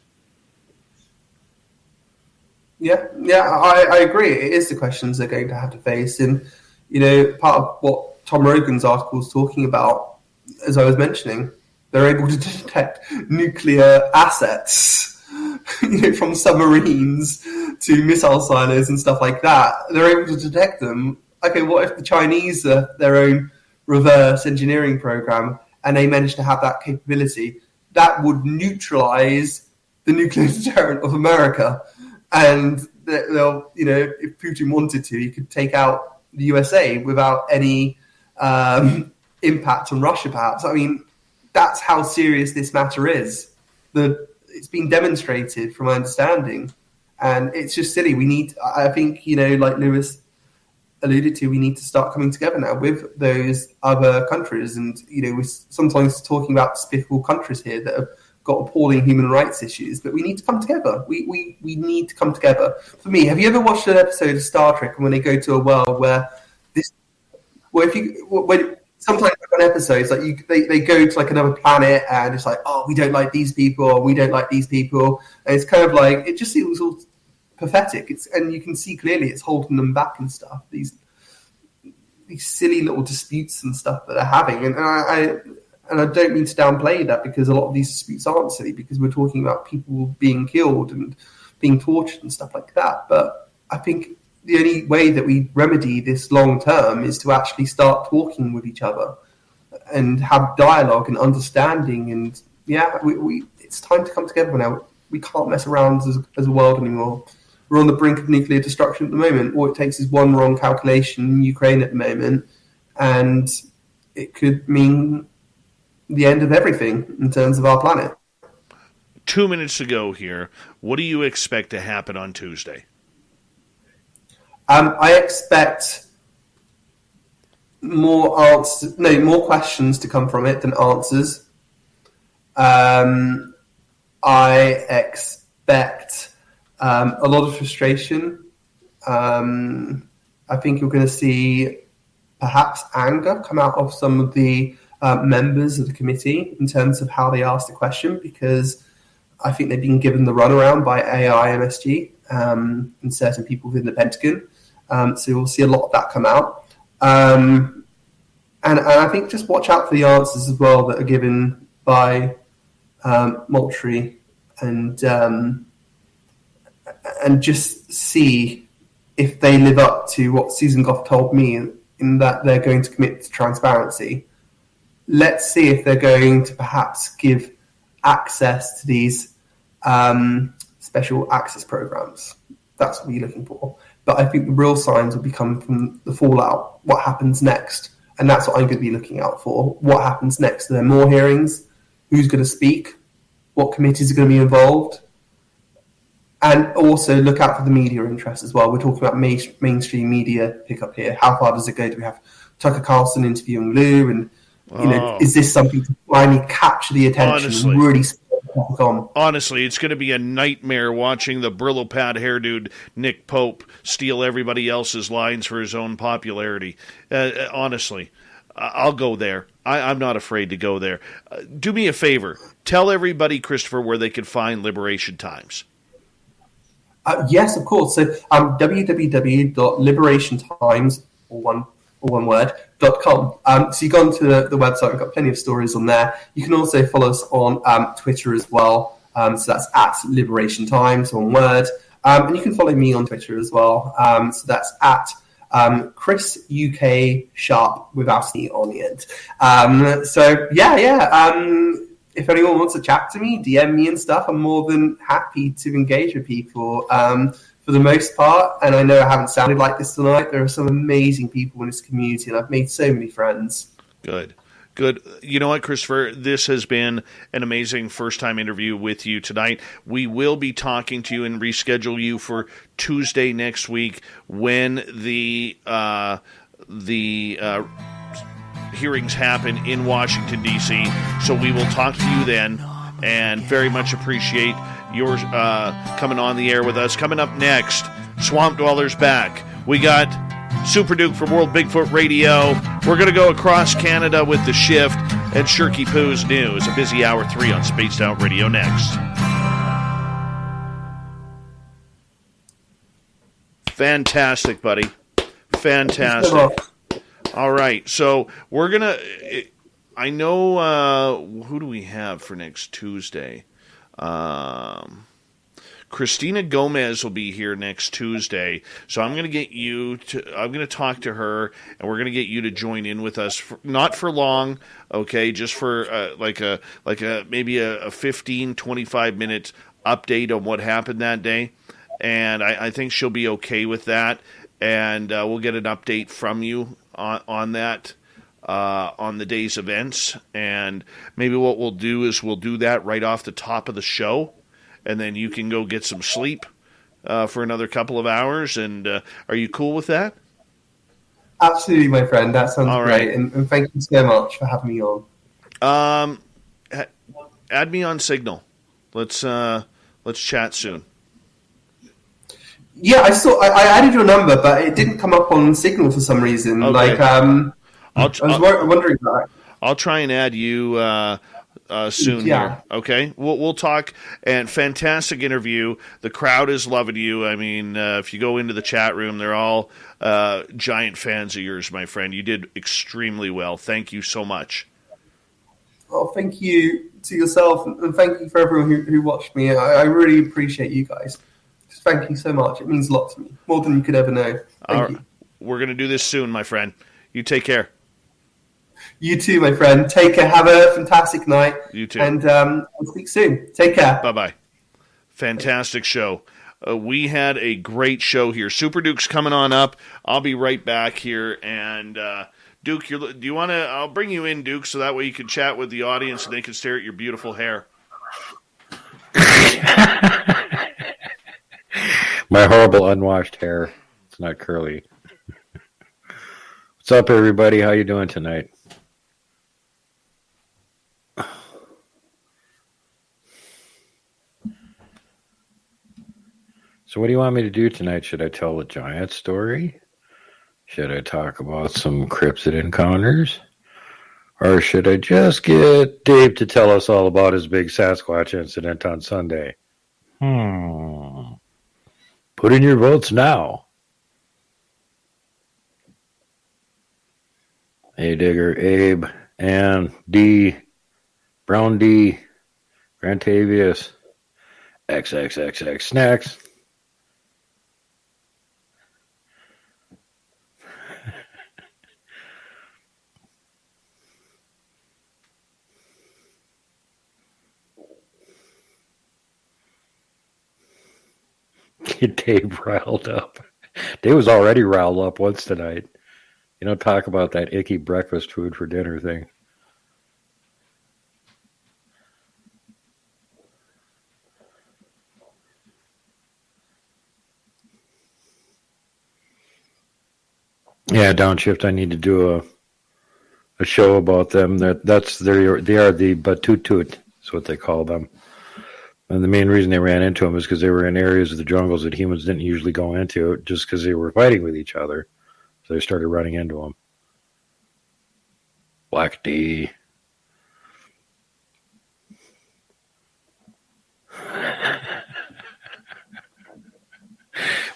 Yeah, I agree. It is the questions they're going to have to face. And, part of what Tom Rogan's article is talking about, as I was mentioning, they're able to detect nuclear assets, from submarines to missile silos and stuff like that. They're able to detect them. Okay, what if the Chinese are their own reverse engineering program and they manage to have that capability? That would neutralize the nuclear deterrent of America. And they'll, if Putin wanted to, he could take out the USA without any impact on Russia, perhaps. I mean, that's how serious this matter is. It's been demonstrated from my understanding, and it's just silly. I think, like Lewis alluded to, we need to start coming together now with those other countries. And, we're sometimes talking about despicable countries here that have got appalling human rights issues, but we need to come together. We need to come together. For me, have you ever watched an episode of Star Trek when they go to a world where sometimes on episodes, like they go to like another planet and it's like, oh, we don't like these people, or we don't like these people, and it's kind of like, it just seems all pathetic. And you can see clearly it's holding them back and stuff. These silly little disputes and stuff that they're having, and I don't mean to downplay that, because a lot of these disputes aren't silly, because we're talking about people being killed and being tortured and stuff like that. But I think the only way that we remedy this long term is to actually start talking with each other and have dialogue and understanding. And it's time to come together now. We can't mess around as a world anymore. We're on the brink of nuclear destruction at the moment. All it takes is one wrong calculation in Ukraine at the moment, and it could mean the end of everything in terms of our planet. 2 minutes to go here. What do you expect to happen on Tuesday? I expect more questions to come from it than answers. I expect a lot of frustration. I think you're going to see perhaps anger come out of some of the members of the committee in terms of how they asked the question, because I think they've been given the runaround by AI, MSG, and certain people within the Pentagon. So we'll see a lot of that come out. And I think just watch out for the answers as well that are given by Moultrie, and just see if they live up to what Susan Goff told me, in that they're going to commit to transparency. Let's see if they're going to perhaps give access to these special access programs. That's what we're looking for. But I think the real signs will become from the fallout. What happens next? And that's what I'm going to be looking out for. What happens next? Are there more hearings? Who's going to speak? What committees are going to be involved? And also look out for the media interest as well. We're talking about mainstream media pickup here. How far does it go? Do we have Tucker Carlson interviewing Lou? And is this something to finally capture the attention and really spur the topic on? Honestly, it's going to be a nightmare watching the Brillo pad hair dude Nick Pope steal everybody else's lines for his own popularity. Honestly, I'll go there. I'm not afraid to go there. Do me a favor. Tell everybody, Christopher, where they can find Liberation Times. Yes, of course. So www.liberationtimes, or one word, .com. So you go onto the website. We've got plenty of stories on there. You can also follow us on Twitter as well. So that's at Liberation Times, one word. And you can follow me on Twitter as well. So that's at Chris UK Sharp without an E on the end. If anyone wants to chat to me, DM me and stuff, I'm more than happy to engage with people for the most part. And I know I haven't sounded like this tonight. There are some amazing people in this community, and I've made so many friends. Good. You know what, Christopher? This has been an amazing first-time interview with you tonight. We will be talking to you and reschedule you for Tuesday next week when the hearings happen in Washington, D.C. So we will talk to you then, and very much appreciate yours coming on the air with us. Coming up next, Swamp Dwellers back. We got Super Duke from World Bigfoot Radio. We're going to go across Canada with The Shift and Shirky Poo's News. A busy hour 3 on Spaced Out Radio next. Fantastic, buddy. Fantastic. All right, so we're going to... I know... who do we have for next Tuesday? Christina Gomez will be here next Tuesday, so I'm going to talk to her, and we're going to get you to join in with us, not for long, okay, just for maybe a 15, 25 minute update on what happened that day, and I think she'll be okay with that, and we'll get an update from you on that. On the day's events, and maybe what we'll do is we'll do that right off the top of the show, and then you can go get some sleep for another couple of hours. And are you cool with that? Absolutely, my friend. That sounds all great, right. And thank you so much for having me on. Add me on Signal. Let's chat soon. Yeah, I added your number, but it didn't come up on Signal for some reason. Okay. I was wondering that. I'll try and add you soon here. Okay, we'll talk. And fantastic interview. The crowd is loving you. I mean, if you go into the chat room, they're all giant fans of yours, my friend. You did extremely well. Thank you so much. Oh, thank you to yourself, and thank you for everyone who watched me. I really appreciate you guys. Just thank you so much. It means a lot to me, more than you could ever know. Thank you. We're going to do this soon, my friend. You take care. You too, my friend. Take care. Have a fantastic night. You too. And we'll speak soon. Take care. Bye-bye. Fantastic show. We had a great show here. Super Duke's coming on up. I'll be right back here. And Duke, do you want to? I'll bring you in, Duke, so that way you can chat with the audience and they can stare at your beautiful hair. My horrible unwashed hair. It's not curly. What's up, everybody? How you doing tonight? So what do you want me to do tonight? Should I tell the giant story? Should I talk about some cryptid encounters? Or should I just get Dave to tell us all about his big Sasquatch incident on Sunday? Put in your votes now. Hey, Digger, Abe, Ann, D, Brown D, Grantavius, XXXX Snacks. Get Dave riled up. Dave was already riled up once tonight. You know, talk about that icky breakfast food for dinner thing. Yeah, Downshift. I need to do a show about them. They are the Batutut. That's what they call them. And the main reason they ran into them is because they were in areas of the jungles that humans didn't usually go into, just because they were fighting with each other. So they started running into them. Black D.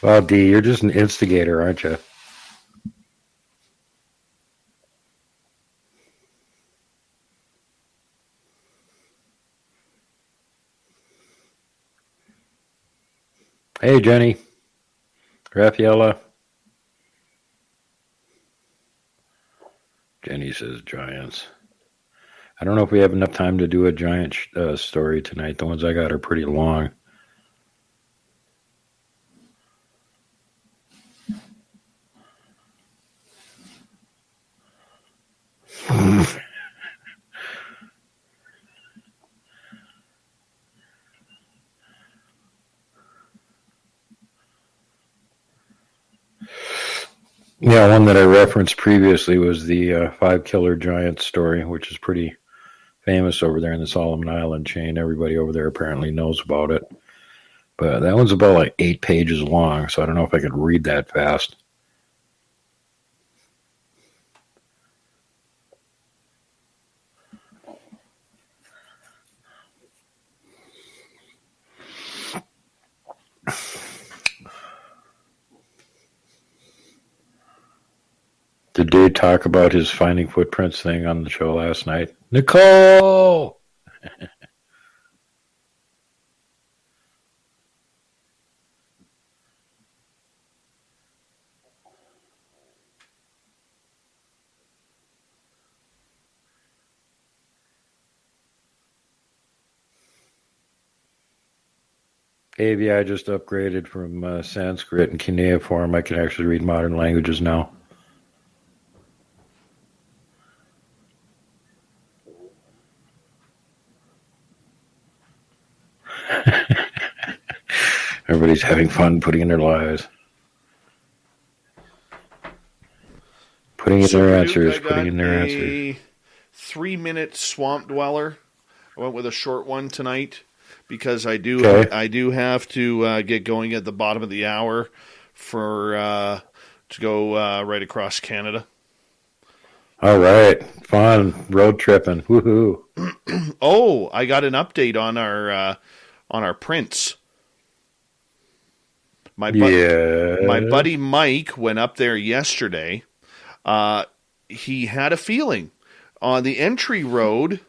Well, D, you're just an instigator, aren't you? Hey, Jenny. Rafaela. Jenny says giants. I don't know if we have enough time to do a giant story tonight. The ones I got are pretty long. Yeah, one that I referenced previously was the 5 killer giant story, which is pretty famous over there in the Solomon Island chain. Everybody over there apparently knows about it. But that one's about like 8 pages long, so I don't know if I could read that fast. Did Dave talk about his finding footprints thing on the show last night? Nicole! Dave, yeah, I just upgraded from Sanskrit and cuneiform. I can actually read modern languages now. Everybody's having fun putting in their lives. Putting in their answers. 3-minute Swamp Dweller. I went with a short one tonight because I do have to get going at the bottom of the hour to go right across Canada. All right. Fun. Road tripping. Woohoo. Oh, I got an update on our prints. My buddy Mike went up there yesterday. He had a feeling on the entry road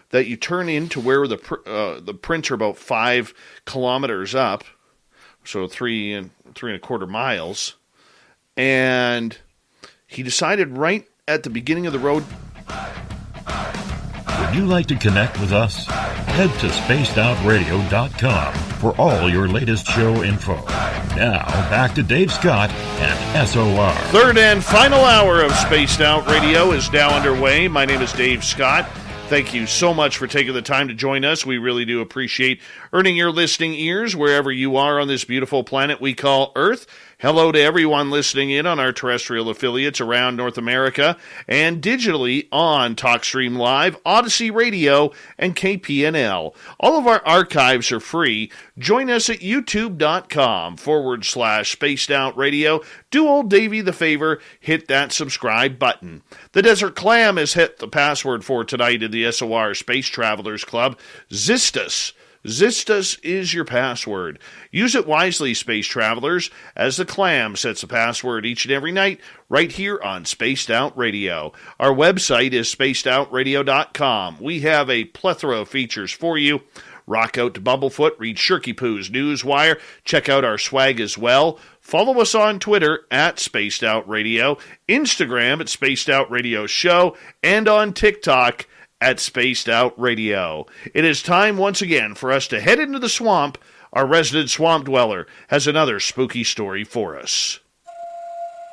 that you turn into where the prints are about 5 kilometers up, so 3.25 miles, and he decided right at the beginning of the road. Would you like to connect with us? Head to spacedoutradio.com for all your latest show info. Now, back to Dave Scott and SOR. Third and final hour of Spaced Out Radio is now underway. My name is Dave Scott. Thank you so much for taking the time to join us. We really do appreciate earning your listening ears wherever you are on this beautiful planet we call Earth. Hello to everyone listening in on our terrestrial affiliates around North America and digitally on TalkStream Live, Odyssey Radio, and KPNL. All of our archives are free. Join us at youtube.com/Spaced Out Radio. Do old Davey the favor, hit that subscribe button. The Desert Clam has hit the password for tonight in the SOR Space Travelers Club, Zistus. Zistus is your password. Use it wisely, Space Travelers, as the Clam sets a password each and every night right here on Spaced Out Radio. Our website is spacedoutradio.com. We have a plethora of features for you. Rock out to Bumblefoot, read Shirky Poo's Newswire, check out our swag as well. Follow us on Twitter at Spaced Out Radio, Instagram at Spaced Out Radio Show, and on TikTok at Spaced Out Radio. It is time once again for us to head into the swamp. Our resident swamp dweller has another spooky story for us.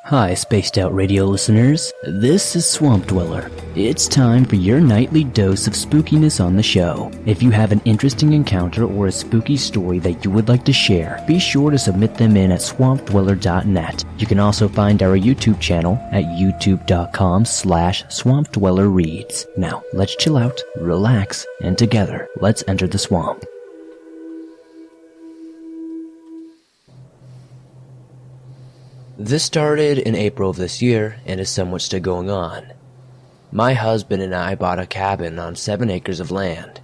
Hi, Spaced Out Radio listeners. This is Swamp Dweller. It's time for your nightly dose of spookiness on the show. If you have an interesting encounter or a spooky story that you would like to share, be sure to submit them in at swampdweller.net. You can also find our YouTube channel at youtube.com/swampdwellerreads. Now, let's chill out, relax, and together, let's enter the swamp. This started in April of this year and is somewhat still going on. My husband and I bought a cabin on 7 acres of land.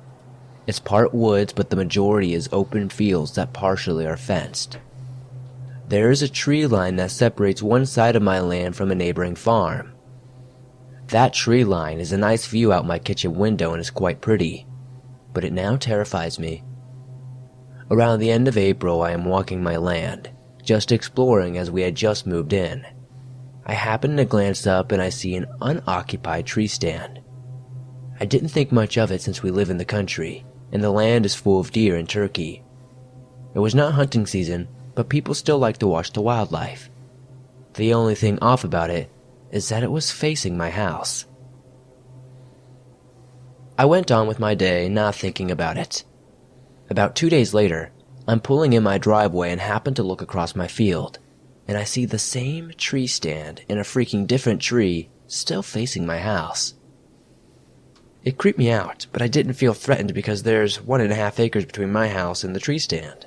It's part woods, but the majority is open fields that partially are fenced. There is a tree line that separates one side of my land from a neighboring farm. That tree line is a nice view out my kitchen window and is quite pretty, but it now terrifies me. Around the end of April, I am walking my land, just exploring as we had just moved in. I happen to glance up and I see an unoccupied tree stand. I didn't think much of it since we live in the country, and the land is full of deer and turkey. It was not hunting season, but people still like to watch the wildlife. The only thing off about it is that it was facing my house. I went on with my day, not thinking about it. About 2 days later, I'm pulling in my driveway and happen to look across my field. and I see the same tree stand in a freaking different tree still facing my house. It creeped me out, but I didn't feel threatened because there's 1.5 acres between my house and the tree stand.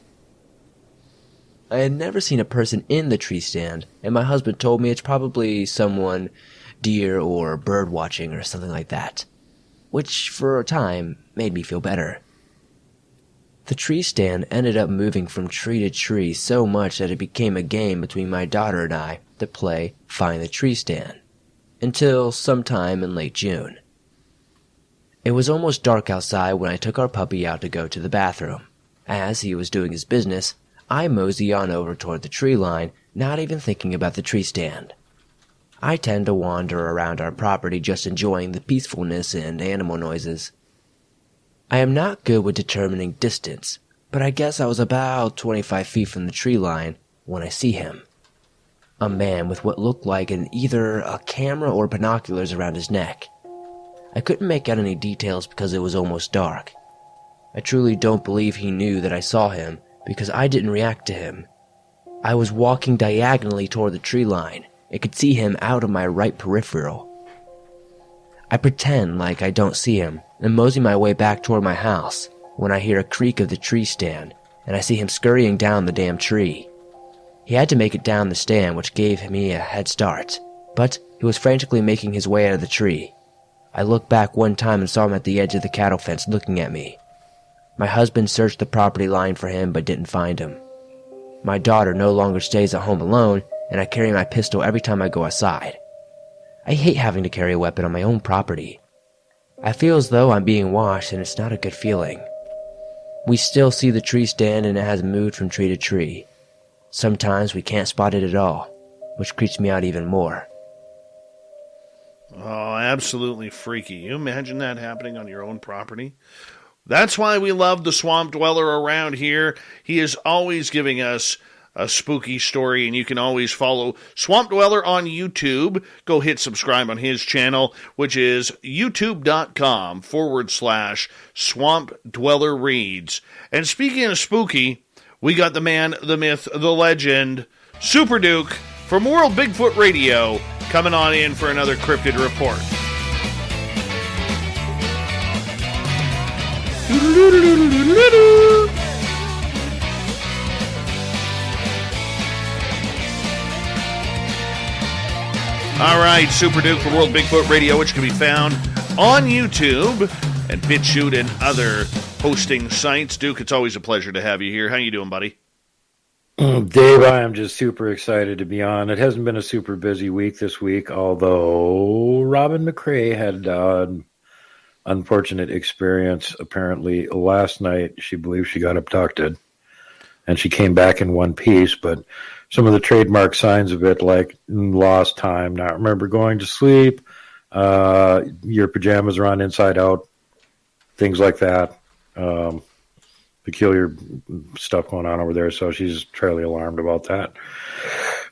I had never seen a person in the tree stand, and my husband told me it's probably someone deer or bird watching or something like that, which for a time made me feel better. The tree stand ended up moving from tree to tree so much that it became a game between my daughter and I to play Find the Tree Stand, until sometime in late June. It was almost dark outside when I took our puppy out to go to the bathroom. As he was doing his business, I mosey on over toward the tree line, not even thinking about the tree stand. I tend to wander around our property just enjoying the peacefulness and animal noises. I am not good with determining distance, but I guess I was about 25 feet from the tree line when I see him. A man with what looked like either a camera or binoculars around his neck. I couldn't make out any details because it was almost dark. I truly don't believe he knew that I saw him because I didn't react to him. I was walking diagonally toward the tree line and could see him out of my right peripheral. I pretend like I don't see him and mosey my way back toward my house when I hear a creak of the tree stand and I see him scurrying down the damn tree. He had to make it down the stand, which gave me a head start, but he was frantically making his way out of the tree. I looked back one time and saw him at the edge of the cattle fence looking at me. My husband searched the property line for him but didn't find him. My daughter no longer stays at home alone, and I carry my pistol every time I go outside. I hate having to carry a weapon on my own property. I feel as though I'm being watched, and it's not a good feeling. We still see the tree stand, and it has moved from tree to tree. Sometimes we can't spot it at all, which creeps me out even more. Oh, absolutely freaky. You imagine that happening on your own property? That's why we love the Swamp Dweller around here. He is always giving us a spooky story, and you can always follow Swamp Dweller on YouTube. Go hit subscribe on his channel, which is youtube.com/Swamp Dweller Reads. And speaking of spooky, we got the man, the myth, the legend, Super Duke from World Bigfoot Radio coming on in for another cryptid report. All right, Super Duke from World Bigfoot Radio, which can be found on YouTube and BitChute and other hosting sites. Duke, it's always a pleasure to have you here. How you doing, buddy? Dave, I am just super excited to be on. It hasn't been a super busy week this week, although Robin McRae had an unfortunate experience. Apparently, last night she believes she got abducted, and she came back in one piece, but some of the trademark signs of it, like lost time, not remember going to sleep, your pajamas are on inside out, things like that. Peculiar stuff going on over there, so she's fairly alarmed about that.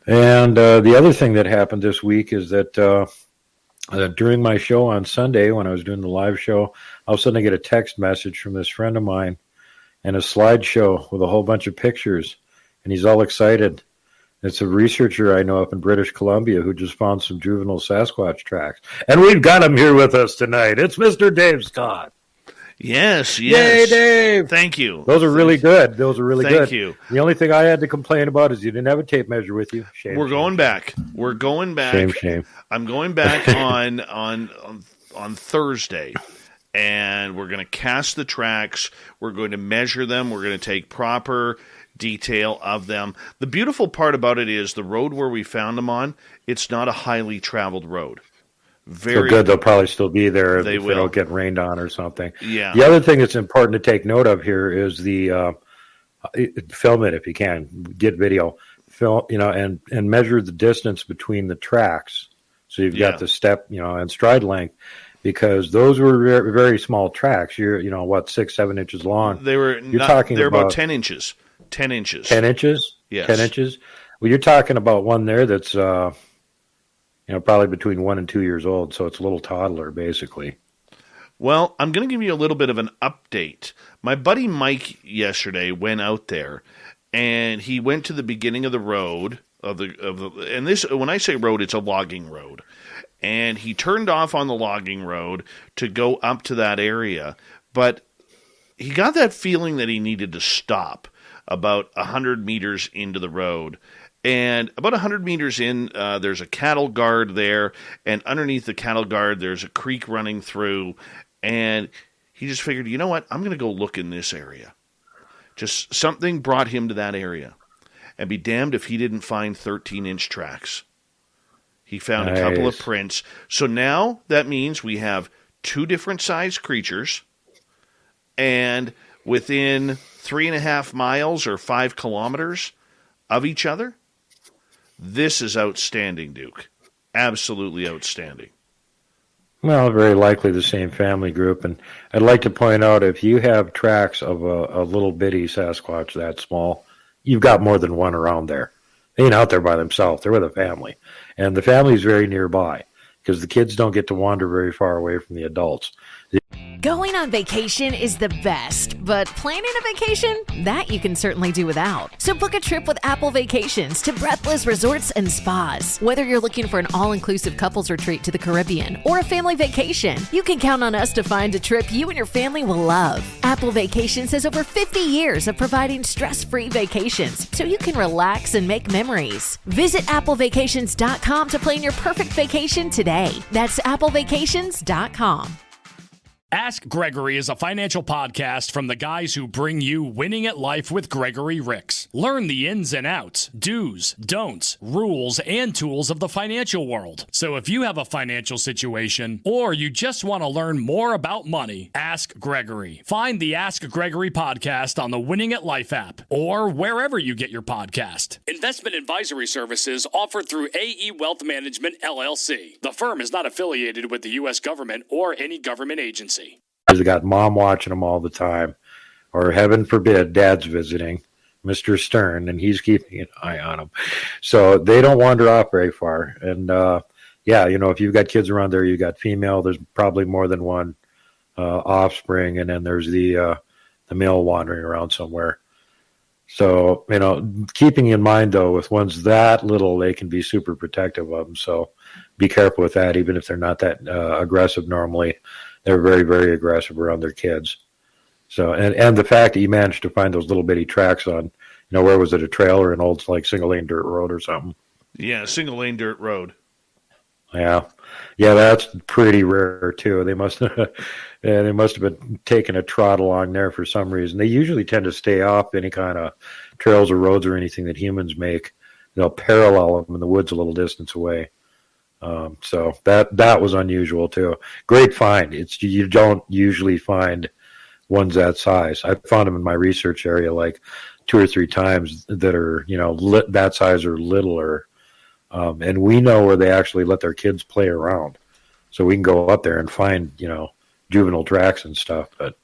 And the other thing that happened this week is that during my show on Sunday, when I was doing the live show, all of a sudden I get a text message from this friend of mine and a slideshow with a whole bunch of pictures, and he's all excited. It's a researcher I know up in British Columbia who just found some juvenile Sasquatch tracks. And we've got him here with us tonight. It's Mr. Dave Scott. Yes. Yay, Dave! Thank you. Those are really good. Good. Thank you. The only thing I had to complain about is you didn't have a tape measure with you. Shame. We're going back. Shame. I'm going back on Thursday, and we're going to cast the tracks. We're going to measure them. We're going to take proper detail of them. The beautiful part about it is the road where we found them on, it's not a highly traveled road. Very so good. They'll probably still be there if they don't get rained on or something. Yeah. The other thing that's important to take note of here is the film it if you can. Get video, film, and measure the distance between the tracks. So you've got the step, and stride length, because those were very, very small tracks. You're, 6-7 inches long. They were. They're about 10 inches. 10 inches. 10 inches. Yes. 10 inches. Well, you're talking about one there that's. Probably between 1 and 2 years old, so it's a little toddler, basically. Well, I'm going to give you a little bit of an update. My buddy Mike yesterday went out there, and he went to the beginning of the road, and this, when I say road, it's a logging road. And he turned off on the logging road to go up to that area, but he got that feeling that he needed to stop about 100 meters into the road. And about 100 meters in, there's a cattle guard there, and underneath the cattle guard, there's a creek running through, and he just figured, you know what, I'm going to go look in this area. Just something brought him to that area. And be damned if he didn't find 13-inch tracks. He found a couple of prints. So now that means we have 2 different size creatures, and within 3.5 miles or 5 kilometers of each other. This is outstanding, Duke. Absolutely outstanding. Well, very likely the same family group. And I'd like to point out, if you have tracks of a little bitty Sasquatch that small, you've got more than one around there. They ain't out there by themselves. They're with a family. And the family's very nearby because the kids don't get to wander very far away from the adults. Going on vacation is the best, but planning a vacation, that you can certainly do without. So book a trip with Apple Vacations to Breathless Resorts and Spas. Whether you're looking for an all-inclusive couples retreat to the Caribbean or a family vacation, you can count on us to find a trip you and your family will love. Apple Vacations has over 50 years of providing stress-free vacations, so you can relax and make memories. Visit applevacations.com to plan your perfect vacation today. That's applevacations.com. Ask Gregory is a financial podcast from the guys who bring you Winning at Life with Gregory Ricks. Learn the ins and outs, do's, don'ts, rules, and tools of the financial world. So if you have a financial situation or you just want to learn more about money, ask Gregory. Find the Ask Gregory podcast on the Winning at Life app or wherever you get your podcast. Investment advisory services offered through AE Wealth Management, LLC. The firm is not affiliated with the U.S. government or any government agency. They got mom watching them all the time, or heaven forbid, dad's visiting, Mr. Stern, and he's keeping an eye on them. So they don't wander off very far. And yeah, you know, if you've got kids around there, you've got female, there's probably more than one offspring, and then there's the male wandering around somewhere. So, you know, keeping in mind, though, with ones that little, they can be super protective of them. So be careful with that, even if they're not that aggressive normally. They're very, very aggressive around their kids. So, and the fact that you managed to find those little bitty tracks on, you know, where was it, a trail or an old, like, single-lane dirt road or something? Yeah, single-lane dirt road. Yeah. Yeah, that's pretty rare, too. They must have been taking a trot along there for some reason. They usually tend to stay off any kind of trails or roads or anything that humans make. They'll parallel them in the woods a little distance away. So that was unusual too. Great find. You don't usually find ones that size. I found them in my research area like 2 or 3 times that are, you know, that size or littler. And we know where they actually let their kids play around. So we can go up there and find, you know, juvenile tracks and stuff. But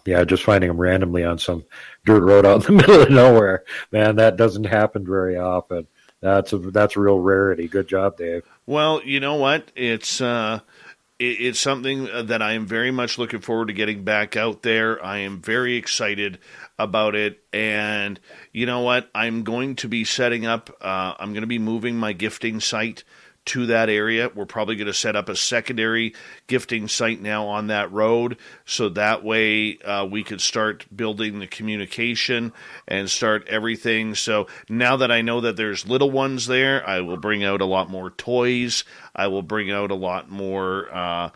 yeah, just finding them randomly on some dirt road out in the middle of nowhere, man, that doesn't happen very often. That's a real rarity. Good job, Dave. Well, you know what? It's something that I am very much looking forward to getting back out there. I am very excited about it. And you know what? I'm going to be setting up, I'm going to be moving my gifting site to that area. We're probably going to set up a secondary gifting site now on that road, so that way we could start building the communication and start everything. So now that I know that there's little ones there, I will bring out a lot more toys. I will bring out a lot more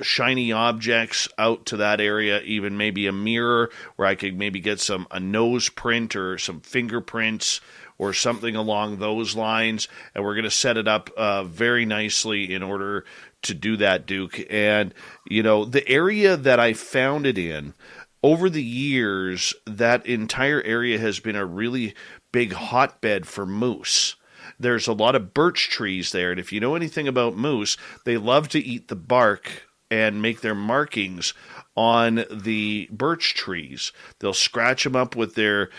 shiny objects out to that area, even maybe a mirror where I could maybe get a nose print or some fingerprints or something along those lines, and we're going to set it up very nicely in order to do that, Duke. And, you know, the area that I found it in, over the years, that entire area has been a really big hotbed for moose. There's a lot of birch trees there, and if you know anything about moose, they love to eat the bark and make their markings on the birch trees. They'll scratch them up with their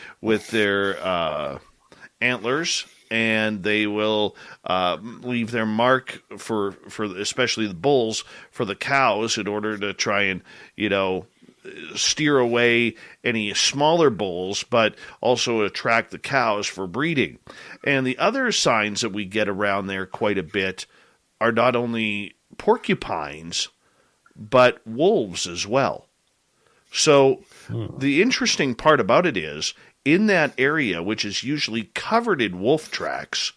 antlers, and they will leave their mark for especially the bulls, for the cows, in order to try and, you know, steer away any smaller bulls, but also attract the cows for breeding. And the other signs that we get around there quite a bit are not only porcupines, but wolves as well. So the interesting part about it is, in that area, which is usually covered in wolf tracks,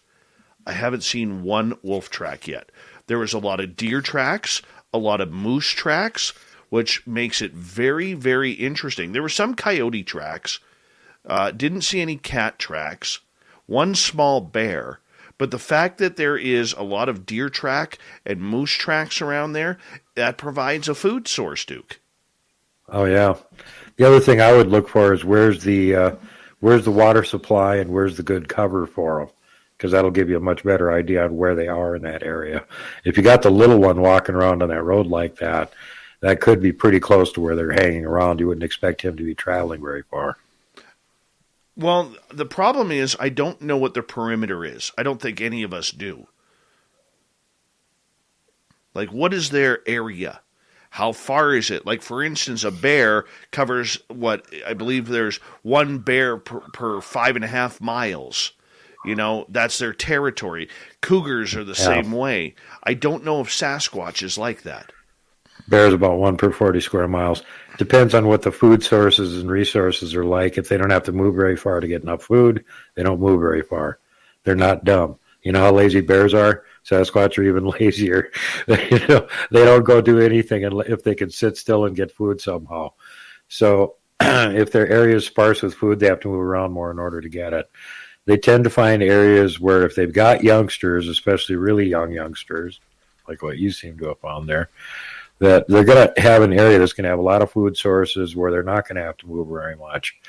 I haven't seen one wolf track yet. There was a lot of deer tracks, a lot of moose tracks, which makes it very, very interesting. There were some coyote tracks, didn't see any cat tracks, one small bear, but the fact that there is a lot of deer track and moose tracks around there, that provides a food source, Duke. Oh, yeah. The other thing I would look for is where's the water supply and where's the good cover for them, because that'll give you a much better idea on where they are in that area. If you got the little one walking around on that road like that, that could be pretty close to where they're hanging around. You wouldn't expect him to be traveling very far. Well, the problem is I don't know what the perimeter is. I don't think any of us do. Like, what is their area? How far is it? Like, for instance, a bear covers what I believe there's one bear per 5.5 miles. You know, that's their territory. Cougars are the same way. I don't know if Sasquatch is like that. Bears about 1 per 40 square miles. Depends on what the food sources and resources are like. If they don't have to move very far to get enough food, they don't move very far. They're not dumb. You know how lazy bears are? Sasquatch are even lazier. You know, they don't go do anything if they can sit still and get food somehow. So if their area is sparse with food, they have to move around more in order to get it. They tend to find areas where if they've got youngsters, especially really young youngsters, like what you seem to have found there, that they're going to have an area that's going to have a lot of food sources where they're not going to have to move very much,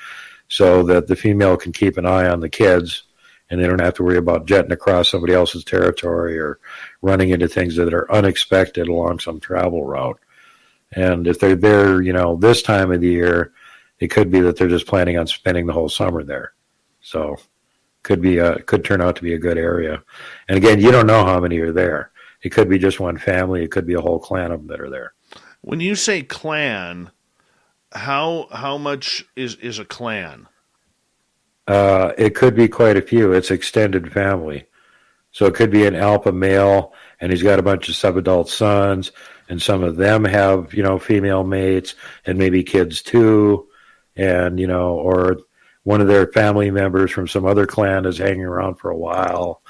so that the female can keep an eye on the kids and they don't have to worry about jetting across somebody else's territory or running into things that are unexpected along some travel route. And if they're there, you know, this time of the year, it could be that they're just planning on spending the whole summer there. So could turn out to be a good area. And again, you don't know how many are there. It could be just one family. It could be a whole clan of them that are there. When you say clan, how much is a clan? It could be quite a few. It's extended family. So it could be an alpha male, and he's got a bunch of subadult sons, and some of them have, you know, female mates, and maybe kids too, and, you know, or one of their family members from some other clan is hanging around for a while.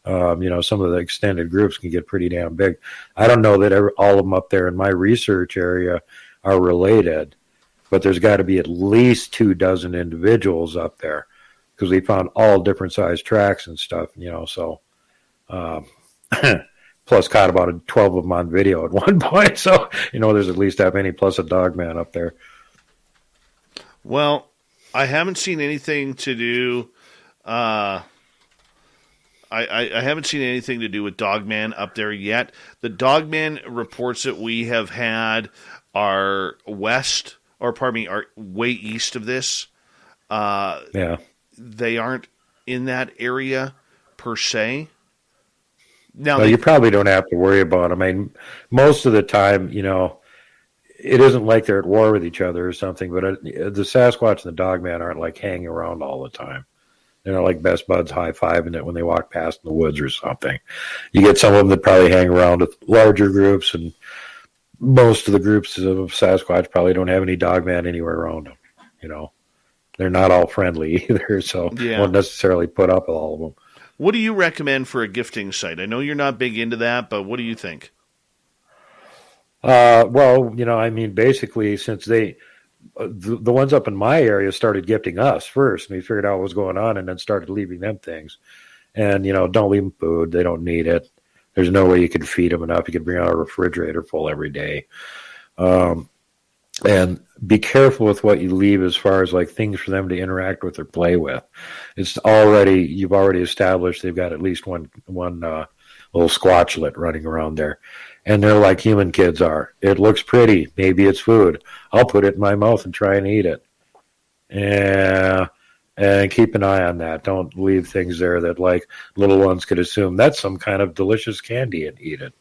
You know, some of the extended groups can get pretty damn big. I don't know that all of them up there in my research area are related, but there's got to be at least 24 individuals up there, because we found all different size tracks and stuff, you know, so plus caught about 12 of them on video at one point. So, you know, there's at least that many, plus a dog man up there. Well, I haven't seen anything to do. I haven't seen anything to do with Dogman up there yet. The Dogman reports that we have had are are way east of this. Yeah. They aren't in that area per se. Now, you probably don't have to worry about them. I mean, most of the time, you know, it isn't like they're at war with each other or something, but the Sasquatch and the Dogman aren't like hanging around all the time. They're not like best buds high-fiving it when they walk past in the woods or something. You get some of them that probably hang around with larger groups, and most of the groups of Sasquatch probably don't have any Dogman anywhere around them. You know, they're not all friendly either, so won't necessarily put up with all of them. What do you recommend for a gifting site? I know you're not big into that, but what do you think? Well, you know, I mean, basically, since the ones up in my area started gifting us first, and we figured out what was going on, and then started leaving them things. And, you know, don't leave them food. They don't need it. There's no way you can feed them enough. You can bring out a refrigerator full every day. And be careful with what you leave as far as like things for them to interact with or play with. You've already established they've got at least one little squatchlet running around there. And they're like human kids are. It looks pretty. Maybe it's food. I'll put it in my mouth and try and eat it. And keep an eye on that. Don't leave things there that like little ones could assume that's some kind of delicious candy and eat it.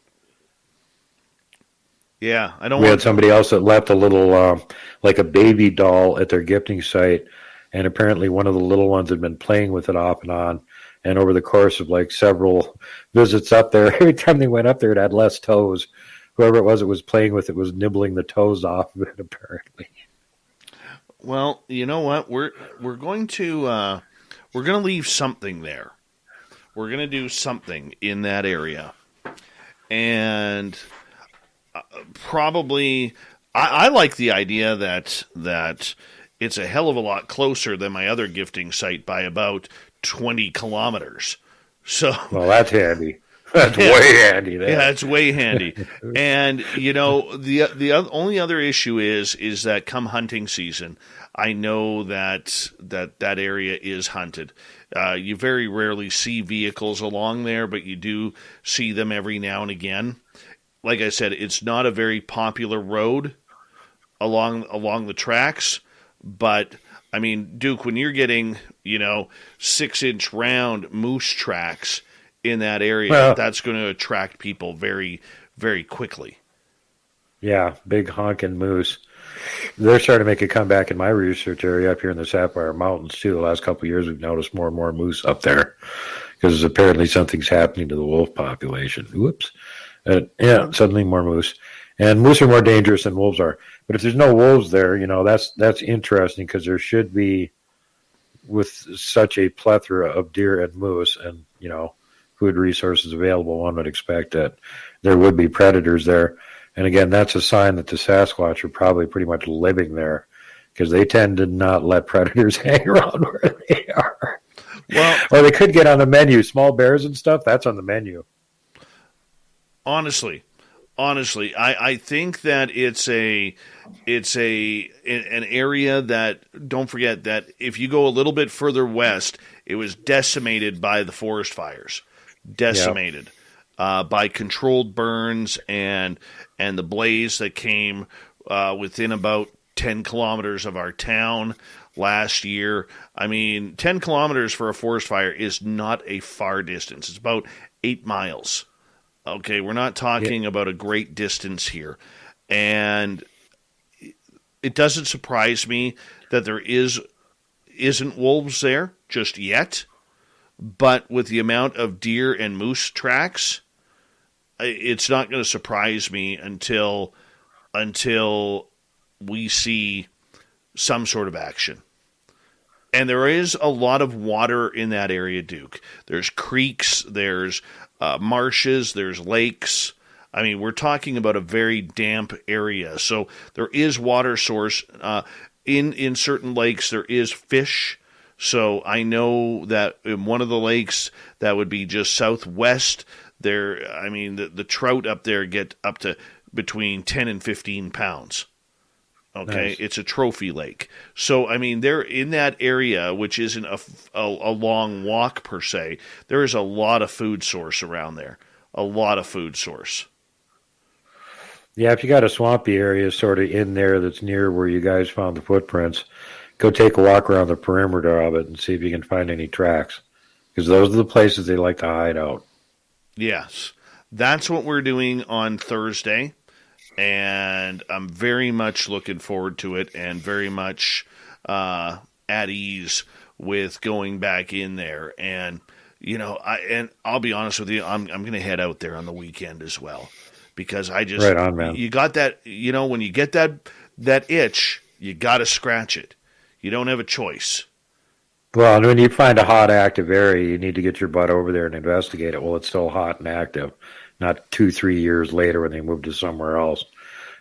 Yeah, I don't. We had somebody else that left a little, like a baby doll at their gifting site, and apparently one of the little ones had been playing with it off and on. And over the course of like several visits up there, every time they went up there, it had less toes. Whoever it was playing with it was nibbling the toes off of it, apparently. Well, you know what? We're going to leave something there. We're going to do something in that area, and probably I like the idea that it's a hell of a lot closer than my other gifting site by about 20 kilometers. So, well, that's handy. That's way handy. There. Yeah, it's way handy. And the only other issue is that come hunting season, I know that area is hunted. You very rarely see vehicles along there, but you do see them every now and again. Like I said, it's not a very popular road along the tracks, but I mean, Duke, when you're getting 6-inch round moose tracks in that area, that's going to attract people very, very quickly. Yeah, big honking moose. They're starting to make a comeback in my research area up here in the Sapphire Mountains, too. The last couple of years, we've noticed more and more moose up there because apparently something's happening to the wolf population. Whoops. Suddenly more moose. And moose are more dangerous than wolves are. But if there's no wolves there, that's interesting because there should be, with such a plethora of deer and moose and, food resources available, one would expect that there would be predators there. And again, that's a sign that the Sasquatch are probably pretty much living there because they tend to not let predators hang around where they are. Well, or they could get on the menu. Small bears and stuff, that's on the menu. Honestly, I think that it's an area that, don't forget that if you go a little bit further west, it was decimated by the forest fires. Decimated by controlled burns and the blaze that came within about 10 kilometers of our town last year. I mean, 10 kilometers for a forest fire is not a far distance. It's about 8 miles. Okay, we're not talking about a great distance here. And it doesn't surprise me that there isn't wolves there just yet. But with the amount of deer and moose tracks, it's not going to surprise me until we see some sort of action. And there is a lot of water in that area, Duke. There's creeks, there's marshes, there's lakes. I mean, we're talking about a very damp area. So there is water source. In certain lakes, there is fish. So I know that in one of the lakes that would be just southwest, the trout up there get up to between 10 and 15 pounds. Okay, nice. It's a trophy lake. So, I mean, they're in that area, which isn't a long walk per se. There is a lot of food source around there. A lot of food source. Yeah, if you got a swampy area sort of in there that's near where you guys found the footprints, go take a walk around the perimeter of it and see if you can find any tracks. Because those are the places they like to hide out. Yes. That's what we're doing on Thursday. And I'm very much looking forward to it and very much at ease with going back in there. And, I'll be honest with you, I'm going to head out there on the weekend as well. Because I just... Right on, man. You got that, when you get that itch, you got to scratch it. You don't have a choice. Well, when you find a hot, active area, you need to get your butt over there and investigate it while it's still hot and active, not 2-3 years later when they move to somewhere else.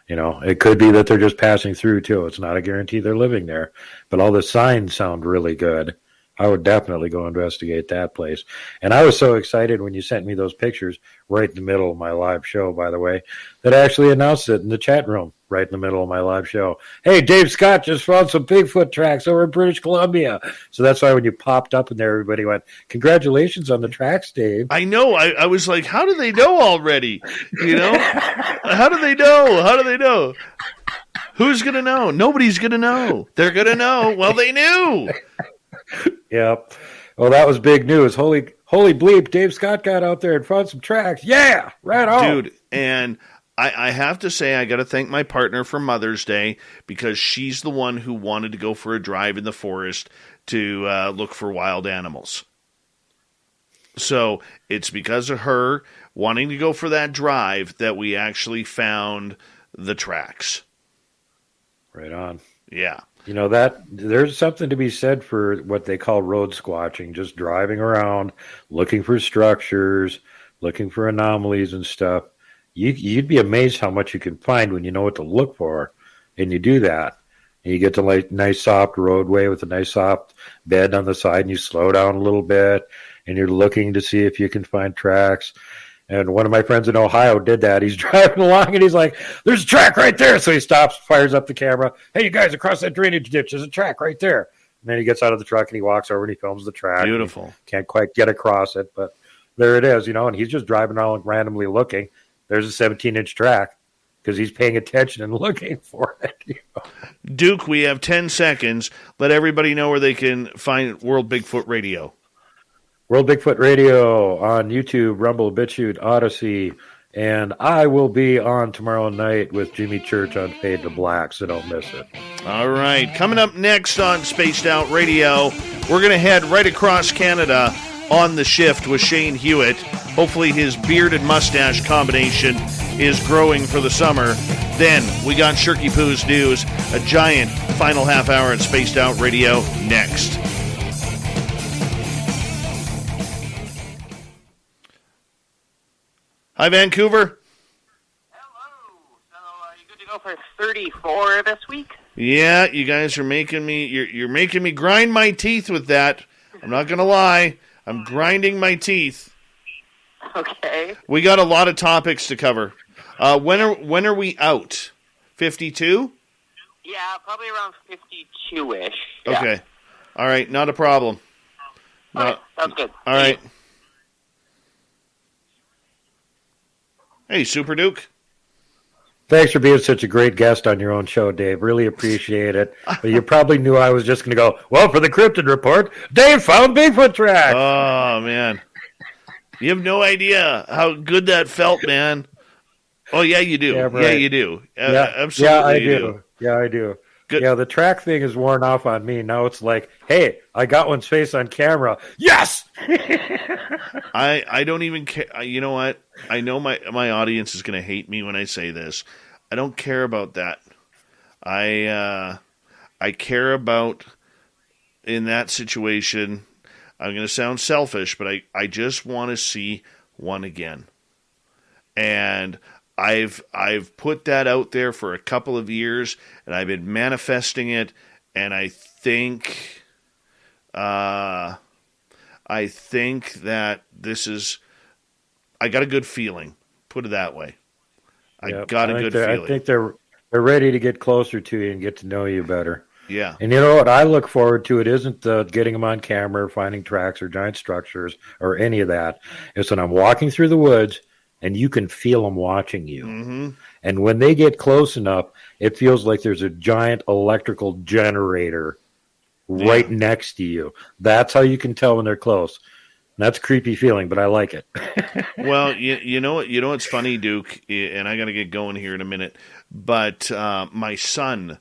It could be that they're just passing through, too. It's not a guarantee they're living there. But all the signs sound really good. I would definitely go investigate that place. And I was so excited when you sent me those pictures right in the middle of my live show, by the way, that I actually announced it in the chat room right in the middle of my live show. Hey, Dave Scott just found some Bigfoot tracks over in British Columbia. So that's why when you popped up in there, everybody went, congratulations on the tracks, Dave. I know. I was like, how do they know already? How do they know? How do they know? Who's going to know? Nobody's going to know. They're going to know. Well, they knew. Yep. Well, that was big news. Holy bleep, Dave Scott got out there and found some tracks. Yeah, right on. Dude, and I have to say I got to thank my partner for Mother's Day because she's the one who wanted to go for a drive in the forest to look for wild animals. So it's because of her wanting to go for that drive that we actually found the tracks. Right on. Yeah. You know, that there's something to be said for what they call road squatching, just driving around, looking for structures, looking for anomalies and stuff. You'd be amazed how much you can find when you know what to look for, and you do that. And you get to like nice soft roadway with a nice soft bed on the side, and you slow down a little bit, and you're looking to see if you can find tracks. And one of my friends in Ohio did that. He's driving along, and he's like, there's a track right there. So he stops, fires up the camera. Hey, you guys, across that drainage ditch, there's a track right there. And then he gets out of the truck, and he walks over, and he films the track. Beautiful. Can't quite get across it, but there it is, and he's just driving around randomly looking. There's a 17-inch track because he's paying attention and looking for it. Duke, we have 10 seconds. Let everybody know where they can find World Bigfoot Radio. World Bigfoot Radio on YouTube, Rumble, BitChute, Odyssey, and I will be on tomorrow night with Jimmy Church on Fade to Black, so don't miss it. All right. Coming up next on Spaced Out Radio, we're going to head right across Canada on the shift with Shane Hewitt. Hopefully his beard and mustache combination is growing for the summer. Then we got Shirky Poo's news, a giant final half hour at Spaced Out Radio next. Hi, Vancouver. Hello. So, you good to go for 34 this week? Yeah, you guys are making me. You're making me grind my teeth with that. I'm not gonna lie. I'm grinding my teeth. Okay. We got a lot of topics to cover. When are we out? 52? Yeah, probably around 52-ish. Okay. Yeah. All right. Not a problem. Okay, sounds good. All right. Hey, Super Duke. Thanks for being such a great guest on your own show, Dave. Really appreciate it. But you probably knew I was just going to go, well, for the cryptid report, Dave found Bigfoot tracks. Oh, man. You have no idea how good that felt, man. Oh, yeah, you do. Yeah, right. Yeah, you do. Yeah, absolutely. Yeah, I you do. Yeah, I do. Good. Yeah, the track thing is worn off on me. Now it's like, hey, I got one's face on camera. Yes! I don't even care. You know what? I know my audience is going to hate me when I say this. I don't care about that. I care about, in that situation, I'm going to sound selfish, but I just want to see one again. And I've put that out there for a couple of years, and I've been manifesting it, and I think that this is, I got a good feeling. Put it that way. I got a good feeling. I think they're ready to get closer to you and get to know you better. Yeah. And you know what I look forward to? It isn't getting them on camera, finding tracks or giant structures or any of that. It's when I'm walking through the woods and you can feel them watching you. Mm-hmm. And when they get close enough, it feels like there's a giant electrical generator right next to you. That's how you can tell when they're close. And that's a creepy feeling, but I like it. Well, you know what's funny, Duke, and I got to get going here in a minute, but my son,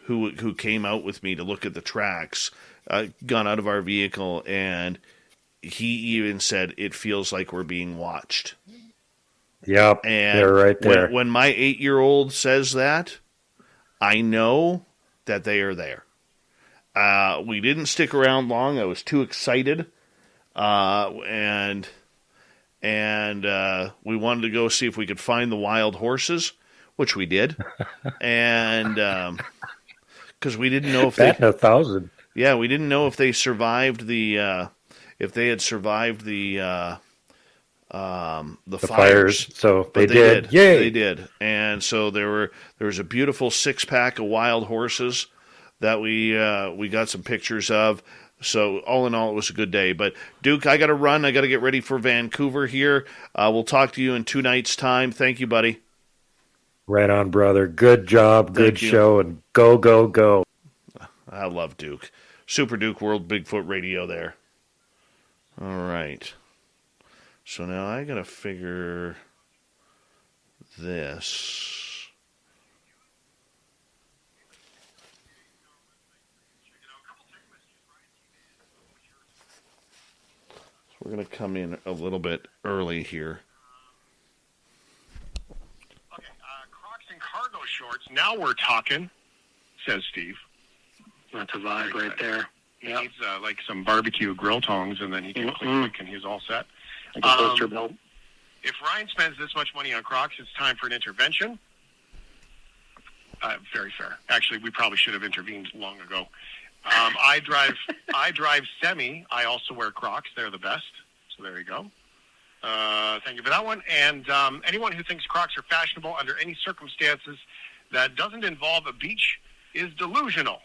who came out with me to look at the tracks, got out of our vehicle, and he even said it feels like we're being watched. Yep, and they're right there. When my 8-year-old says that, I know that they are there. We didn't stick around long. I was too excited, and we wanted to go see if we could find the wild horses, which we did, and because we didn't know if they 1,000. Yeah, we didn't know if they survived the the fires. So they did. Yay! They did. And so there was a beautiful 6-pack of wild horses that we got some pictures of. So all in all, it was a good day. But Duke, I got to run. I got to get ready for Vancouver here. We'll talk to you in 2 nights' time. Thank you, buddy. Right on, brother. Good job. Good show. And go, go, go. I love Duke. Super Duke World Bigfoot Radio there. All right. So now I got to figure this. We're going to come in a little bit early here. Okay, Crocs and cargo shorts. Now we're talking, says Steve. That's a vibe right there. He needs like some barbecue grill tongs, and then he can click, and he's all set. Like a poster belt. If Ryan spends this much money on Crocs, it's time for an intervention. Very fair. Actually, we probably should have intervened long ago. I drive semi. I also wear Crocs. They're the best. So there you go. Thank you for that one. And anyone who thinks Crocs are fashionable under any circumstances that doesn't involve a beach is delusional.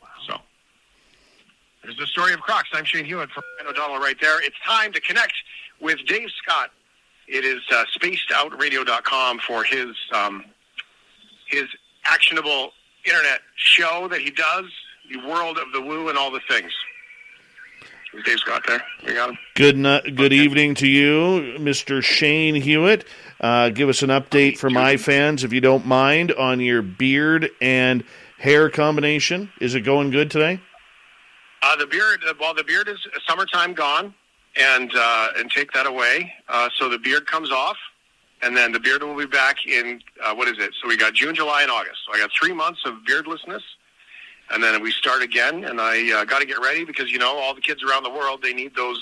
Wow. So there's the story of Crocs. I'm Shane Hewitt from Ryan O'Donnell right there. It's time to connect with Dave Scott. It is spacedoutradio.com for his actionable internet show that he does, the world of the woo and all the things. Is Dave Scott there? We got him. Good evening to you, Mr. Shane Hewitt. Give us an update for my fans, if you don't mind, on your beard and hair combination. Is it going good today? The beard is summertime gone, and take that away. So the beard comes off, and then the beard will be back in, what is it? So we got June, July, and August. So I got 3 months of beardlessness. And then we start again, and I got to get ready because all the kids around the world, they need those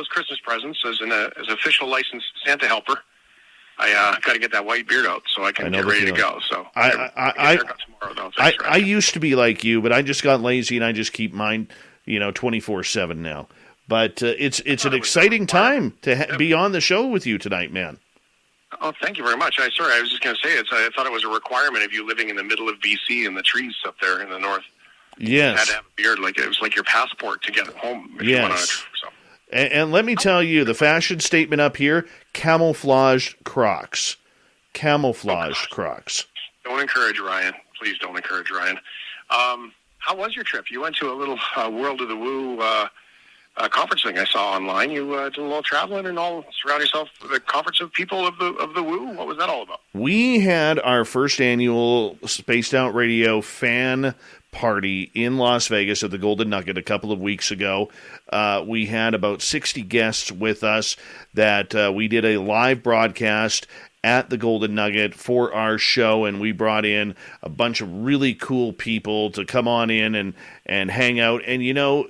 Christmas presents as an official licensed Santa helper. I got to get that white beard out so I can get ready to go. So I used to be like you, but I just got lazy and I just keep mine 24/7 now. But it's an exciting time to be on the show with you tonight, man. Oh, thank you very much. I was just going to say I thought it was a requirement of you living in the middle of BC and the trees up there in the north. Yes. You had to have a beard, it was like your passport to get home. If you went on a trip, so. And let me tell you, the fashion statement up here, camouflaged Crocs. Camouflaged Crocs. Don't encourage Ryan. Please don't encourage Ryan. How was your trip? You went to a little World of the Woo conference thing I saw online. You did a little traveling and all, surround yourself with a conference of people of the Woo. What was that all about? We had our first annual Spaced Out Radio fan party in Las Vegas at the Golden Nugget a couple of weeks ago. We had about 60 guests with us that we did a live broadcast at the Golden Nugget for our show, and we brought in a bunch of really cool people to come on in and hang out. And you know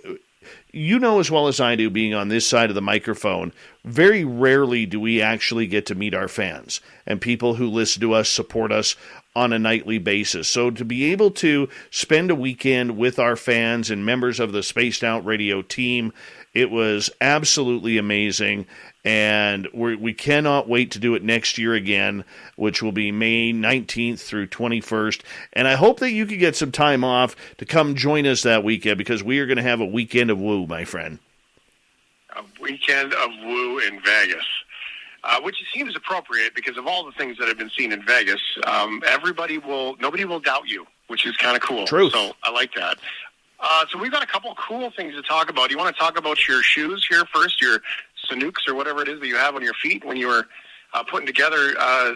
as well as I do, being on this side of the microphone, very rarely do we actually get to meet our fans and people who listen to us, support us on a nightly basis. So to be able to spend a weekend with our fans and members of the Spaced Out Radio team, it was absolutely amazing. And we cannot wait to do it next year again, which will be May 19th through 21st. And I hope that you can get some time off to come join us that weekend, because we are going to have a weekend of woo, my friend. A weekend of woo in Vegas, which seems appropriate because of all the things that have been seen in Vegas. Nobody will doubt you, which is kind of cool. Truth. So I like that. So we've got a couple cool things to talk about. You want to talk about your shoes here first, your Sanooks or whatever it is that you have on your feet when you were putting together,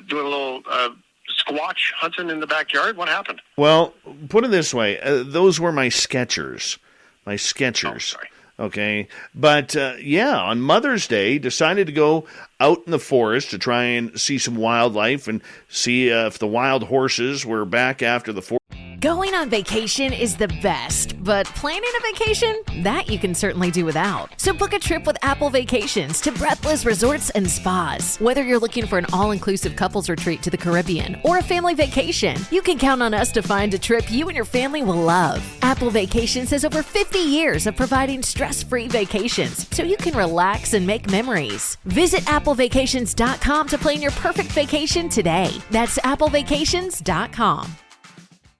doing a little squatch hunting in the backyard? What happened? Well, put it this way. Those were my Skechers. My Skechers. Oh, sorry. Okay. But, on Mother's Day, decided to go out in the forest to try and see some wildlife and see if the wild horses were back after the forest. Going on vacation is the best, but planning a vacation, that you can certainly do without. So book a trip with Apple Vacations to Breathless Resorts and Spas. Whether you're looking for an all-inclusive couples retreat to the Caribbean or a family vacation, you can count on us to find a trip you and your family will love. Apple Vacations has over 50 years of providing stress-free vacations, so you can relax and make memories. Visit applevacations.com to plan your perfect vacation today. That's applevacations.com.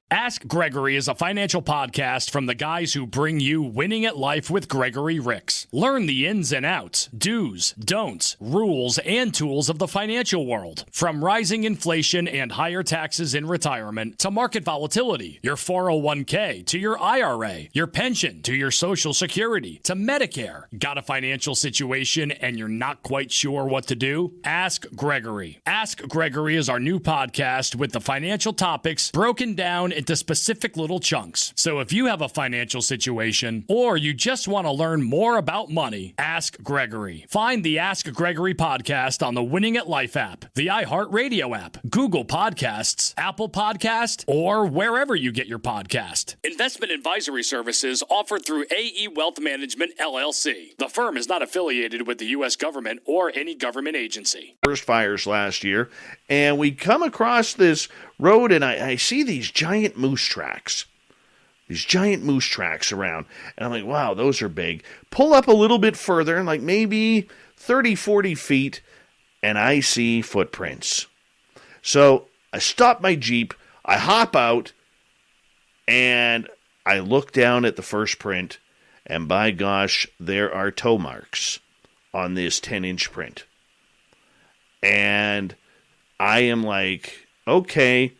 Ask Gregory is a financial podcast from the guys who bring you Winning at Life with Gregory Ricks. Learn the ins and outs, do's, don'ts, rules, and tools of the financial world. From rising inflation and higher taxes in retirement to market volatility, your 401k to your IRA, your pension to your Social Security to Medicare. Got a financial situation and you're not quite sure what to do? Ask Gregory. Ask Gregory is our new podcast with the financial topics broken down into specific little chunks. So if you have a financial situation or you just want to learn more about money, ask Gregory. Find the Ask Gregory podcast on the Winning at Life app, the iHeartRadio app, Google Podcasts, Apple Podcast, or wherever you get your podcast. Investment advisory services offered through AE Wealth Management, LLC. The firm is not affiliated with the U.S. government or any government agency. First fires last year, and we come across this road, and I see these giant moose tracks. These giant moose tracks around. And I'm like, wow, those are big. Pull up a little bit further, like maybe 30, 40 feet, and I see footprints. So I stop my Jeep, I hop out, and I look down at the first print, and by gosh, there are toe marks on this 10-inch print. And I am like, okay,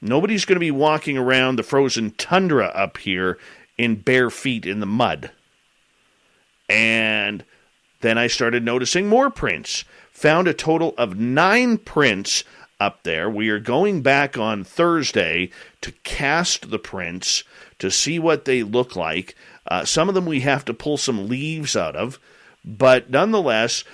nobody's going to be walking around the frozen tundra up here in bare feet in the mud. And then I started noticing more prints. Found a total of 9 prints up there. We are going back on Thursday to cast the prints to see what they look like. Some of them we have to pull some leaves out of. But nonetheless,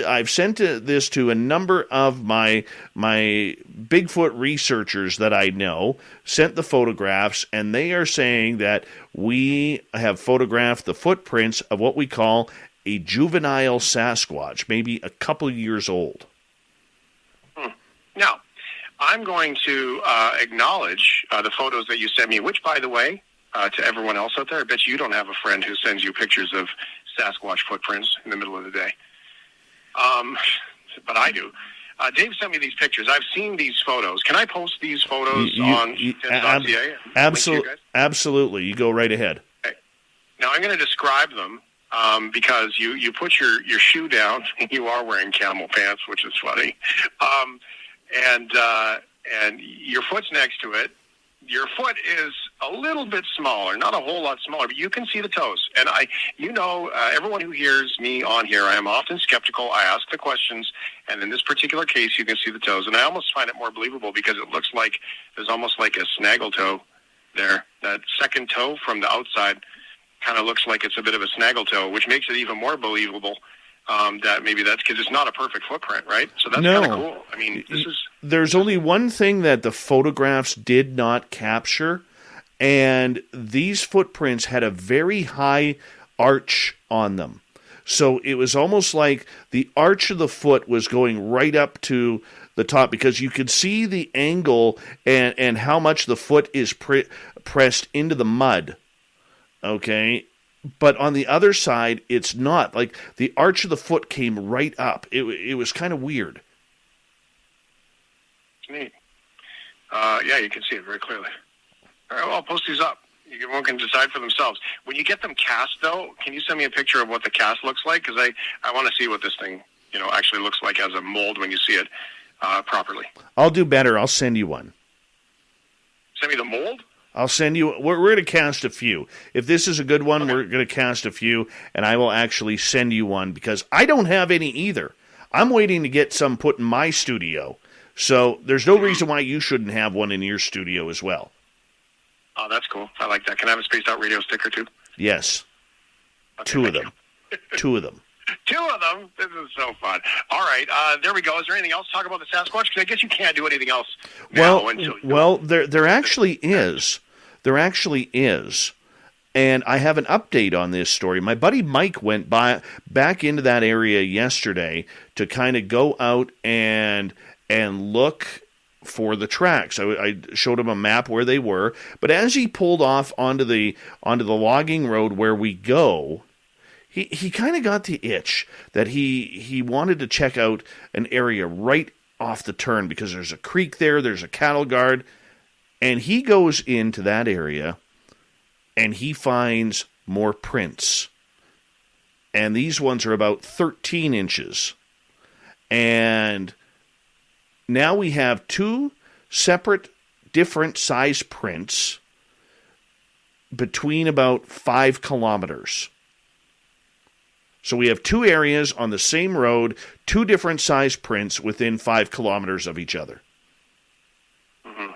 I've sent this to a number of my Bigfoot researchers that I know, sent the photographs, and they are saying that we have photographed the footprints of what we call a juvenile Sasquatch, maybe a couple years old. Now, I'm going to acknowledge the photos that you sent me, which, by the way, to everyone else out there, I bet you don't have a friend who sends you pictures of Sasquatch footprints in the middle of the day. But I do. Dave sent me these pictures. I've seen these photos. Can I post these photos on .ca? Absolutely. You go right ahead. Okay. Now, I'm going to describe them because you put your shoe down, and you are wearing camel pants, which is funny. And your foot's next to it. Your foot is a little bit smaller, not a whole lot smaller, but you can see the toes. And everyone who hears me on here, I am often skeptical. I ask the questions, and in this particular case, you can see the toes. And I almost find it more believable because it looks like there's almost like a snaggle toe there. That second toe from the outside kind of looks like it's a bit of a snaggle toe, which makes it even more believable. That maybe that's because it's not a perfect footprint, right? So that's kind of cool. I mean, there's only one thing that the photographs did not capture, and these footprints had a very high arch on them. So it was almost like the arch of the foot was going right up to the top because you could see the angle and how much the foot is pressed into the mud. Okay? But on the other side, it's not. Like, the arch of the foot came right up. It was kind of weird. Neat. Yeah, you can see it very clearly. All right, well, I'll post these up. Everyone can decide for themselves. When you get them cast, though, can you send me a picture of what the cast looks like? Because I want to see what this thing actually looks like as a mold when you see it properly. I'll do better. I'll send you one. Send me the mold? I'll send you. We're going to cast a few. If this is a good one, we're going to cast a few, and I will actually send you one because I don't have any either. I'm waiting to get some put in my studio, so there's no reason why you shouldn't have one in your studio as well. Oh, that's cool. I like that. Can I have a Spaced Out Radio sticker too? Yes. Okay, 2 of them. 2 of them. 2 of them? This is so fun. All right, there we go. Is there anything else to talk about the Sasquatch? Because I guess you can't do anything else now Well, there actually is. There actually is. And I have an update on this story. My buddy Mike went back into that area yesterday to kind of go out and look for the tracks. I showed him a map where they were, but as he pulled off onto the logging road where we go, he kind of got the itch that he wanted to check out an area right off the turn because there's a creek there, there's a cattle guard, And he goes into that area and he finds more prints. And these ones are about 13 inches. And now we have two separate different size prints between about 5 kilometers. So we have two areas on the same road, two different size prints within 5 kilometers of each other. Mm-hmm.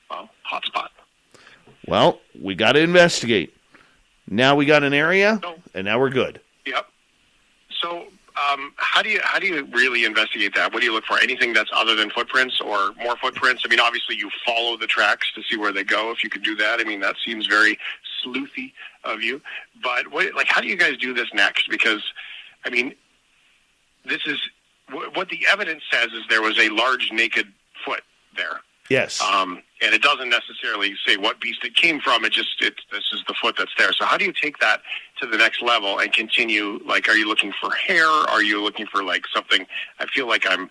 Well, hot spot. Well, we got to investigate. Now we got an area, and now we're good. Yep. So, how do you really investigate that? What do you look for? Anything that's other than footprints or more footprints? I mean, obviously you follow the tracks to see where they go. If you could do that, I mean, that seems very sleuthy of you. But how do you guys do this next? Because, I mean, this is what the evidence says is there was a large naked foot there. Yes. And it doesn't necessarily say what beast it came from. This is the foot that's there. So how do you take that to the next level and continue? Like, are you looking for hair? Are you looking for something? I feel like I'm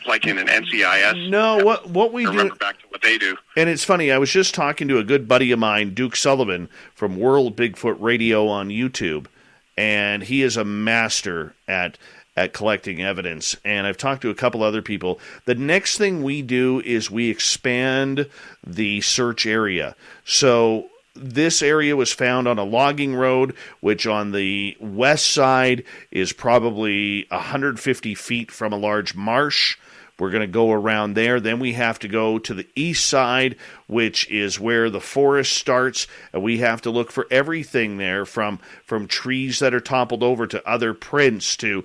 like in an NCIS. No, what we do. Remember back to what they do. And it's funny. I was just talking to a good buddy of mine, Duke Sullivan from World Bigfoot Radio on YouTube, and he is a master at collecting evidence, and I've talked to a couple other people. The next thing we do is we expand the search area. So this area was found on a logging road, which on the west side is probably 150 feet from a large marsh. We're going to go around there. Then we have to go to the east side, which is where the forest starts. And we have to look for everything there, from trees that are toppled over to other prints to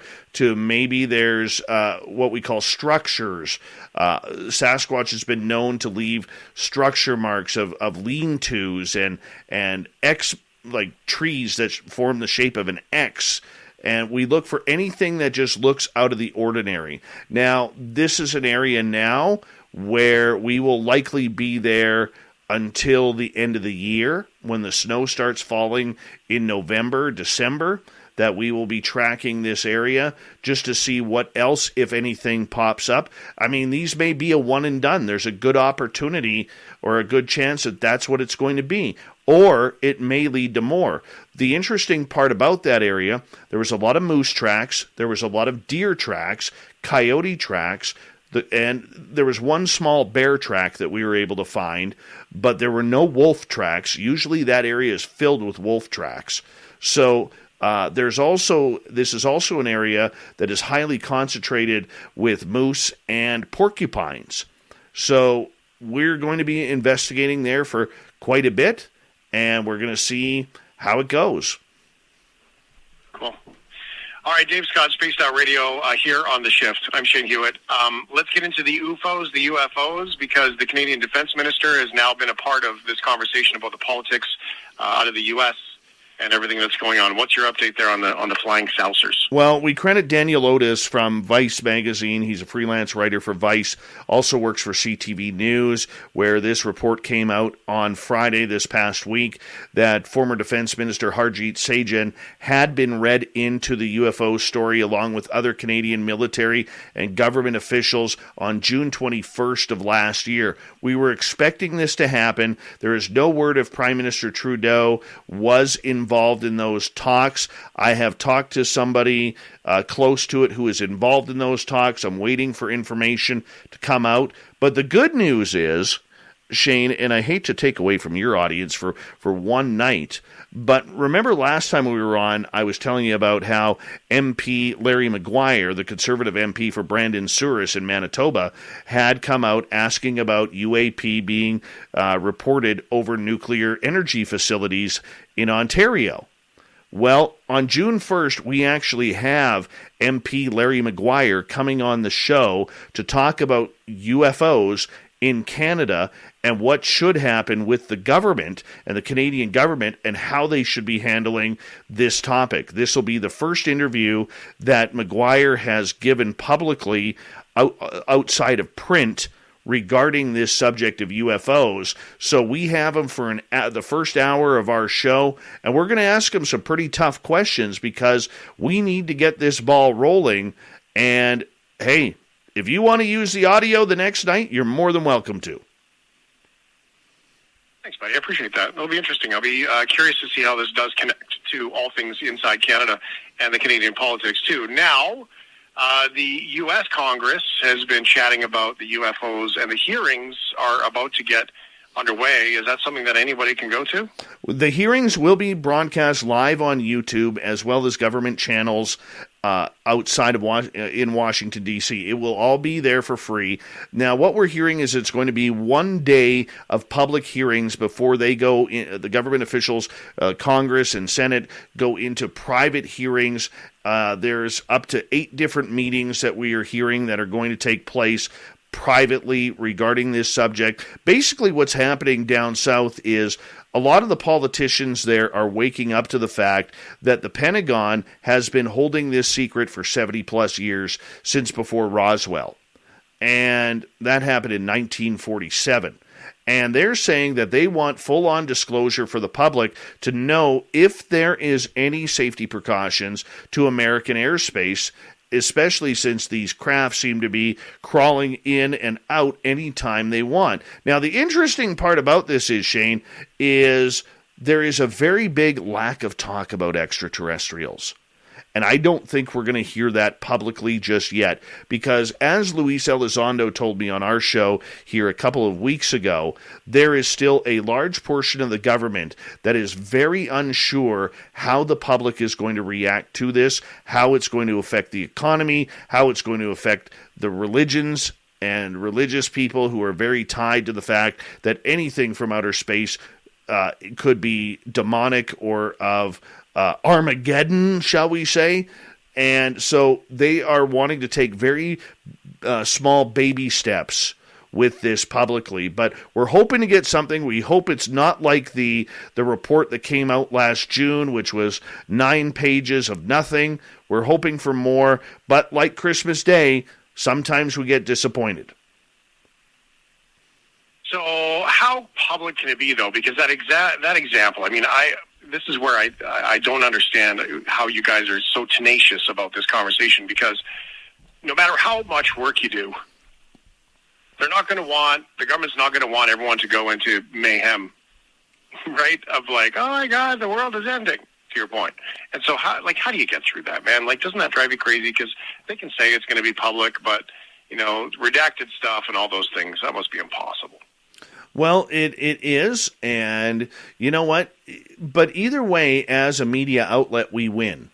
maybe there's what we call structures. Sasquatch has been known to leave structure marks of lean-tos and X, like trees that form the shape of an X. And we look for anything that just looks out of the ordinary. Now, this is an area now where we will likely be there until the end of the year, when the snow starts falling in November, December, that we will be tracking this area just to see what else, if anything, pops up. I mean, these may be a one and done. There's a good opportunity or a good chance that that's what it's going to be. Or it may lead to more. The interesting part about that area, there was a lot of moose tracks, there was a lot of deer tracks, coyote tracks, and there was one small bear track that we were able to find, but there were no wolf tracks. Usually that area is filled with wolf tracks. So this is also an area that is highly concentrated with moose and porcupines. So we're going to be investigating there for quite a bit, and we're going to see how it goes. Cool. All right, Dave Scott, Spaced Out Radio here on The Shift. I'm Shane Hewitt. Let's get into the UFOs, the UFOs, because the Canadian Defense Minister has now been a part of this conversation about the politics out of the U.S. and everything that's going on. What's your update there on the flying saucers? Well, we credit Daniel Otis from Vice magazine. He's a freelance writer for Vice, also works for CTV News, where this report came out on Friday this past week that former Defense Minister Harjit Sajjan had been read into the UFO story along with other Canadian military and government officials on June 21st of last year. We were expecting this to happen. There is no word if Prime Minister Trudeau was involved in those talks. I have talked to somebody close to it who is involved in those talks. I'm waiting for information to come out. But the good news is, Shane, and I hate to take away from your audience for one night, but remember last time we were on, I was telling you about how MP Larry Maguire, the Conservative MP for Brandon Souris in Manitoba, had come out asking about UAP being reported over nuclear energy facilities in Ontario. Well, on June 1st, we actually have MP Larry Maguire coming on the show to talk about UFOs in Canada and what should happen with the government and the Canadian government and how they should be handling this topic. This will be the first interview that Maguire has given publicly outside of print regarding this subject of UFOs. So we have him for the first hour of our show, and we're going to ask him some pretty tough questions because we need to get this ball rolling. And hey, if you want to use the audio the next night, you're more than welcome to. Thanks, buddy. I appreciate that. It'll be interesting. I'll be curious to see how this does connect to all things inside Canada and the Canadian politics, too. Now, the U.S. Congress has been chatting about the UFOs, and the hearings are about to get underway. Is that something that anybody can go to? The hearings will be broadcast live on YouTube as well as government channels outside of in Washington, D.C. It will all be there for free. Now, what we're hearing is it's going to be 1 day of public hearings before they go in, the government officials, Congress and Senate, go into private hearings. There's up to 8 different meetings that we are hearing that are going to take place privately regarding this subject. Basically, what's happening down south is a lot of the politicians there are waking up to the fact that the Pentagon has been holding this secret for 70-plus years, since before Roswell. And that happened in 1947. And they're saying that they want full-on disclosure for the public to know if there is any safety precautions to American airspace, especially since these craft seem to be crawling in and out anytime they want. Now, the interesting part about this is, Shane, is there is a very big lack of talk about extraterrestrials. And I don't think we're going to hear that publicly just yet, because as Luis Elizondo told me on our show here a couple of weeks ago, there is still a large portion of the government that is very unsure how the public is going to react to this, how it's going to affect the economy, how it's going to affect the religions and religious people who are very tied to the fact that anything from outer space could be demonic or of Armageddon, shall we say. And so they are wanting to take very small baby steps with this publicly. But we're hoping to get something. We hope it's not like the report that came out last June, which was 9 pages of nothing. We're hoping for more. But like Christmas Day, sometimes we get disappointed. So how public can it be, though? Because that example, I mean, this is where I don't understand how you guys are so tenacious about this conversation, because no matter how much work you do, the government's not going to want everyone to go into mayhem, right? Of like, oh my God, the world is ending, to your point. And so how do you get through that, man? Like, doesn't that drive you crazy? Because they can say it's going to be public, but, redacted stuff and all those things, that must be impossible. Well, it is, and you know what? But either way, as a media outlet, we win.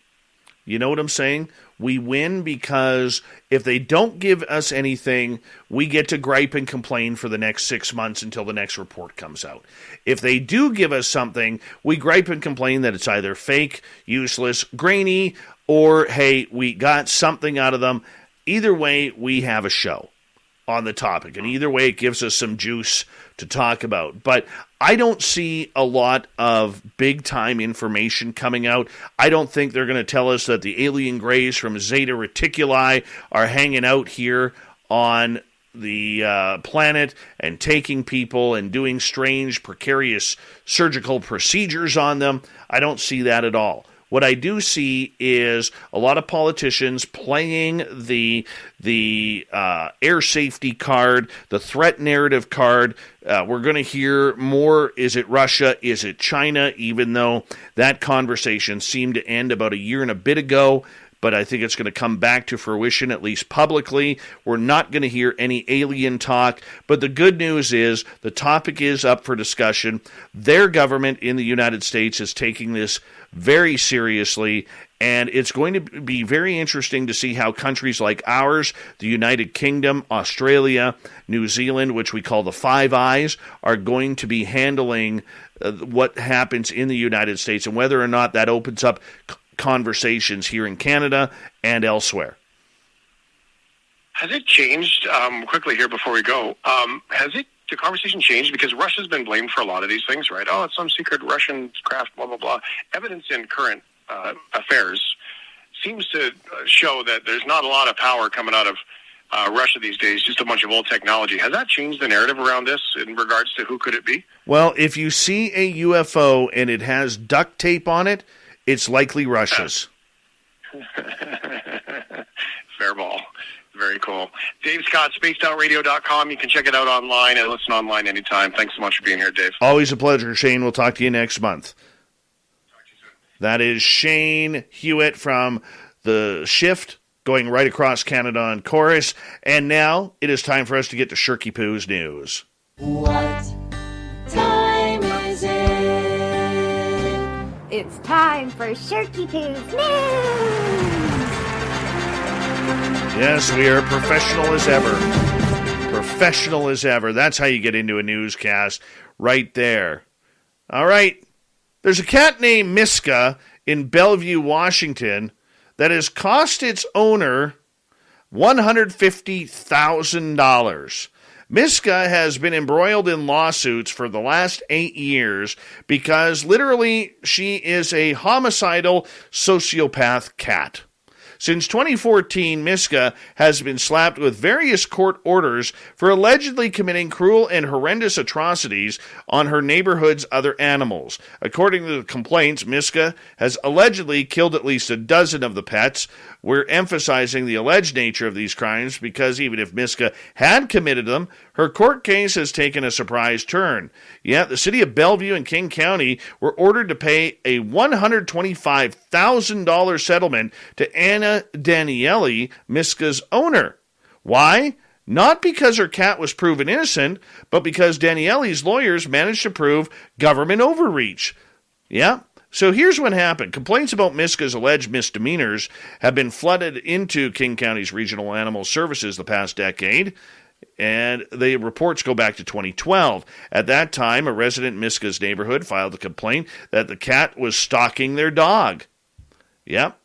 You know what I'm saying? We win because if they don't give us anything, we get to gripe and complain for the next 6 months until the next report comes out. If they do give us something, we gripe and complain that it's either fake, useless, grainy, or, hey, we got something out of them. Either way, we have a show on the topic, and either way, it gives us some juice to talk about. But I don't see a lot of big-time information coming out. I don't think they're going to tell us that the alien grays from Zeta Reticuli are hanging out here on the planet and taking people and doing strange, precarious surgical procedures on them. I don't see that at all. What I do see is a lot of politicians playing the air safety card, the threat narrative card. We're going to hear more, is it Russia, is it China, even though that conversation seemed to end about a year and a bit ago. But I think it's going to come back to fruition, at least publicly. We're not going to hear any alien talk. But the good news is the topic is up for discussion. Their government in the United States is taking this very seriously, and it's going to be very interesting to see how countries like ours, the United Kingdom, Australia, New Zealand, which we call the Five Eyes, are going to be handling what happens in the United States, and whether or not that opens up conversations here in Canada and elsewhere. Has it changed, quickly here before we go, the conversation changed? Because Russia's been blamed for a lot of these things, right? Oh, it's some secret Russian craft, blah, blah, blah. Evidence in current affairs seems to show that there's not a lot of power coming out of Russia these days, just a bunch of old technology. Has that changed the narrative around this in regards to who could it be? Well, if you see a UFO and it has duct tape on it, it's likely Russia's. Fair ball. Very cool. Dave Scott, spacedoutradio.com. You can check it out online and listen online anytime. Thanks so much for being here, Dave. Always a pleasure, Shane. We'll talk to you next month. That is Shane Hewitt from The Shift, going right across Canada on Chorus. And now it is time for us to get to Shirky Poo's news. What time is it? It's time for Shirky Poo's news! Yes, we are professional as ever. Professional as ever. That's how you get into a newscast, right there. All right. There's a cat named Miska in Bellevue, Washington, that has cost its owner $150,000. Miska has been embroiled in lawsuits for the last 8 years because literally she is a homicidal sociopath cat. Since 2014, Miska has been slapped with various court orders for allegedly committing cruel and horrendous atrocities on her neighborhood's other animals. According to the complaints, Miska has allegedly killed at least a dozen of the pets. We're emphasizing the alleged nature of these crimes because even if Miska had committed them, her court case has taken a surprise turn. Yet the city of Bellevue and King County were ordered to pay a $125,000 settlement to Anna Daniele, Miska's owner. Why? Not because her cat was proven innocent, but because Daniele's lawyers managed to prove government overreach. Yeah. So here's what happened. Complaints about Miska's alleged misdemeanors have been flooded into King County's Regional Animal Services the past decade, and the reports go back to 2012. At that time, a resident in Miska's neighborhood filed a complaint that the cat was stalking their dog. Yep.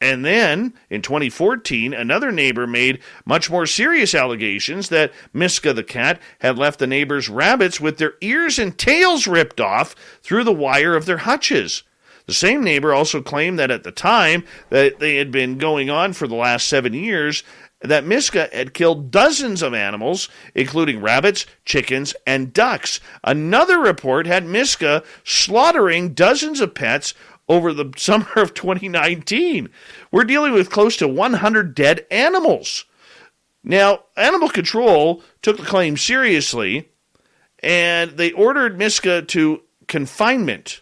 And then, in 2014, another neighbor made much more serious allegations that Miska the cat had left the neighbor's rabbits with their ears and tails ripped off through the wire of their hutches. The same neighbor also claimed that at the time that they had been going on for the last 7 years, that Miska had killed dozens of animals, including rabbits, chickens, and ducks. Another report had Miska slaughtering dozens of pets over the summer of 2019. We're dealing with close to 100 dead animals. Now, Animal Control took the claim seriously, and they ordered Miska to confinement.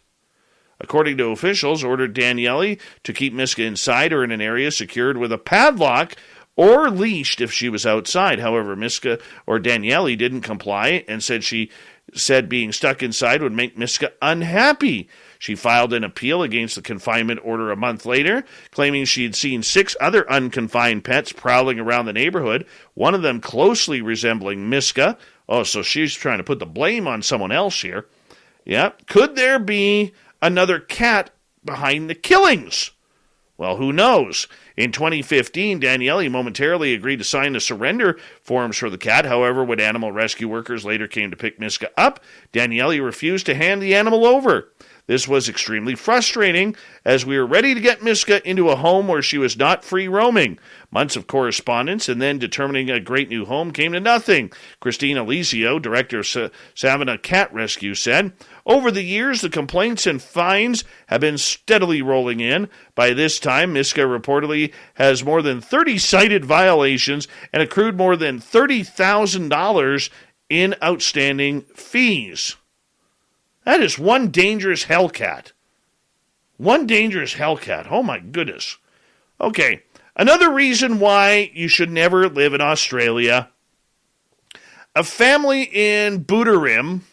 According to officials, ordered Daniele to keep Miska inside or in an area secured with a padlock or leashed if she was outside. However, Miska or Daniele didn't comply and said being stuck inside would make Miska unhappy. She filed an appeal against the confinement order a month later, claiming she had seen 6 other unconfined pets prowling around the neighborhood, one of them closely resembling Miska. Oh, so she's trying to put the blame on someone else here. Yeah. Could there be another cat behind the killings? Well, who knows? In 2015, Daniele momentarily agreed to sign the surrender forms for the cat. However, when animal rescue workers later came to pick Miska up, Daniele refused to hand the animal over. This was extremely frustrating, as we were ready to get Miska into a home where she was not free roaming. Months of correspondence and then determining a great new home came to nothing. Christine Alizio, director of Savannah Cat Rescue, said, "Over the years, the complaints and fines have been steadily rolling in. By this time, Miska reportedly has more than 30 cited violations and accrued more than $30,000 in outstanding fees." That is one dangerous hellcat. One dangerous hellcat. Oh, my goodness. Okay, another reason why you should never live in Australia. A family in Booterrim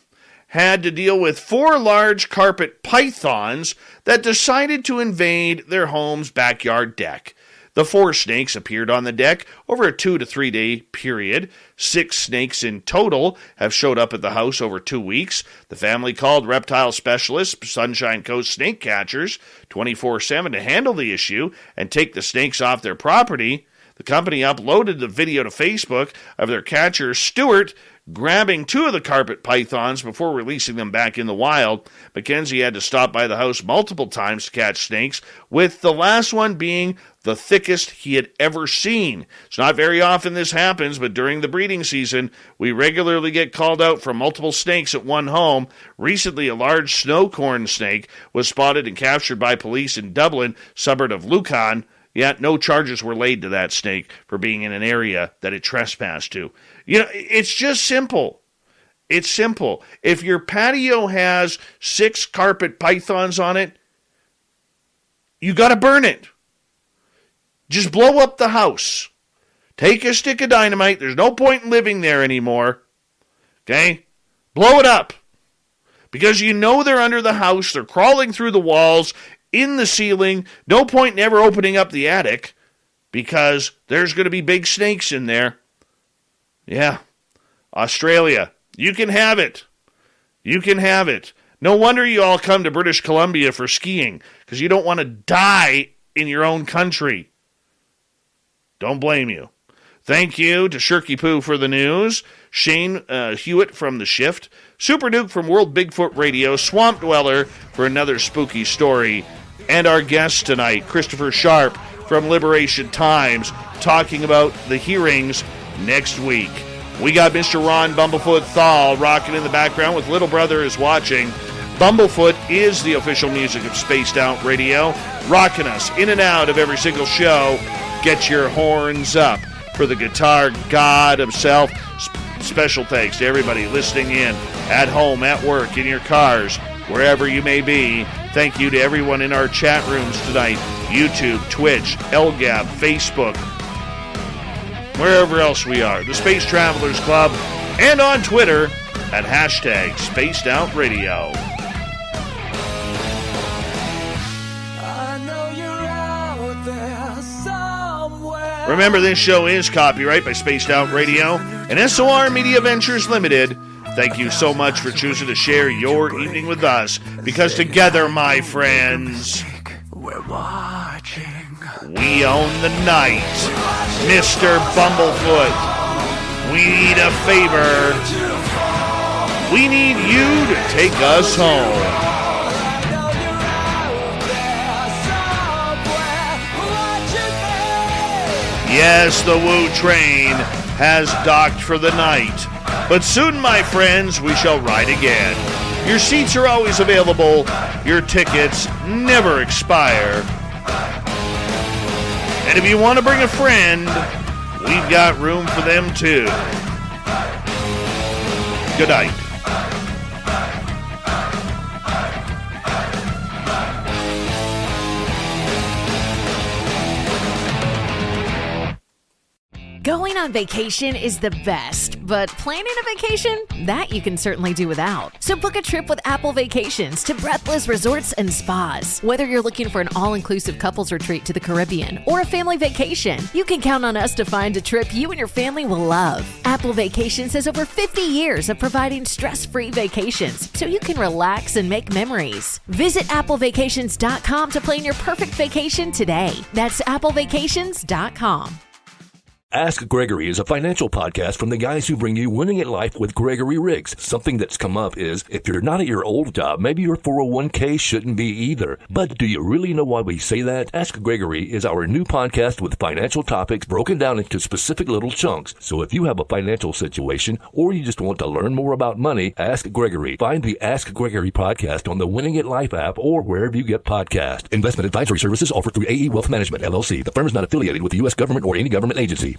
had to deal with 4 large carpet pythons that decided to invade their home's backyard deck. The 4 snakes appeared on the deck over a 2 to 3 day period. 6 snakes in total have showed up at the house over 2 weeks. The family called reptile specialists, Sunshine Coast snake catchers, 24/7 to handle the issue and take the snakes off their property. The company uploaded the video to Facebook of their catcher, Stuart, grabbing 2 of the carpet pythons before releasing them back in the wild. Mackenzie had to stop by the house multiple times to catch snakes, with the last one being the thickest he had ever seen. It's not very often this happens, but during the breeding season, we regularly get called out for multiple snakes at one home. Recently, a large snowcorn snake was spotted and captured by police in Dublin, suburb of Lucan. Yet no charges were laid to that snake for being in an area that it trespassed to. It's just simple. It's simple. If your patio has 6 carpet pythons on it, you got to burn it. Just blow up the house. Take a stick of dynamite. There's no point in living there anymore. Okay? Blow it up. Because you know they're under the house. They're crawling through the walls, in the ceiling. No point in ever opening up the attic because there's going to be big snakes in there. Yeah. Australia. You can have it. You can have it. No wonder you all come to British Columbia for skiing because you don't want to die in your own country. Don't blame you. Thank you to Shirky Poo for the news, Shane Hewitt from The Shift, Super Duke from World Bigfoot Radio, Swamp Dweller for another spooky story, and our guest tonight, Christopher Sharp from Liberation Times, talking about the hearings next week. We got Mr. Ron Bumblefoot Thal rocking in the background with Little Brother is Watching. Bumblefoot is the official music of Spaced Out Radio, rocking us in and out of every single show. Get your horns up for the guitar god himself. Special thanks to everybody listening in at home, at work, in your cars, wherever you may be. Thank you to everyone in our chat rooms tonight. YouTube, Twitch, LGAB, Facebook, wherever else we are. The Space Travelers Club, and on Twitter at hashtag Spaced Out Radio. Remember, this show is copyright by Spaced Out Radio and SOR Media Ventures Limited. Thank you so much for choosing to share your evening with us, because together, my friends, we're watching. We own the night. Mr. Bumblefoot, we need a favor. We need you to take us home. Yes, the Woo train has docked for the night. But soon, my friends, we shall ride again. Your seats are always available. Your tickets never expire. And if you want to bring a friend, we've got room for them too. Good night. Going on vacation is the best, but planning a vacation, that you can certainly do without. So book a trip with Apple Vacations to Breathless Resorts and Spas. Whether you're looking for an all-inclusive couples retreat to the Caribbean or a family vacation, you can count on us to find a trip you and your family will love. Apple Vacations has over 50 years of providing stress-free vacations, so you can relax and make memories. Visit applevacations.com to plan your perfect vacation today. That's applevacations.com. Ask Gregory is a financial podcast from the guys who bring you Winning at Life with Gregory Riggs. Something that's come up is, if you're not at your old job, maybe your 401k shouldn't be either. But do you really know why we say that? Ask Gregory is our new podcast with financial topics broken down into specific little chunks. So if you have a financial situation or you just want to learn more about money, ask Gregory. Find the Ask Gregory podcast on the Winning at Life app or wherever you get podcasts. Investment advisory services offered through AE Wealth Management, LLC. The firm is not affiliated with the U.S. government or any government agency.